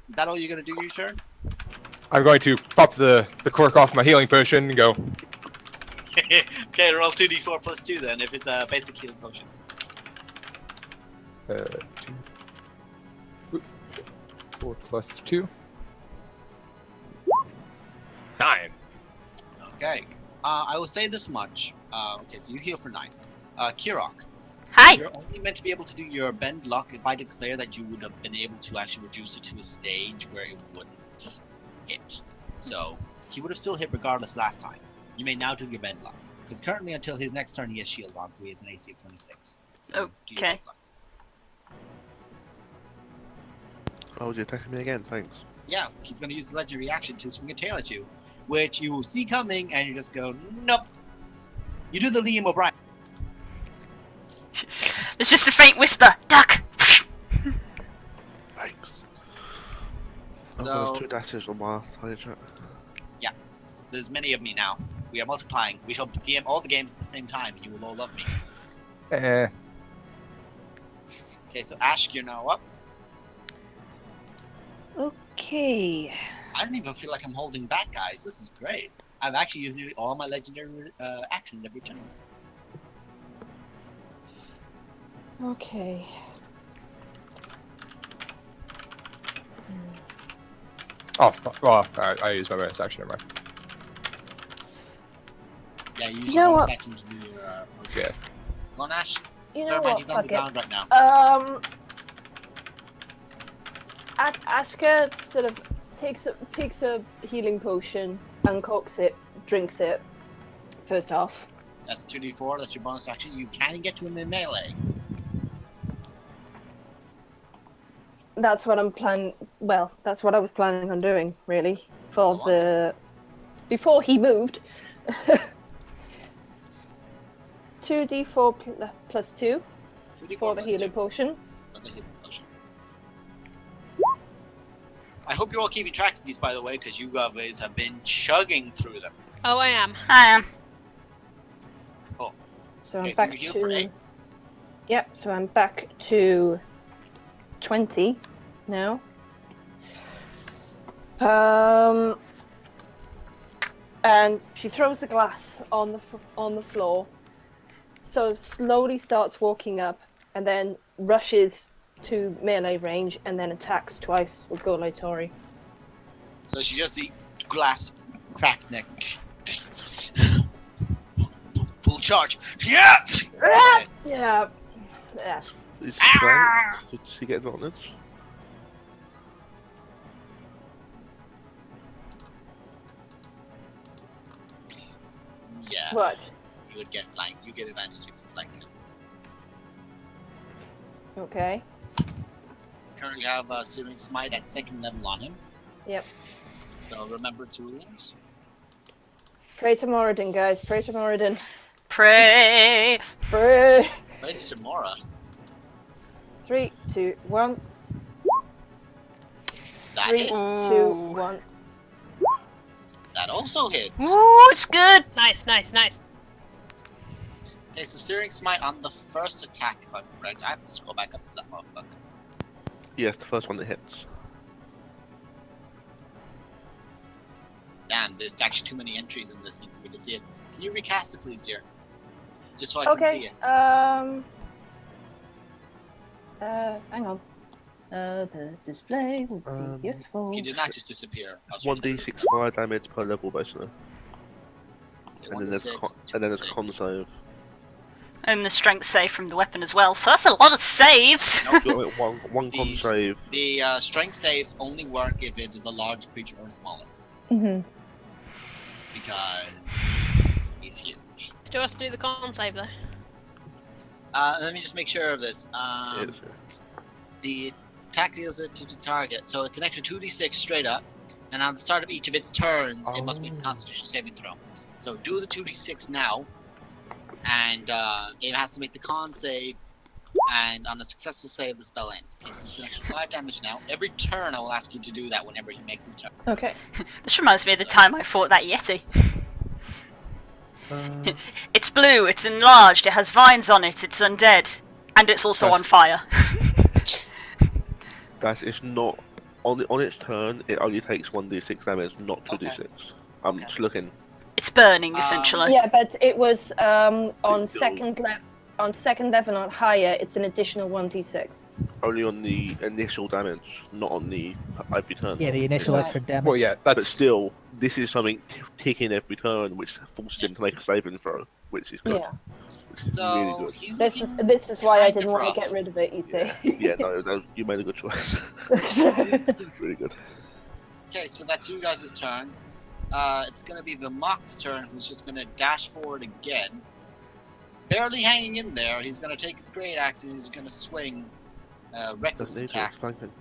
is that all you're gonna do your turn? I'm going to pop the cork off my healing potion and go. Okay, roll 2d4 plus 2 then, if it's a basic healing potion. 4 plus 2. 9. Okay. I will say this much. Okay, so you heal for 9. Kirok, Hi. you're only meant to be able to do your bend luck if I declare that you would have been able to actually reduce it to a stage where it wouldn't hit. So, he would have still hit regardless last time. You may now do your bend luck. Because currently, until his next turn, he has shield on, so he has an AC of 26. So, do your Okay. bend luck. Oh, is he attacking me again? Thanks. Yeah, he's going to use the legendary action to swing a tail at you, which you will see coming, and you just go, nope. You do the Liam O'Brien. There's just a faint whisper. Duck. Thanks. So, There's 2 dashes on my tiny chat. there's many of me now. We are multiplying. We shall game all the games at the same time, and you will all love me. Eh. Okay, so Ash, you're now up. Okay. I don't even feel like I'm holding back, guys. This is great. I've actually used nearly all my legendary actions every turn. Okay. Oh, fuck. Well, I used my bonus action. Never mind. Yeah, you use You your know bonus what? action to do your Yeah. Go on, Ash. You know Never mind, what? he's on the Fuck it. ground right now. Ashka sort of takes a healing potion, uncorks it, drinks it. First off. That's 2d4, that's your bonus action. You can get to him in melee. That's what I'm planning. Well, that's what I was planning on doing, really, for Go on. the before he moved. 2d4 plus 2 2d4 for the plus healing 2 potion. for the healing potion. I hope you're all keeping track of these, by the way, because you guys have been chugging through them. Oh, I am. I am. So Okay, I'm so back you heal for to. 8. Yep. So I'm back to 20 now. And she throws the glass on the floor. So slowly starts walking up, and then rushes to melee range, and then attacks twice with Golai Tori. So she just the glass cracks neck. Full charge. Yeah! Yeah. Is she flanked? Did she get advantage? Yeah. What? You would get flanked. You get advantage if you flanked him. Okay. Currently have Searing Smite at 2nd level on him. Yep. So remember its rulings. Pray to Moradin, guys. Pray to Moradin. Pray. Pray. Right to Mora. 3, 2, 1. That 3, hit. 2, Ooh. 1. That also hits. Ooh, it's good. Nice, nice, nice. Okay, so Searing Smite on the first attack, if I'm correct. I have to scroll back up to that motherfucker. Yes, the first one that hits. Damn, there's actually too many entries in this thing for me to see it. Can you recast it, please, dear? Just so I can see Okay. it. Hang on. The display will be useful. He did not just disappear. I was 1d6 fire damage per level, basically. Okay, And then there's 1d6, and then there's 2d6. con save. And the strength save from the weapon as well. So that's a lot of saves. Nope. You got one con These- save. The strength saves only work if it is a large creature or smaller, Mm-hmm. because he's huge. Still has to do the con save though. Let me just make sure of this. Yes, The attack deals it to the target, so it's an extra 2d6 straight up, and on the start of each of its turns, it must make the Oh. Constitution saving throw. So do the 2d6 now, and it has to make the con save, and on a successful save, the spell ends. Okay, so it's an extra 5 damage now. Every turn, I will ask you to do that whenever he makes his turn. Okay. This reminds me of the time I fought that Yeti. It's blue, it's enlarged, it has vines on it, it's undead. And it's also on fire. That is not on its turn. It only takes 1d6 damage, not 2d6. I'm just looking. It's burning, essentially. Yeah, but it was on It's second level or higher. It's an additional 1d6. Only on the initial damage, not on the every turn. Yeah, the initial Right. extra damage. Well, yeah, But that's still, this is something ticking every turn, which forces him to make a saving throw, which is good. Yeah. Which is So really good. he's This looking is why I kind didn't of want to rough. get rid of it. You see. Yeah, no, you made a good choice. It's really good. Okay, so that's you guys' turn. It's gonna be the Mock's turn, who's just gonna dash forward again. Barely hanging in there. He's gonna take his great axe and he's gonna swing reckless Doesn't need to, attack. it's flanking.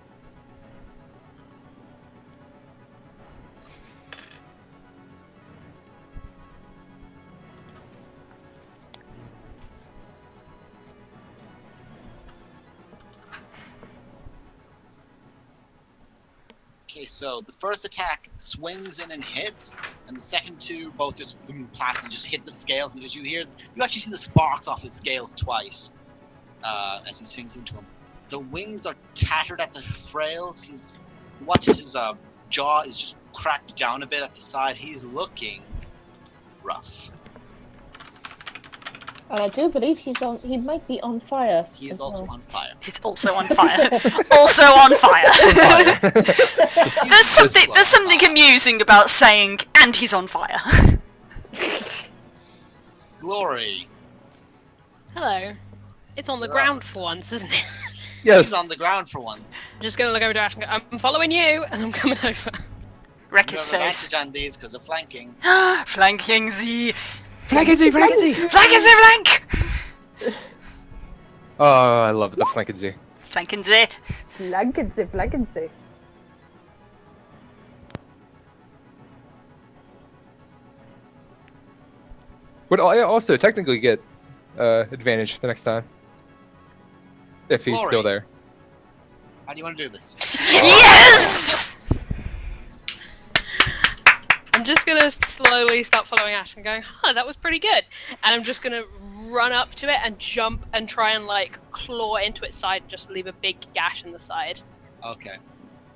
Okay, so the first attack swings in and hits, and the second two both just blast and just hit the scales, and you actually see the sparks off his scales twice as he sinks into them. The wings are tattered at the frails. He watches his jaw is just cracked down a bit at the side. He's looking rough. And I do believe he might be on fire. He is as also well. on fire. He's also on fire. Also on fire. There's something amusing about saying, and he's on fire. Glory. Hello. It's on the You're ground for once, isn't it? yes. He's on the ground for once. I'm just gonna look over to Ash and go, I'm following you, and I'm coming over. Wreck You his have face. advantage on these because of flanking. Flanking Z. Flankazy, flankazy! Flank is a flank! Oh, I love the flankazy. Flanking Z. Flankency. Would I also technically get advantage the next time if he's Glory. still there. How do you want to do this? Yes! I'm just gonna slowly start following Ash and going, that was pretty good. And I'm just gonna run up to it and jump and try and like claw into its side and just leave a big gash in the side. Okay.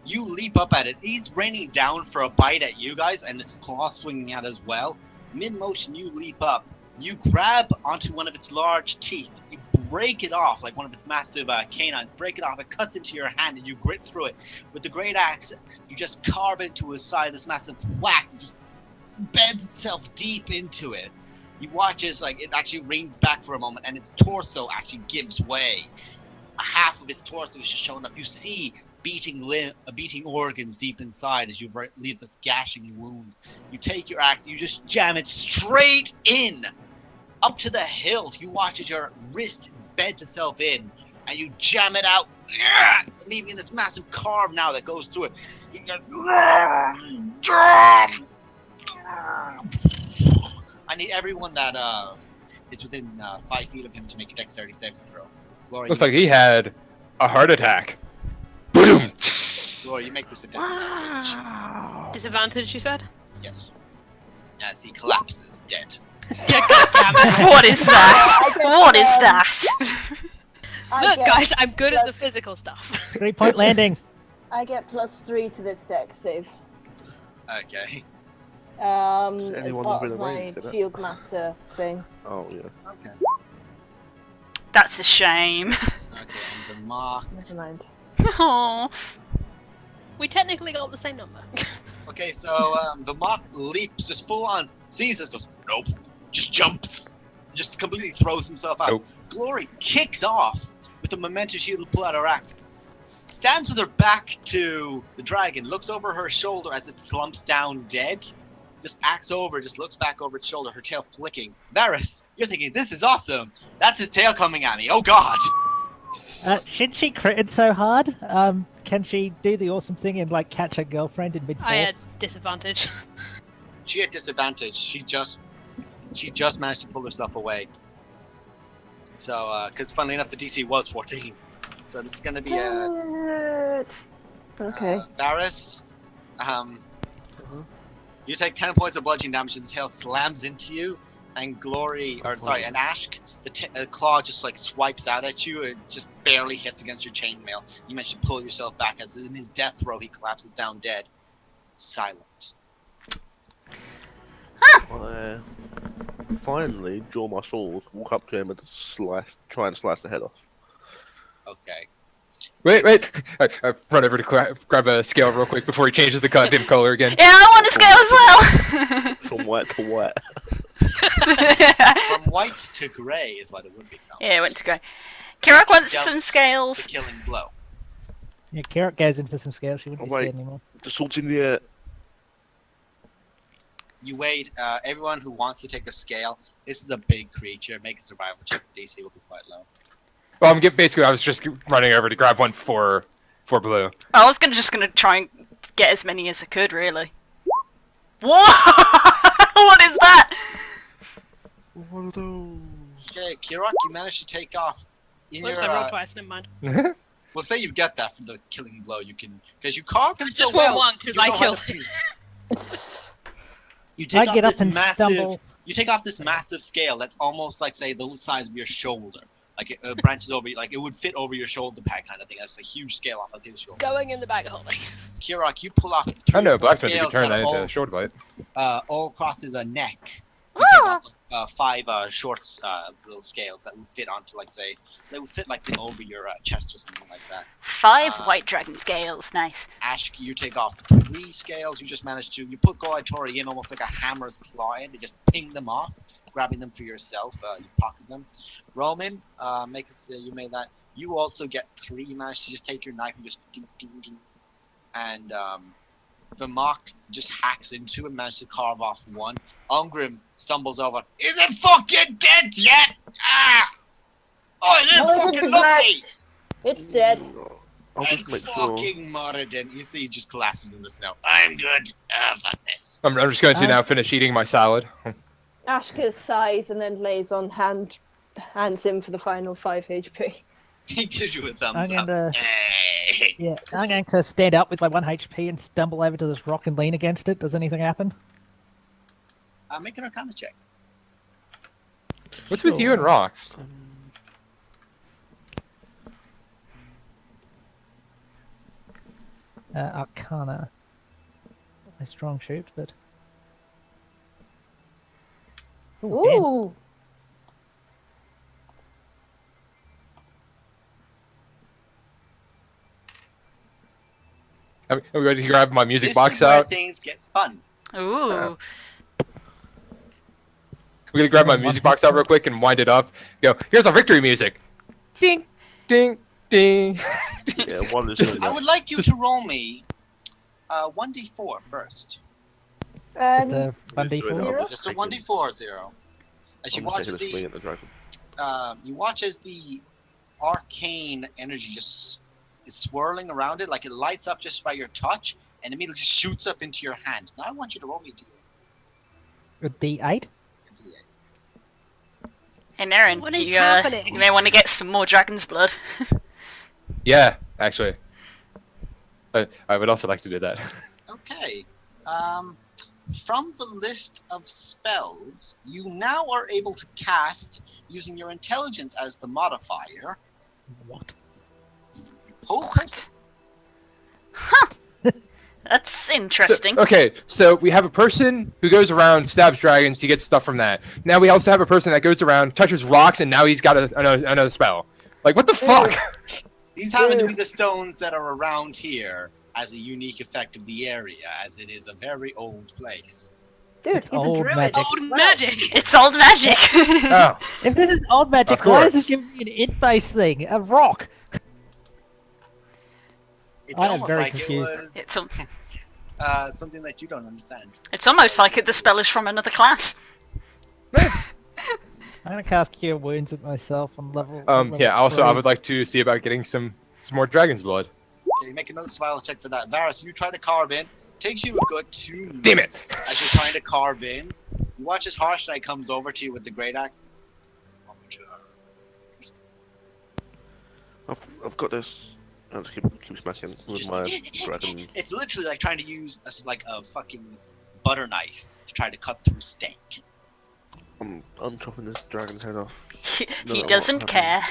You leap up at it. He's raining down for a bite at you guys, and his claw swinging out as well. Mid-motion, you leap up. You grab onto one of its large teeth. You break it off, like one of its massive canines. Break it off. It cuts into your hand, and you grit through it. With the great axe, you just carve into his side this massive whack that just beds itself deep into it. You watch as it actually leans back for a moment, and its torso actually gives way. Half of its torso is just showing up. You see beating organs deep inside as you leave this gashing wound. You take your axe, you just jam it straight in, up to the hilt. You watch as your wrist beds itself in, and you jam it out, leaving this massive carve now that goes through it. You go, I need everyone that is within 5 feet of him to make a dexterity saving throw. Glory, Looks like he had a heart attack. Boom! Glory, you make this a disadvantage. Disadvantage, you said? Yes. As he collapses dead. What is that? What is that? Look, guys, I'm good at the physical stuff. 3-point landing. I get +3 to this dex save. Okay. As anyone part within of a my range get it? shield master thing. Oh yeah. Okay. That's a shame. Okay, and the mark. Never mind. Oh. We technically got the same number. Okay, so the mock leaps, just full on, sees this, goes, nope, just jumps, just completely throws himself out. Nope. Glory kicks off with the momentum shield to pull out her axe, stands with her back to the dragon, looks over her shoulder as it slumps down dead, just axe over, just looks back over its shoulder, her tail flicking. Varys, you're thinking, this is awesome. That's his tail coming at me. Oh god. Should she crit so hard? Can she do the awesome thing and catch her girlfriend in mid-fall? I had disadvantage. She had disadvantage. She just managed to pull herself away. So, because funnily enough, the DC was 14. So this is going to be Okay. Varys, you take 10 points of bludgeoning damage as the tail slams into you. and Glory, or sorry, and Ashk, the claw just like swipes out at you. It just barely hits against your chainmail. You manage to pull yourself back as in his death throw he collapses down dead. Silent. I finally draw my sword, walk up to him and try and slice the head off. Okay. Wait. I run over to grab a scale real quick before he changes the goddamn color again. Yeah, I want a scale as well. From white to white. From white to grey is what it would become. Yeah, it went to grey. Kirak wants Dealt some scales. The killing blow. Yeah, Carrot goes in for some scale. She wouldn't be Oh, wait. scared anymore. The sword's in the air. You wait. Everyone who wants to take a scale. This is a big creature. Make a survival check. DC will be quite low. Well, I was just running over to grab one for Blue. I was just gonna try and get as many as I could, really. Whoa! What is that? One of those. Okay, Kirok, you managed to take off. In Whoops, your, I rolled twice. Never mind. We'll say you get that from the killing blow. You can, because you carved him so Just well. one because you I know how killed to him. You take I off get up this and massive. stumble. You take off this massive scale that's almost like, say, the size of your shoulder. Like it branches over, like it would fit over your shoulder pad kind of thing. That's a huge scale off of his shoulder. Going in the bag of holding. Kirok, you pull off I three know, or four blacksmith, you could scales turn that into all, a short bite. all across his neck. You take off five short little scales that would fit onto, like, say, they would fit, like, say, over your chest or something like that. 5 white dragon scales. Nice. Ash, you take off 3 scales. You just managed to, you put Goitori in almost like a hammer's claw in to just ping them off, grabbing them for yourself. You pocket them. Roman, you made that. You also get 3. You managed to just take your knife and just ding, ding, ding. And the mock just hacks into it and manages to carve off 1. Ungrim stumbles over. Is it fucking dead yet? Ah! Oh, it is No, it fucking isn't lovely! It's dead. I'll And just make sure. fucking Moradin. You see, he just collapses in the snow. I'm good. Fuck this. I'm just going to now finish eating my salad. Ashka sighs and then lays on hands him for the final 5 HP. He gives you a thumbs I'm up. going to, Hey. yeah, I'm going to stand up with my 1 HP and stumble over to this rock and lean against it. Does anything happen? Make an Arcana check. What's with you and rocks? Arcana. A strong shoot, but... Ooh, damn. Ooh! I'm going to grab my music This box is where out. things get fun. Ooh. We're gonna grab my music box out real quick and wind it up. Go, here's our victory music. Ding, ding, ding. Yeah, one is really I would like you to roll me 1d4 first. Just a 1d4. Zero? Just a 1d4 0. As you I'm watch taking a swing the at the dragon. you watch as the arcane energy just is swirling around it, like it lights up just by your touch, and immediately just shoots up into your hand. Now I want you to roll me a d8. A d8? Hey, Naren, What is you happening? may want to get some more dragon's blood. Yeah, actually. I would also like to do that. Okay. From the list of spells, you now are able to cast using your intelligence as the modifier. What? Whole person. That's interesting. Okay, so we have a person who goes around, stabs dragons, he gets stuff from that. Now we also have a person that goes around, touches rocks, and now he's got another spell. Like, what the fuck? These happen to be the stones that are around here as a unique effect of the area, as it is a very old place. Dude, It's he's a old druid. magic. Old magic. It's old magic. Oh, If this is old magic, Of why is course. this giving me an int-based thing? A rock! It's I am almost very like confused. it was It's something that you don't understand. it's almost like the spell is from another class. I'm gonna cast Cure Wounds at myself on level. yeah, also I 3. would like to see about getting some more dragon's blood. Okay, make another survival check for that. Varus, you try to carve in. Takes you a good 2 minutes. Damn it! As you're trying to carve in, you watch as Harsh Knight comes over to you with the great axe. I've got this. I'll just keep smacking with Just- my dragon. It's literally like trying to use like a fucking butter knife to try to cut through steak. I'm chopping this dragon's head off. He No, doesn't what care.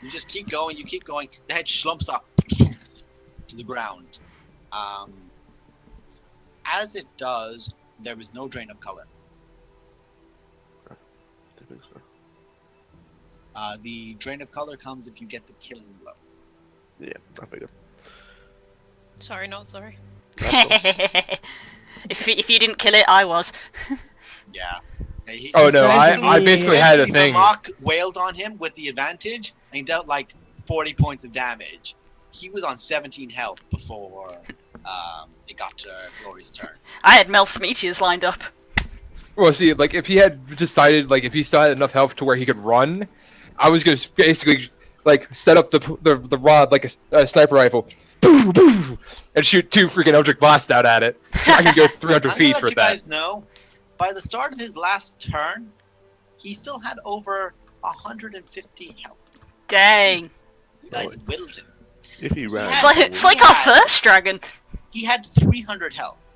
You just keep going. You keep going. The head slumps up to the ground. As it does, there is no drain of color. Typical. The drain of color comes if you get the killing blow. Yeah, I figured. Sorry, not sorry. If you didn't kill it, I was. Yeah. Oh no, I basically had a The thing. mock wailed on him with the advantage, and he dealt like 40 points of damage. He was on 17 health before it got to Glory's turn. I had Melf's meteors lined up. Well, see, like if he had decided, like if he still had enough health to where he could run, I was gonna basically like set up the rod like a sniper rifle, boo, boo, and shoot 2 freaking Eldritch blasts out at it. I can go 300 I'm feet gonna for let you that. guys know, by the start of his last turn, he still had over 150 health. Dang. You guys whittled him. If he ran, It's like our first dragon. He had 300 health.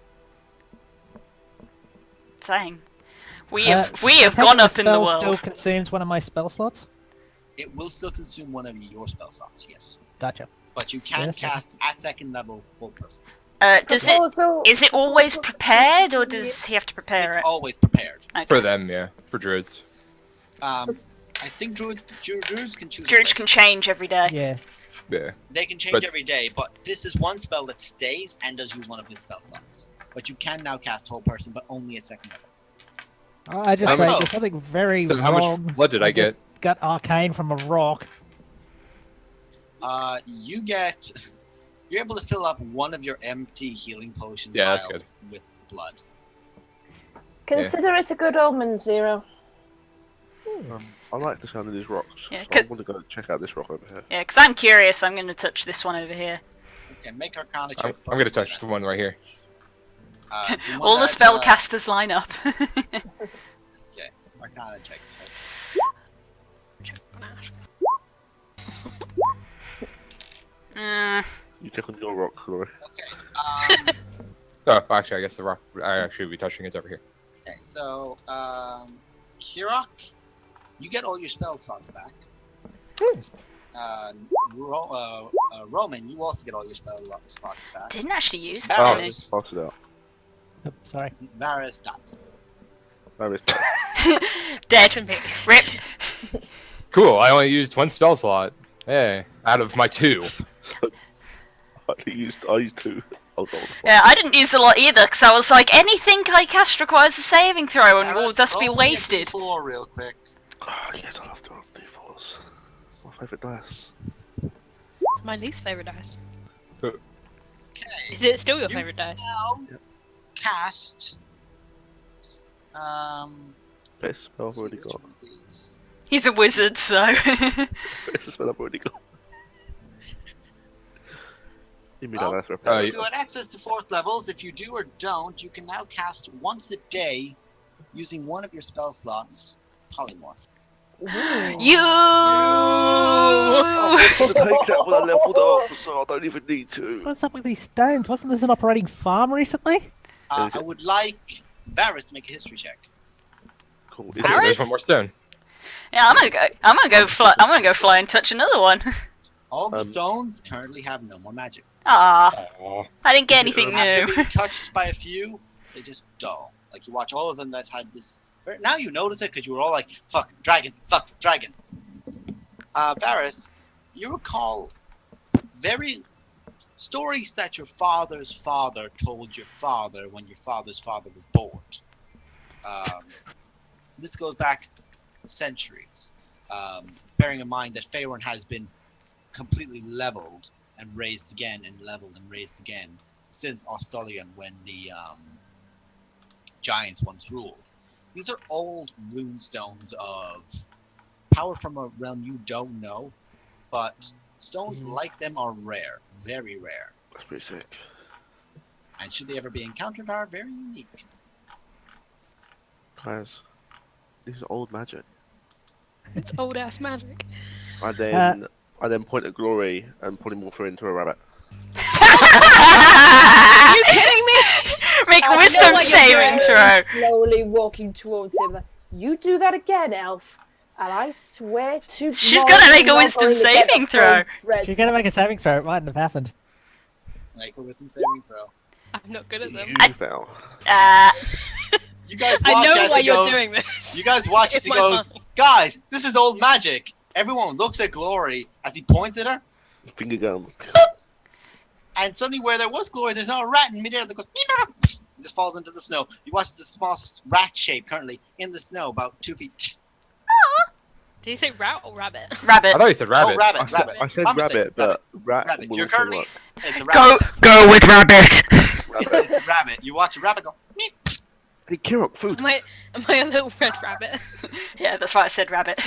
Dang. We I have take gone it up in the spell world. Still consumes one of my spell slots. It will still consume one of your spell slots, yes. Gotcha. But you can Yeah. cast at second level full person. Is it always prepared, or does he have to prepare It's it? always prepared. Okay. For them, yeah, for druids. I think druids can choose. Druids can change every day. Yeah. Yeah. They can change But- every day, but this is one spell that stays and does use one of his spell slots. But you can now cast whole person, but only at second level. I just How say much- there's something very So how wrong. much blood did I just get? Got arcane from a rock. You're able to fill up one of your empty healing potion Yeah, that's vials with blood. Consider it a good omen, Zero. I like the sound of these rocks. Yeah, So I could- want to go check out this rock over here. Yeah, because I'm curious. I'm going to touch this one over here. Okay, make Arcana I'm checks. gonna touch the one right here. The one All the that, spellcasters line up. Okay, Arcana checks. You check on your rock, Glory. Okay. Oh, actually, I guess the rock I actually would be touching is over here. Okay, so Kirok, you get all your spell slots back. Roman, you also get all your spell slots back. Didn't actually use that Oh. many. Pass it out. Oh, sorry. Varys dies. There is. Dead. in peace. Rip. Cool. I only used 1 spell slot. Hey, out of my 2. I used 2. Oh, God. Yeah, I didn't use a lot either, because I was like, anything I cast requires a saving throw and will Varys, thus be roll me a wasted. D4 real quick. Oh, yes, I love to roll D4s. My favourite dice. It's my least favourite dice. Okay. Is it still your You- favourite dice? Now Yep. cast. Best spell I've see already which got. one of these. He's a wizard, so. Best spell I've already got. Give me Well, that dice repair. If you had access to 4th levels, if you do or don't, you can now cast once a day using one of your spell slots, Polymorph. You. I'm gonna take that when I leveled up, so I don't even need to. What's up with these stones? Wasn't this an operating farm recently? I would like Varys to make a history check. Cool. Oh, there's 1 more stone. Yeah, I'm gonna go fly and touch another one. All the Um, stones currently have no more magic. Ah, Aw. I didn't get anything After new. being touched by a few, they just dull. Like you watch all of them that had this. Now you notice it because you were all like, "Fuck dragon, fuck dragon." Varys, you recall very stories that your father's father told your father when your father's father was born. This goes back centuries, bearing in mind that Faerun has been completely leveled and raised again and leveled and raised again since Ostolion, when the giants once ruled. These are old runestones of power from a realm you don't know, but stones like them are rare, very rare, That's pretty sick. and should they ever be encountered, are very unique. Guys, this is old magic. It's old ass magic. I then point at Glory and polymorph her into a rabbit. Are you kidding me? Make a wisdom saving throw. Slowly walking towards him. Like, You do that again, Elf, and I swear to She's God, gonna make a you're not wisdom going to get saving the throw. full bread. She's gonna make a saving throw. It mightn't have happened. Make a wisdom saving throw. I'm not good at them. You fell. You guys I watch know as why he you're goes. doing this. You guys watch as In he my goes. mind. Guys, this is old magic. Everyone looks at Glory as he points at her, Finger gun. and suddenly, where there was Glory, there's now a rat in midair that goes. Meow, and just falls into the snow. You watch the small rat shape currently in the snow, about 2 feet. Did you say rat or rabbit? Rabbit. I thought you said rabbit. Oh, rabbit, I said, rabbit. I said I'm rabbit, but rat Rabbit. will You're also currently. work. It's a rabbit. Go with rabbit. Rabbit. It's a rabbit. You watch a rabbit go. Meep. Hey, Kirok, food. Am I a little red rabbit? Yeah, that's why I said rabbit.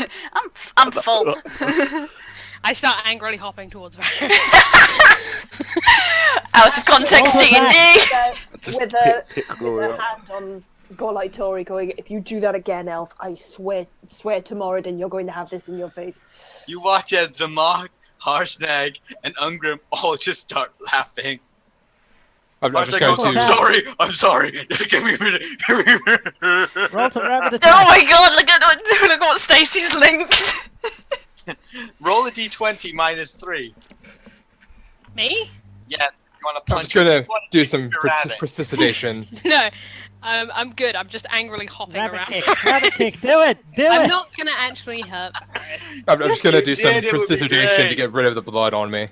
I'm full. I start angrily hopping towards her. Out of context, What was D&D. Just With a pick Glory with a up. hand on Golite Tori going, if you do that again, Elf, I swear to Moradin, you're going to have this in your face. You watch as Zamok, Harshnag, and Ungrim all just start laughing. I'm just Harshnag going goes, to. I'm sorry. Give me a minute. Roll to rabbit Oh attack. my god, look at what Stacy's linked. Roll a d20 minus 3. Me? Yes, you want to I'm punch. just gonna you wanna do punch some your rabbit. precipitation. No. I'm good. I'm just angrily hopping Rabbit around. kick. Rabbit kick. Do it. Do I'm it. not gonna actually hurt Barrett. I'm just gonna do You some did, it would be precipitation to great. get rid of the blood on me.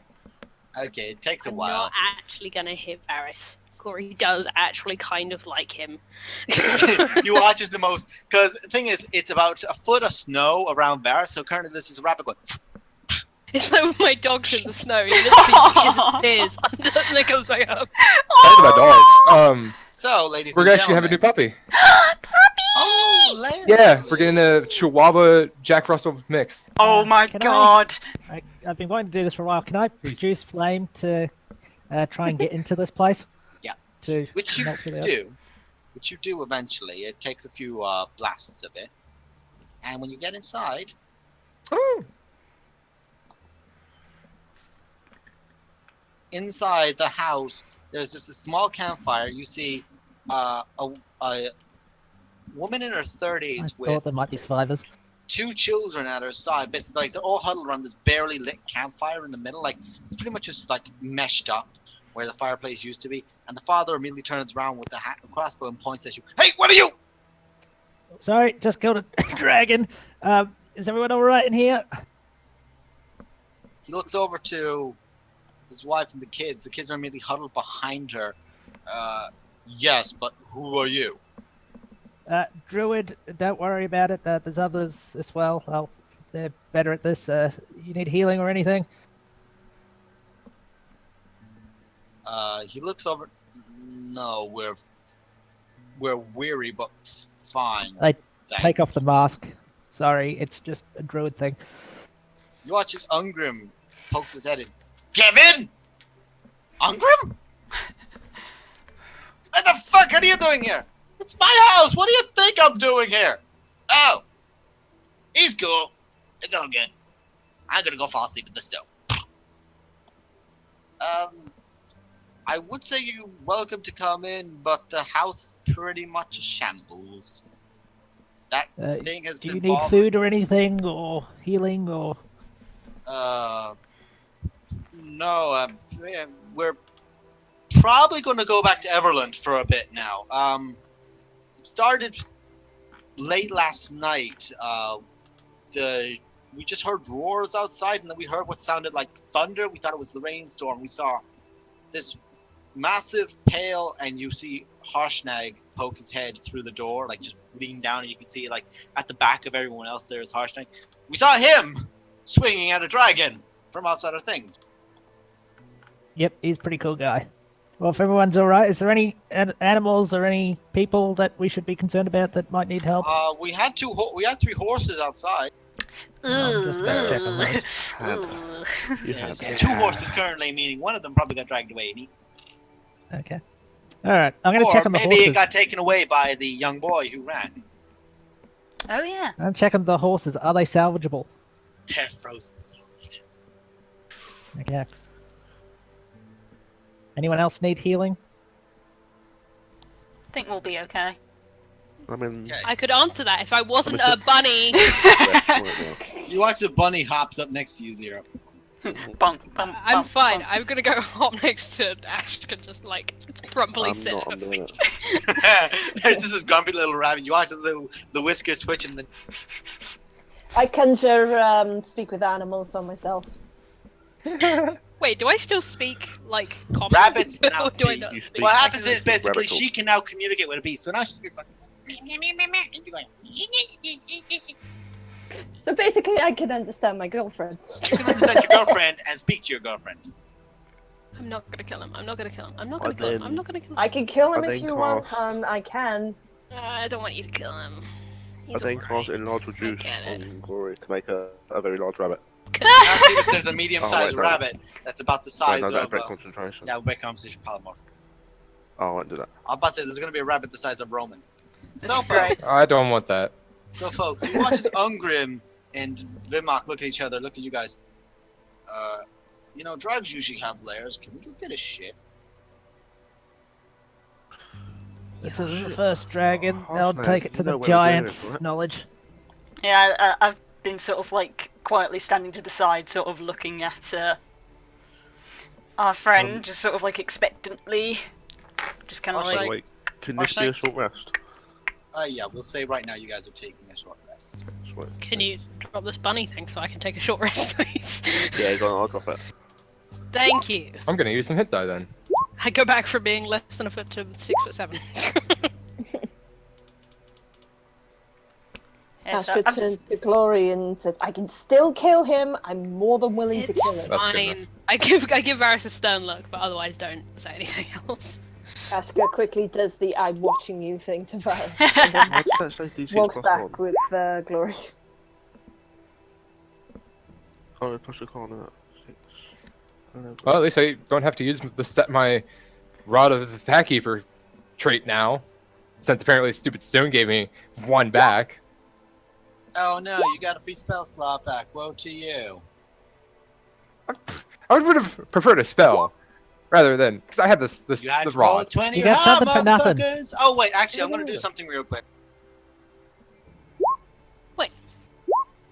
Okay, it takes a I'm while. not actually gonna hit Varys. Corey does actually kind of like him. You watch as the most, because the thing is, it's about a foot of snow around Varus, so currently this is a rabbit going. It's like when my dog's in the snow, he literally disappears and then comes back up. Talking about dogs. So, ladies We're and gonna actually have a gentlemen. new puppy. Oh, Larry. Yeah, we're getting a Chihuahua Jack Russell mix. Oh my Can I- god. I've been wanting to do this for a while. Can I produce flame to try and get into this place? Yeah. To Which you melt through the earth? do. Which you do eventually. It takes a few blasts of it. And when you get inside, inside the house, there's just a small campfire. You see a woman in her I 30s thought with there might be survivors. 2 children at her side. Basically, like they're all huddled around this barely lit campfire in the middle. Like it's pretty much just like meshed up where the fireplace used to be. And the father immediately turns around with the crossbow and points at you. Hey, what are you? Sorry, just killed a dragon. Is everyone all right in here? He looks over to his wife and the kids. The kids are immediately huddled behind her. Yes, but who are you? Druid, don't worry about it. There's others as well. Well, they're better at this. You need healing or anything? He looks over. No, we're weary, but fine. I Thank take off the mask. Sorry, it's just a druid thing. You watch as Ungrim pokes his head in. Kevin! Ungrim? What the fuck are you doing here? It's my house! What do you think I'm doing here? Oh! He's cool. It's all good. I'm gonna go fall asleep in the snow. I would say you're welcome to come in, but the house is pretty much a shambles. That thing has Do been you need bothering food or us. anything, or healing, or? No, we're probably going to go back to Everland for a bit now. It started late last night. We just heard roars outside, and then we heard what sounded like thunder. We thought it was the rainstorm. We saw this massive pail, and you see Harshnag poke his head through the door, like just lean down, and you can see like at the back of everyone else there is Harshnag. We saw him swinging at a dragon from outside of things. Yep, he's a pretty cool guy. Well, if everyone's all right, is there any animals or any people that we should be concerned about that might need help? We had 3 horses outside. I'll just better check on those. You had There's 2 horses currently, meaning one of them probably got dragged away. Okay. All right, I'm gonna Or check on the maybe horses. it got taken away by the young boy who ran. Oh yeah. I'm checking the horses. Are they salvageable? They're frozen solid. Okay. Anyone else need healing? Think we'll be okay. I mean, Okay. I could answer that if I wasn't a bunny. You watch the bunny hops up next to you, Zero. Bump, bump, I'm bump, fine. bump. I'm gonna go hop next to Ash and just like crumply I'm sit. not. I'm over doing me. it. There's just this grumpy little rabbit. You watch the whiskers twitch and then I conjure speak with animals on myself. Wait, do I still speak like common? Rabbits now Or do I speak. not You speak speak- what like happens a- is basically Rabbit talk. she can now communicate with a beast. So now she's going. So basically, I can understand my girlfriend. You can understand your girlfriend and speak to your girlfriend. I'm not gonna kill him. I'm not gonna kill him. I'm not gonna kill him. I'm not gonna kill him. I can kill him I if think you want, cast- hun. I can. I don't want you to kill him. I He's think alright. cast enlarge reduce get it. on Glory to make a very large rabbit. Now see if there's a medium-sized Oh, wait, no. rabbit that's about the Wait, size no, of. that's break concentration. Yeah, break conversation, Palomar. Oh, I won't do that. I'm about to say there's gonna be a rabbit the size of Roman. This So is great. folks, I don't want that. you watch as Ungrim and Vimok look at each other, look at you guys. You know, drugs usually have layers. Can we go get a shit? This isn't the first dragon. Oh, They'll man, take it to you know the where we're going, giants' right? knowledge. Yeah, I've been sort of like quietly standing to the side, sort of looking at our friend, just sort of like expectantly, just kind of I'll like. say- Wait, can I'll this be a say- short rest? Yeah, we'll say right now you guys are taking a short rest. Sweet. Can you drop this bunny thing so I can take a short rest, please? Yeah, go on, I'll drop it. Thank you. I'm gonna use some hit die then. I go back from being less than a foot to 6'7". Yeah, so Ashka I'm turns just, to Glory and says, "I can still kill him. I'm more than willing to It's kill him." That's good fine. enough. I give Varys a stern look, but otherwise don't say anything else. Ashka quickly does the "I'm watching you" thing to Varys, and then Why does that say D6 walks plus back 1? with Glory. Oh, plus a corner. 6. 11. Well, at least I don't have to use my Rod of the Packkeeper trait now, since apparently stupid stone gave me one back. Oh no, you got a free spell slot back. Woe to you. I would have preferred a spell rather than because I had this You had the to roll a rod. 20 You or got how, something for nothing. motherfuckers? Oh wait, actually, I'm gonna do something real quick.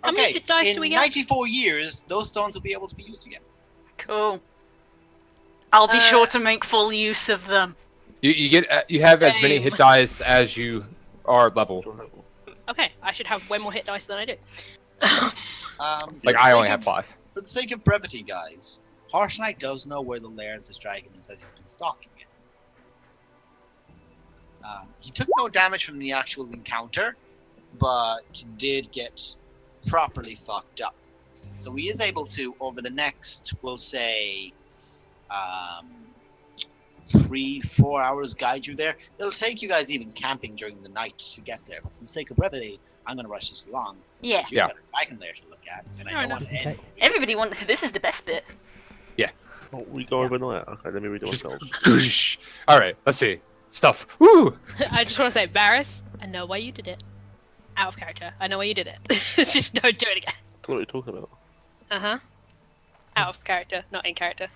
How many Okay, hit dice in do we get? 94 years, those stones will be able to be used again. cool. I'll be sure to make full use of them. You have as many Same. hit dice as you are level. Okay, I should have way more hit dice than I do. Like for I the only sake have of- 5. For the sake of brevity, guys, Harsh Knight does know where the lair of this dragon is as he's been stalking it. He took no damage from the actual encounter, but did get properly fucked up. So he is able to, over the next, we'll say, 3-4 hours, guide you there. It'll take you guys even camping during the night to get there, but for the sake of brevity, I'm going to rush this along. Yeah. You've Yeah. got a dragon there to look at, and Fair I don't enough. want to end. Everybody wants. This is the best bit. Oh, we go overnight. Okay, let me read it Just myself. goosh. All right, let's see stuff. Woo! I just want to say, Varys, I know why you did it. Out of character. I know why you did it. Just don't do it again. What are you talking about? Uh-huh. Out of character, not in character.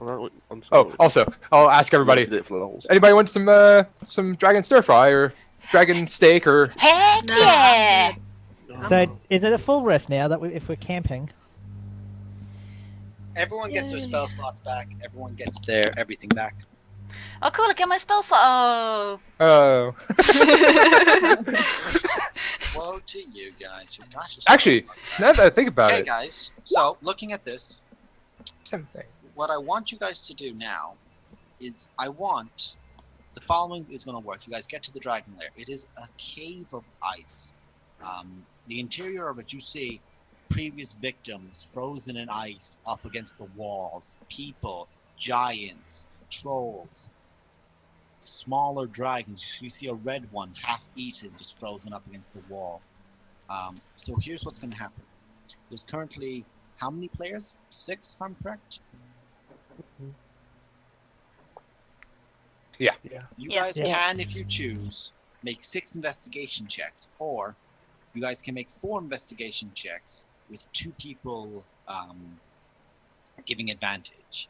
I'm Oh, sorry. also, I'll ask everybody. You did it for the lols. Anybody want some dragon stir fry or dragon steak or? Heck No, yeah! So, is it a full rest now that if we're camping? Everyone gets their Yay. spell slots back. Everyone gets their everything back. Oh, cool! I get my spell slot. Oh. Oh. Woe to you guys. You gosh, Actually, now that I think about okay, it, guys. So, looking at this, same thing. what I want you guys to do now is I want the following is going to work. You guys get to the dragon lair. It is a cave of ice. The interior of it, you see previous victims frozen in ice up against the walls. People, giants, trolls, smaller dragons. You see a red one, half eaten, just frozen up against the wall. So here's what's going to happen. There's currently how many players? 6, if I'm correct. Yeah. You Yeah. guys Yeah. can, if you choose, make 6 investigation checks, or you guys can make 4 investigation checks with 2 people giving advantage.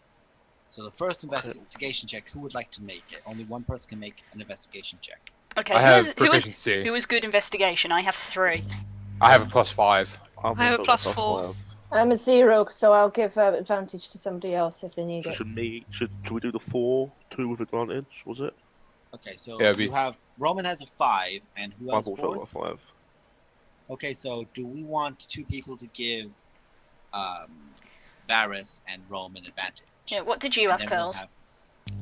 So the first investigation check, who would like to make it? Only one person can make an investigation check. Okay, I have proficiency. who is good investigation? I have 3. I have a +5. I have a +4. I'm a 0, so I'll give advantage to somebody else if they need it. Should we do the 4, 2 with advantage? Was it? Okay, so Yeah, you have Roman has a 5, and who I've has also got a 4s? 5. Okay, so do we want 2 people to give Varys and Roman advantage? Yeah, what did you And have, then we'll Curls? have-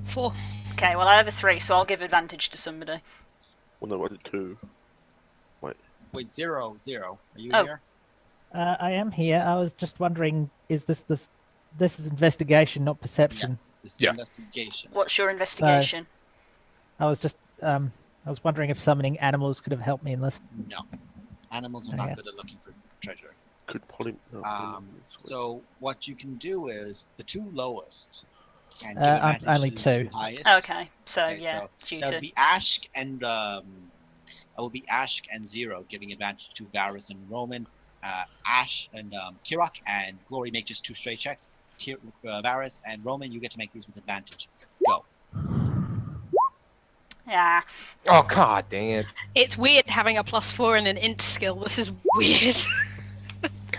4. Okay, well I have a 3, so I'll give advantage to somebody. Well, no, I did 2. Wait, 0, 0. Are you Oh. here? I am here. I was just wondering, is this is investigation, not perception? This is Yeah. investigation. What's your investigation? I was just I was wondering if summoning animals could have helped me in this. No. Animals are not Okay. good at looking for treasure. Could poly. No, So what you can do is the 2 lowest can give I'm advantage only to the 2. 2 highest. Okay, so Okay, yeah, so it's you that two. would be Ashk and it would be Ashk and 0 giving advantage to Varys and Roman. Ash and Kirok and Glory make just 2 straight checks. Varys and Roman, you get to make these with advantage. Go. Yeah. Oh god dang it. It's weird having a +4 and an int skill. This is weird.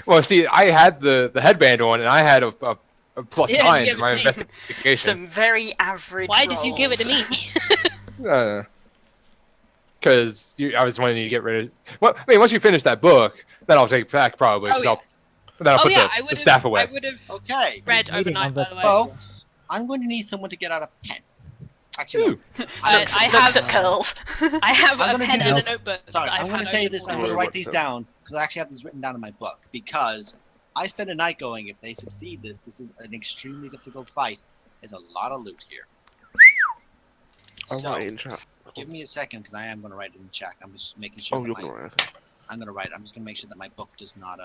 Well, see, I had the headband on, and I had a +9 Yeah, you to give my it to me. investigation. Some very average Why did you give it to me? Because I was wanting to get rid of. Well, I mean, once you finish that book, then I'll take it back probably. Oh, 'cause yeah. then I'll Oh put yeah, the staff away. I would have Okay, read Reading overnight, on the by the way. folks, I'm going to need someone to get out a pen. Actually, Ooh. no. Looks, I looks have- at Curls. I have I'm a gonna pen do and this- a notebook. Sorry, that I'm I've going to had say open this. all I'm day. going to Right, write these so- down because I actually have these written down in my book. Because I spent a night going. If they succeed this is an extremely difficult fight. There's a lot of loot here. I'll So, write it in chat. give me a second because I am going to write it in chat. I'm just making sure. Oh, that you're my- gonna write it. I'm going to write it. I'm just going to make sure that my book does not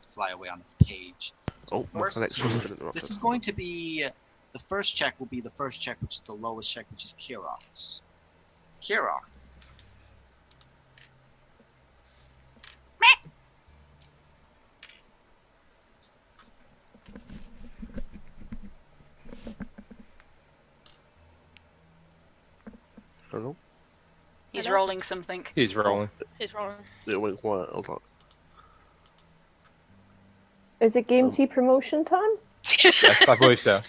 fly away on its page. Oh, So my first, next one's been interrupted. this is going to be the first check. Will be the first check, which is the lowest check, which is Kirok's. Kirok. Hello? He's Hello? rolling something. He's rolling. It's wrong. It went quiet. I was like, Is it Game Tea promotion time? Yes, I believe so.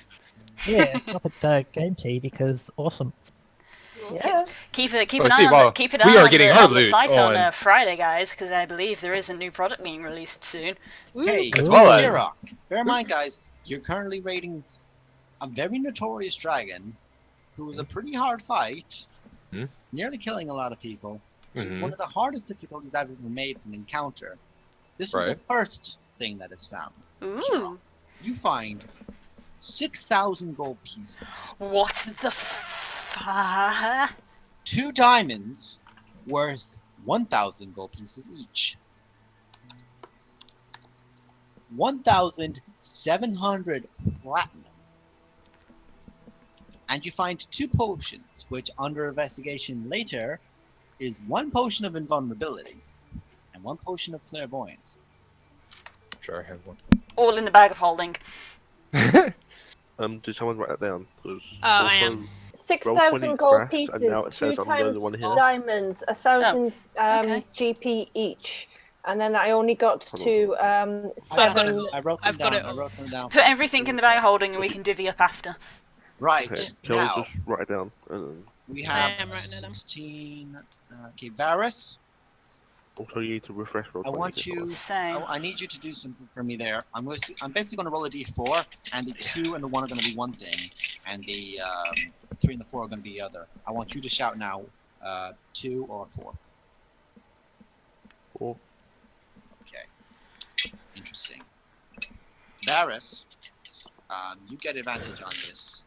Yeah, stop at Game Tea because awesome. Yeah. Keep an Well, eye see, on well, the, keep an we eye are on getting the, our on the loot site on on- Friday, guys, because I believe there is a new product being released soon. Okay, As well as- Kirok. Bear in mind, guys, you're currently raiding a very notorious dragon who was a pretty hard fight, Hmm? nearly killing a lot of people. It's Mhm. one of the hardest difficulties I've ever made for an encounter. This is Right. the first thing that is found. Ooh. You find 6,000 gold pieces, What the fuck? 2 diamonds worth 1,000 gold pieces each, 1,700 platinum, and you find 2 potions, which under investigation later is 1 potion of invulnerability and 1 potion of clairvoyance. Sure, I have one. All in the bag of holding. did someone write that down? Because I am. 6,000 Roll20 gold crashed, pieces, and now it 2 says I'm the only times one here. diamonds, 1,000 okay. GP each. And then I only got Hold to I've got 7. it. I wrote them I've got down. it I all. wrote them down. Put everything in the bag of holding and we can divvy up after. Right Okay, can I now, just write it down? And we I have am writing it down. 16. Okay, Varys. also, you need to refresh roll. I want you. Same. I need you to do something for me there. I'm basically going to roll a d4, and the 2 and the 1 are going to be one thing, and the 3 and the 4 are going to be the other. I want you to shout now, 2 or 4. 4. Okay. Interesting. Varys, you get advantage on this.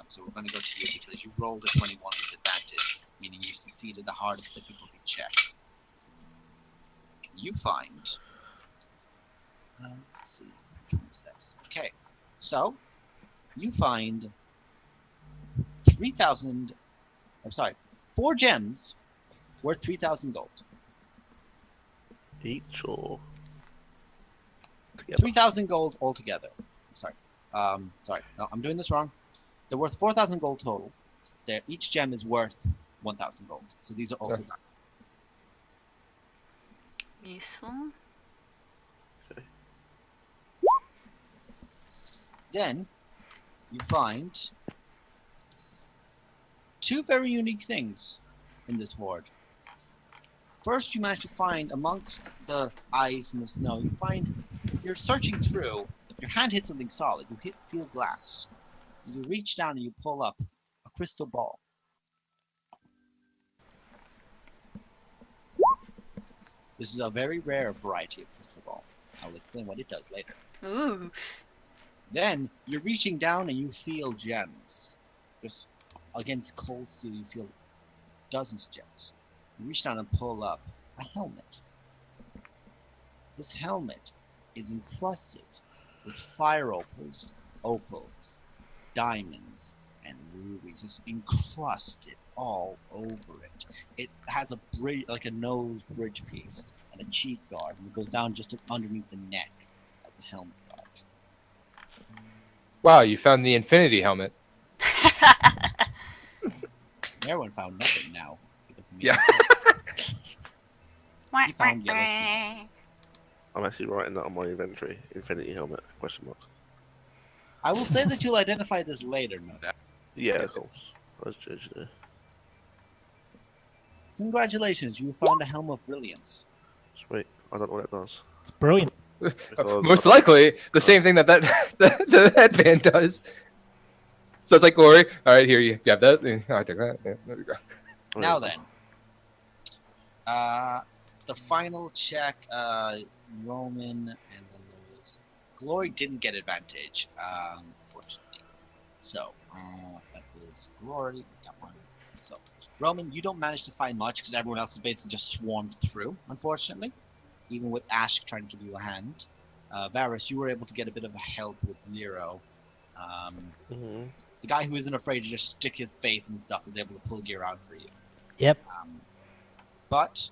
So we're going to go to you because you rolled a 21 with advantage, meaning you succeeded the hardest difficulty check. You find. Let's see. Which one is this? Okay. So, you find 3,000. I'm sorry, 4 gems worth 3,000 gold. Each or together? 3,000 gold altogether. Sorry. Sorry. No, I'm doing this wrong. They're worth 4,000 gold total. Each gem is worth 1,000 gold. So these are also done. Useful. Then you find 2 very unique things in this ward. First, you manage to find amongst the ice and the snow, you're searching through, your hand hits something solid, feel glass. You reach down and you pull up a crystal ball. This is a very rare variety of crystal ball. I'll explain what it does later. Ooh. Then you're reaching down and you feel gems. Just against cold steel, you feel dozens of gems. You reach down and pull up a helmet. This helmet is encrusted with fire opals, diamonds, and rubies. It's encrusted all over it. It has a nose bridge piece and a cheek guard, and it goes down just underneath the neck as a helmet guard. Wow, you found the Infinity helmet. Everyone found nothing now because of me. Yeah. You found yellow snow. I'm actually writing that on my inventory. Infinity helmet, question mark. I will say that you'll identify this later, no doubt. Yeah, of course. I was judging there. Congratulations, you found a Helm of Brilliance. Sweet. I don't know what that does. It's brilliant. Because Most I don't- likely the same thing that the headband does. So it's like glory. All right, here you have that. I take that. Yeah, there you go. Oh, Now yeah. then, the final check, Roman, and then there's Glory didn't get advantage, unfortunately. So that was Glory. That one. So Roman, you don't manage to find much because everyone else is basically just swarmed through, unfortunately. Even with Ash trying to give you a hand. Varus, you were able to get a bit of help with Zero. Mhm. The guy who isn't afraid to just stick his face and stuff is able to pull gear out for you. Yep. But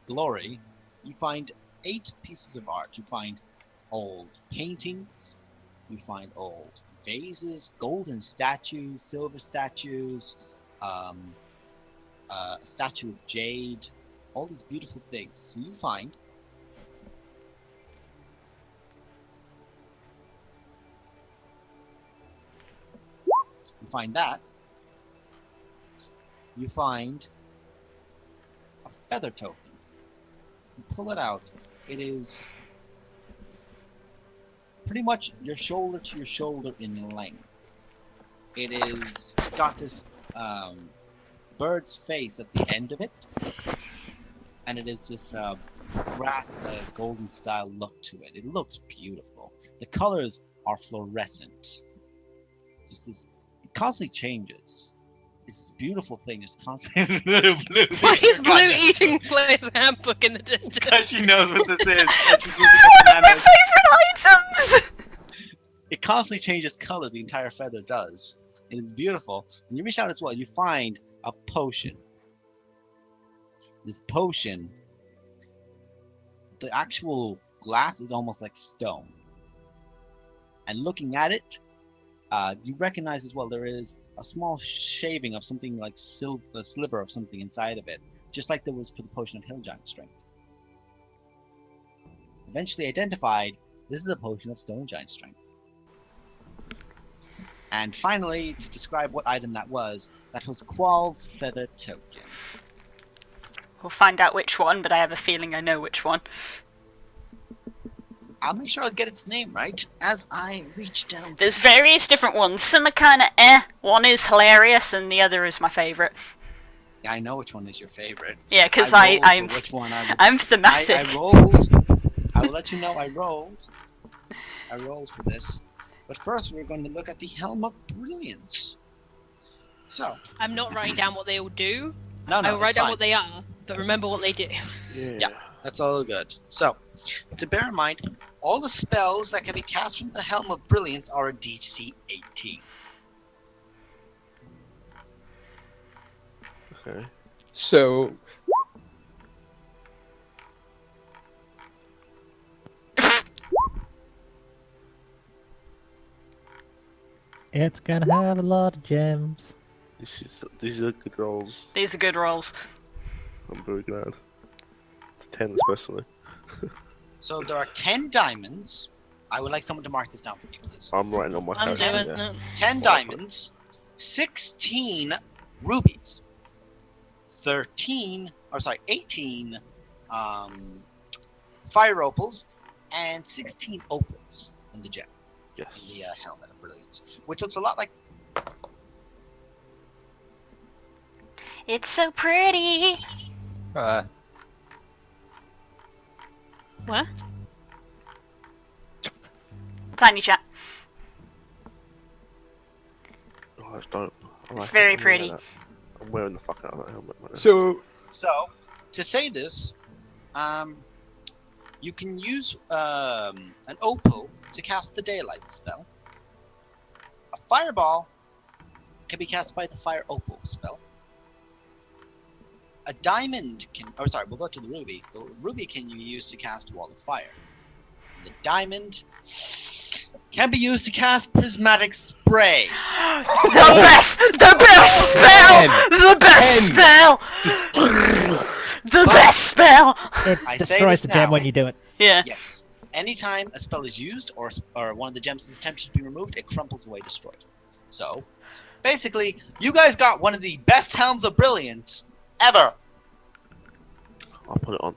Glory, you find 8 pieces of art. You find old paintings, you find old vases, golden statues, silver statues, a statue of jade, all these beautiful things. So you find that. You find a feather token. You pull it out. It is pretty much your shoulder to your shoulder in length. It is got this bird's face at the end of it, and it is this grass golden style look to it. It looks beautiful. The colors are fluorescent. Just this, it constantly changes. It's a beautiful thing. It's constantly blue. Why is Blue eating Player's Handbook in the distance? Because she knows what this is. This is one of my favourite items! It constantly changes color. The entire feather does. And it's beautiful. And you reach out as well. You find a potion. This potion, the actual glass is almost like stone. And looking at it, you recognize as well there is a small shaving of something like a sliver of something inside of it, just like there was for the potion of Hill Giant Strength. Eventually identified, this is a potion of Stone Giant Strength. And finally, to describe what item that was Qual's Feather Token. We'll find out which one, but I have a feeling I know which one. I'll make sure I'll get its name right as I reach down. There's various different ones. Some are kind of one is hilarious and the other is my favourite. Yeah, I know which one is your favorite. Yeah, because I'm which one I'm thematic. I rolled. I will let you know I rolled. I rolled for this. But first we're going to look at the Helm of Brilliance. So. I'm not writing down what they all do. No, I will write down fine. what they are, but remember what they do. Yeah, that's all good. So, to bear in mind, all the spells that can be cast from the Helm of Brilliance are a DC 18. Okay. So It's gonna have a lot of gems. These are good rolls. These are good rolls. I'm very glad. 10 especially. So there are 10 diamonds. I would like someone to mark this down for me, please. I'm writing on my I'm calendar. doing it. 10 diamonds, 16 rubies, 18 fire opals, and 16 opals in the gem. Yes. The helmet of brilliance, which looks a lot like. It's so pretty. What? Tiny chat. Oh, that's dope. I It's like very it. pretty. I'm wearing the fuck out of that helmet right now. So So, to say this, you can use an opal to cast the daylight spell. A fireball can be cast by the fire opal spell. A diamond can, we'll go to the ruby. The ruby can you use to cast wall of fire. The diamond can be used to cast prismatic spray. The best spell! The best spell! The best spell! It I say destroys this the gem now. when you do it. Yeah. Yes. Anytime a spell is used or one of the gems is attempted to be removed, it crumples away, destroyed. So, basically, you guys got one of the best helms of brilliance ever. I'll put it on.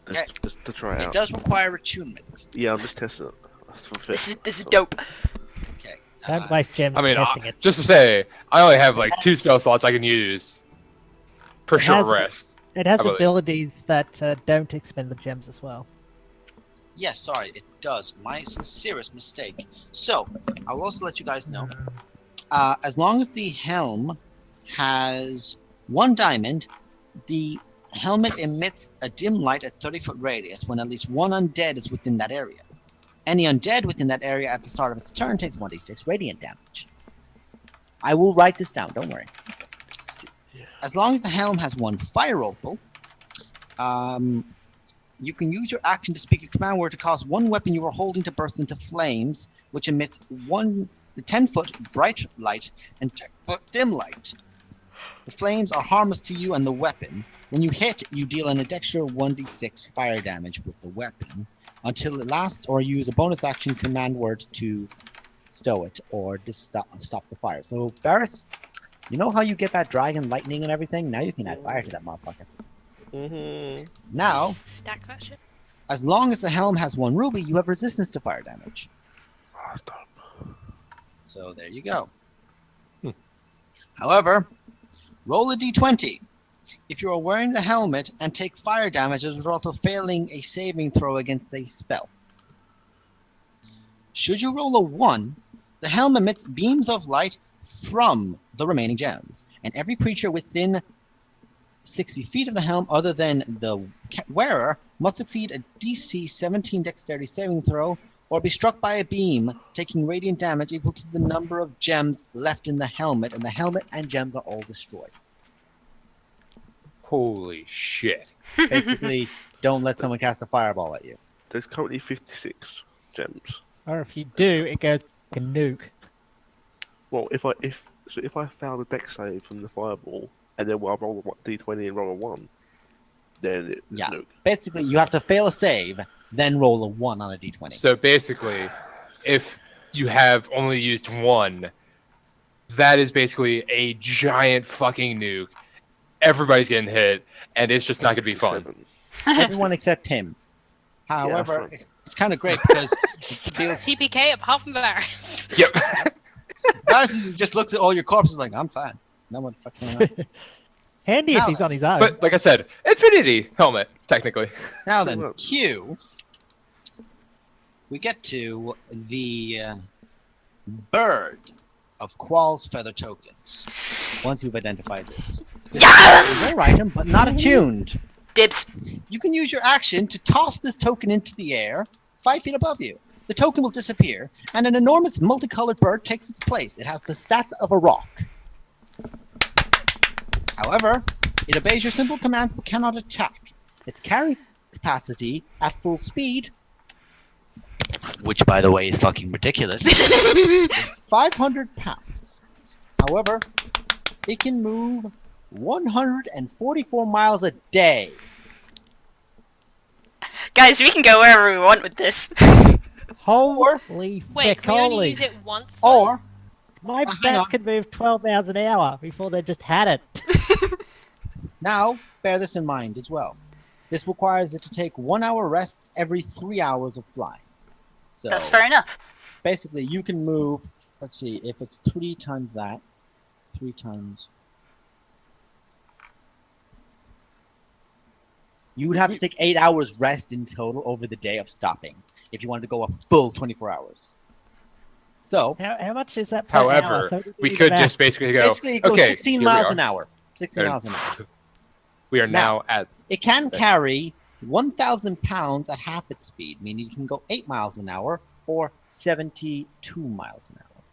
Okay. Just to try it It out. does require attunement. Yeah, I'm just testing it. That's for This is dope. Okay. Don't waste gems I mean, testing it. just to say, I only have like 2 spell slots I can use per It short has- rest. It has I believe. abilities that don't expend the gems as well. Yes, sorry, it does. My sincerest mistake. So, I will also let you guys know. As long as the helm has 1 diamond, the helmet emits a dim light at 30-foot radius when at least 1 undead is within that area. Any undead within that area at the start of its turn takes 1d6 radiant damage. I will write this down, don't worry. As long as the helm has 1 fire opal, you can use your action to speak a command word to cause 1 weapon you are holding to burst into flames, which emits 10-foot bright light and 10-foot dim light. The flames are harmless to you and the weapon. When you hit, you deal an extra 1d6 fire damage with the weapon until it lasts, or use a bonus action command word to stow it or just stop the fire. So, Barris, you know how you get that dragon lightning and everything? Now you can add fire to that motherfucker. Mm-hmm. Now, Stack that shit. as long as the helm has 1 ruby, you have resistance to fire damage. Oh, that's dope. So there you go. However, roll a d20. If you are wearing the helmet and take fire damage as a result of failing a saving throw against a spell. Should you roll a 1, the helm emits beams of light from the remaining gems, and every creature within 60 feet of the helm other than the wearer must succeed a DC 17 dexterity saving throw or be struck by a beam, taking radiant damage equal to the number of gems left in the helmet, and the helmet and gems are all destroyed. Holy shit. Basically, don't let someone cast a fireball at you. There's currently 56 gems. Or if you do, it goes like a nuke. Well, if I fail the dex save from the fireball and then I roll a d20 and roll a 1, then it's Yeah. nuke. Basically, you have to fail a save, then roll a 1 on a d20. So basically, if you have only used 1, that is basically a giant fucking nuke. Everybody's getting hit, and it's just not going to be fun. 7. Everyone except him. However, that's it's kind of great because it feels TPK apart from Varys. Yep. Barris just looks at all your corpses like, I'm fine. No one fucks going on. Handy if Now he's then. on his own. But like I said, Infinity helmet, technically. Now then, Q. We get to the bird of Qual's feather tokens. Once you've identified this. Yes! Rare item, but not attuned. Dibs. You can use your action to toss this token into the air 5 feet above you. The token will disappear, and an enormous multicolored bird takes its place. It has the stats of a rock. However, it obeys your simple commands but cannot attack. Its carry capacity at full speed, which by the way is fucking ridiculous, is 500 pounds. However, it can move 144 miles a day. Guys, we can go wherever we want with this. Holy Wait, can we only feck, use it once? though? Or, my hang bats on. could move 12 miles an hour before they just had it. now, bear this in mind as well. This requires it to take 1 hour rests every 3 hours of flying. So, That's fair enough. basically, you can move, let's see, if it's 3 times that, 3 times... You would have to take 8 hours rest in total over the day of stopping if you wanted to go a full 24 hours. So, How much is that per hour? However, So we do the could math. just basically go. basically it goes Okay, 16 here we miles are. an hour. 16 miles an hour. We are Now- now at. It can carry 1,000 pounds at half its speed, meaning you can go 8 miles an hour or 72 miles an hour,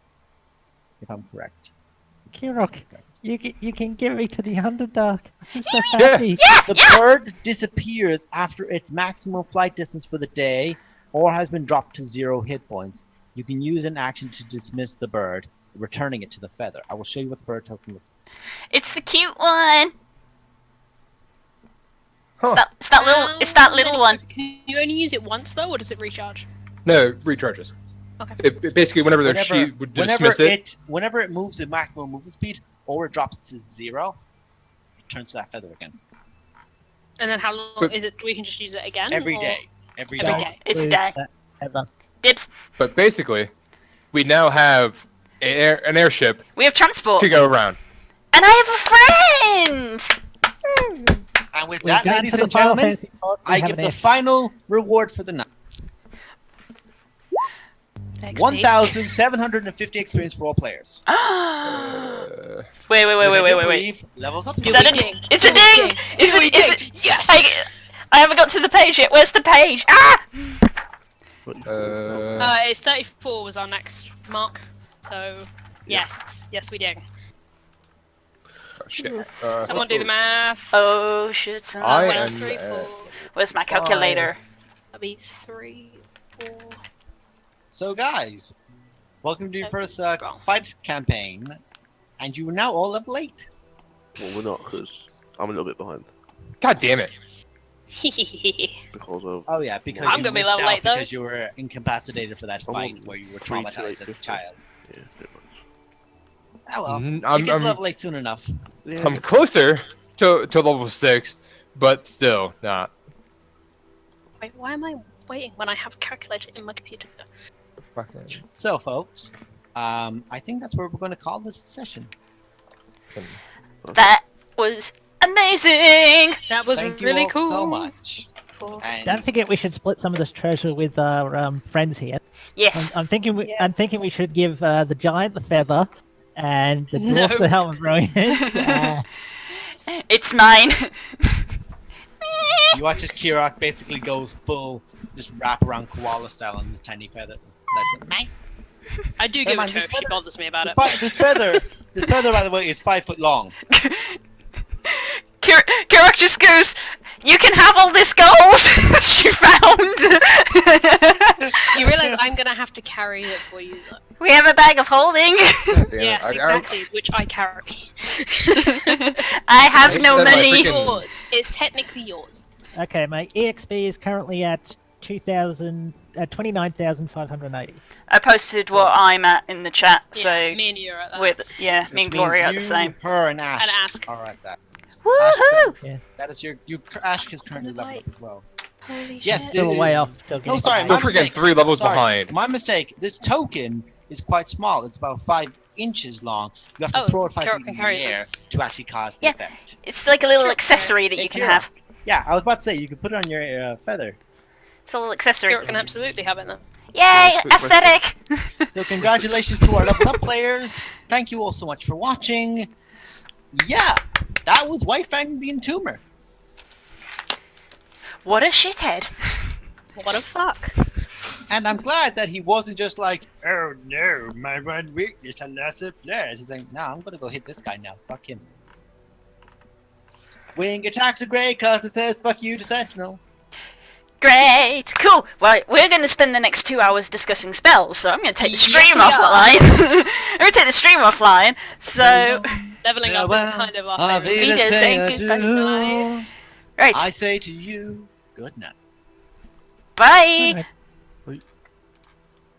if I'm correct. Kirok, you can give me to the Underdark. I'm so Yeah. happy. The bird disappears after its maximum flight distance for the day or has been dropped to 0 hit points. You can use an action to dismiss the bird, returning it to the feather. I will show you what the bird token looks like. It's the cute one. Huh. It's that little one. Can you only use it once though, or does it recharge? No, it recharges. Okay. It basically, whenever she would dismiss it. Whenever it moves at maximum movement speed or it drops to 0, it turns to that feather again. And then how long But- is it? We can just use it again. Every or- day. Every Every day. day. It's a Lose day. that ever. Dibs. But basically, we now have an airship We have transport. to go around. And I have a friend! And with We've that, gotten ladies to the and Final gentlemen, Fantasy plot, we I have give an the airship. final reward for the night. XP. 1,750 experience for all players. Uh, Wait. Which I do Wait. believe levels up. Is Do that we a ding? It's a Do we ding! ding? Is Do we it? Is ding? it? Yes! I haven't got to the page yet. Where's the page? Ah! It's 34 was our next mark. So yes, we ding. oh, shit. Someone do the math. Oh shit! Son. I One, am, three, four. Where's my calculator? That'd be 3, 4. So, guys, welcome to your first fight campaign, and you are now all level 8. Well, we're not, because I'm a little bit behind. God damn it. Because of... Oh yeah, because I'm you gonna be missed level out 8 though. because you were incapacitated for that I'm fight on where you were 3 to traumatized as a 850. child. Yeah, pretty much. Oh well, Mhm, it gets I'm- level 8 soon enough. Yeah, I'm closer to level 6, but still not. Wait, why am I waiting when I have a calculator in my computer? Fucking- So, folks, I think that's where we're going to call this session. That was amazing. That was Thank really you all cool. so much. Cool. And Don't forget, we should split some of this treasure with our friends here. Yes. I'm thinking I'm Yes. thinking we should give the giant the feather, and the dwarf No. the helmet of brilliance. It's mine. you watch as Kirok basically goes full, just wrap around koala style on this tiny feather. That's it. Mate. I do Hey, give man, it to her this if she feather- bothers me about it. This feather, by the way, is 5 foot long. Kirok just goes, "You can have all this gold she found." You realise I'm gonna have to carry it for you though. We have a bag of holding. God damn it. Yes, I- exactly, which I carry. I have no That my money. freaking- Yours. It's technically yours. Okay, my EXP is currently at 29,580. I posted what I'm at in the chat, so Yeah, me and you are at that. me and Which Gloria are means the same. Her and Ash. And Ask. Are at that. Woohoo! Yeah. That is Ash is currently leveled up as well. Holy Yes, shit. Still a way off. Still Oh, getting sorry, Still my freaking mistake. 3 levels Sorry, behind. my mistake. This token is quite small. It's about 5 inches long. You have to Oh, throw it 5 Kirok feet can in carry the it air to actually cause the Yeah. effect. It's like a little Sure. accessory that Hey, you can Kira. have. Yeah, I was about to say, you could put it on your feather. It's a little accessory. Kirok can absolutely have it then. Yay! quick question. Aesthetic! So congratulations to our level up players. Thank you all so much for watching. Yeah, that was Whitefang the Entomber. What a shithead. What a fuck. And I'm glad that he wasn't just like, oh no, my one weakness, a loss of flares. He's like, nah, I'm gonna go hit this guy now. Fuck him. Wing attacks are great because it says fuck you to Sentinel. Great! Cool! Well, we're going to spend the next 2 hours discussing spells, so I'm going to take the Yes, stream we are. offline. I'm going to take the stream offline, so Leveling up Farewell, is kind of our auf favorite. Vida saying Wiedersehen, goodbye. adieu. Right. I say to you, good night. Bye. Right. Wait.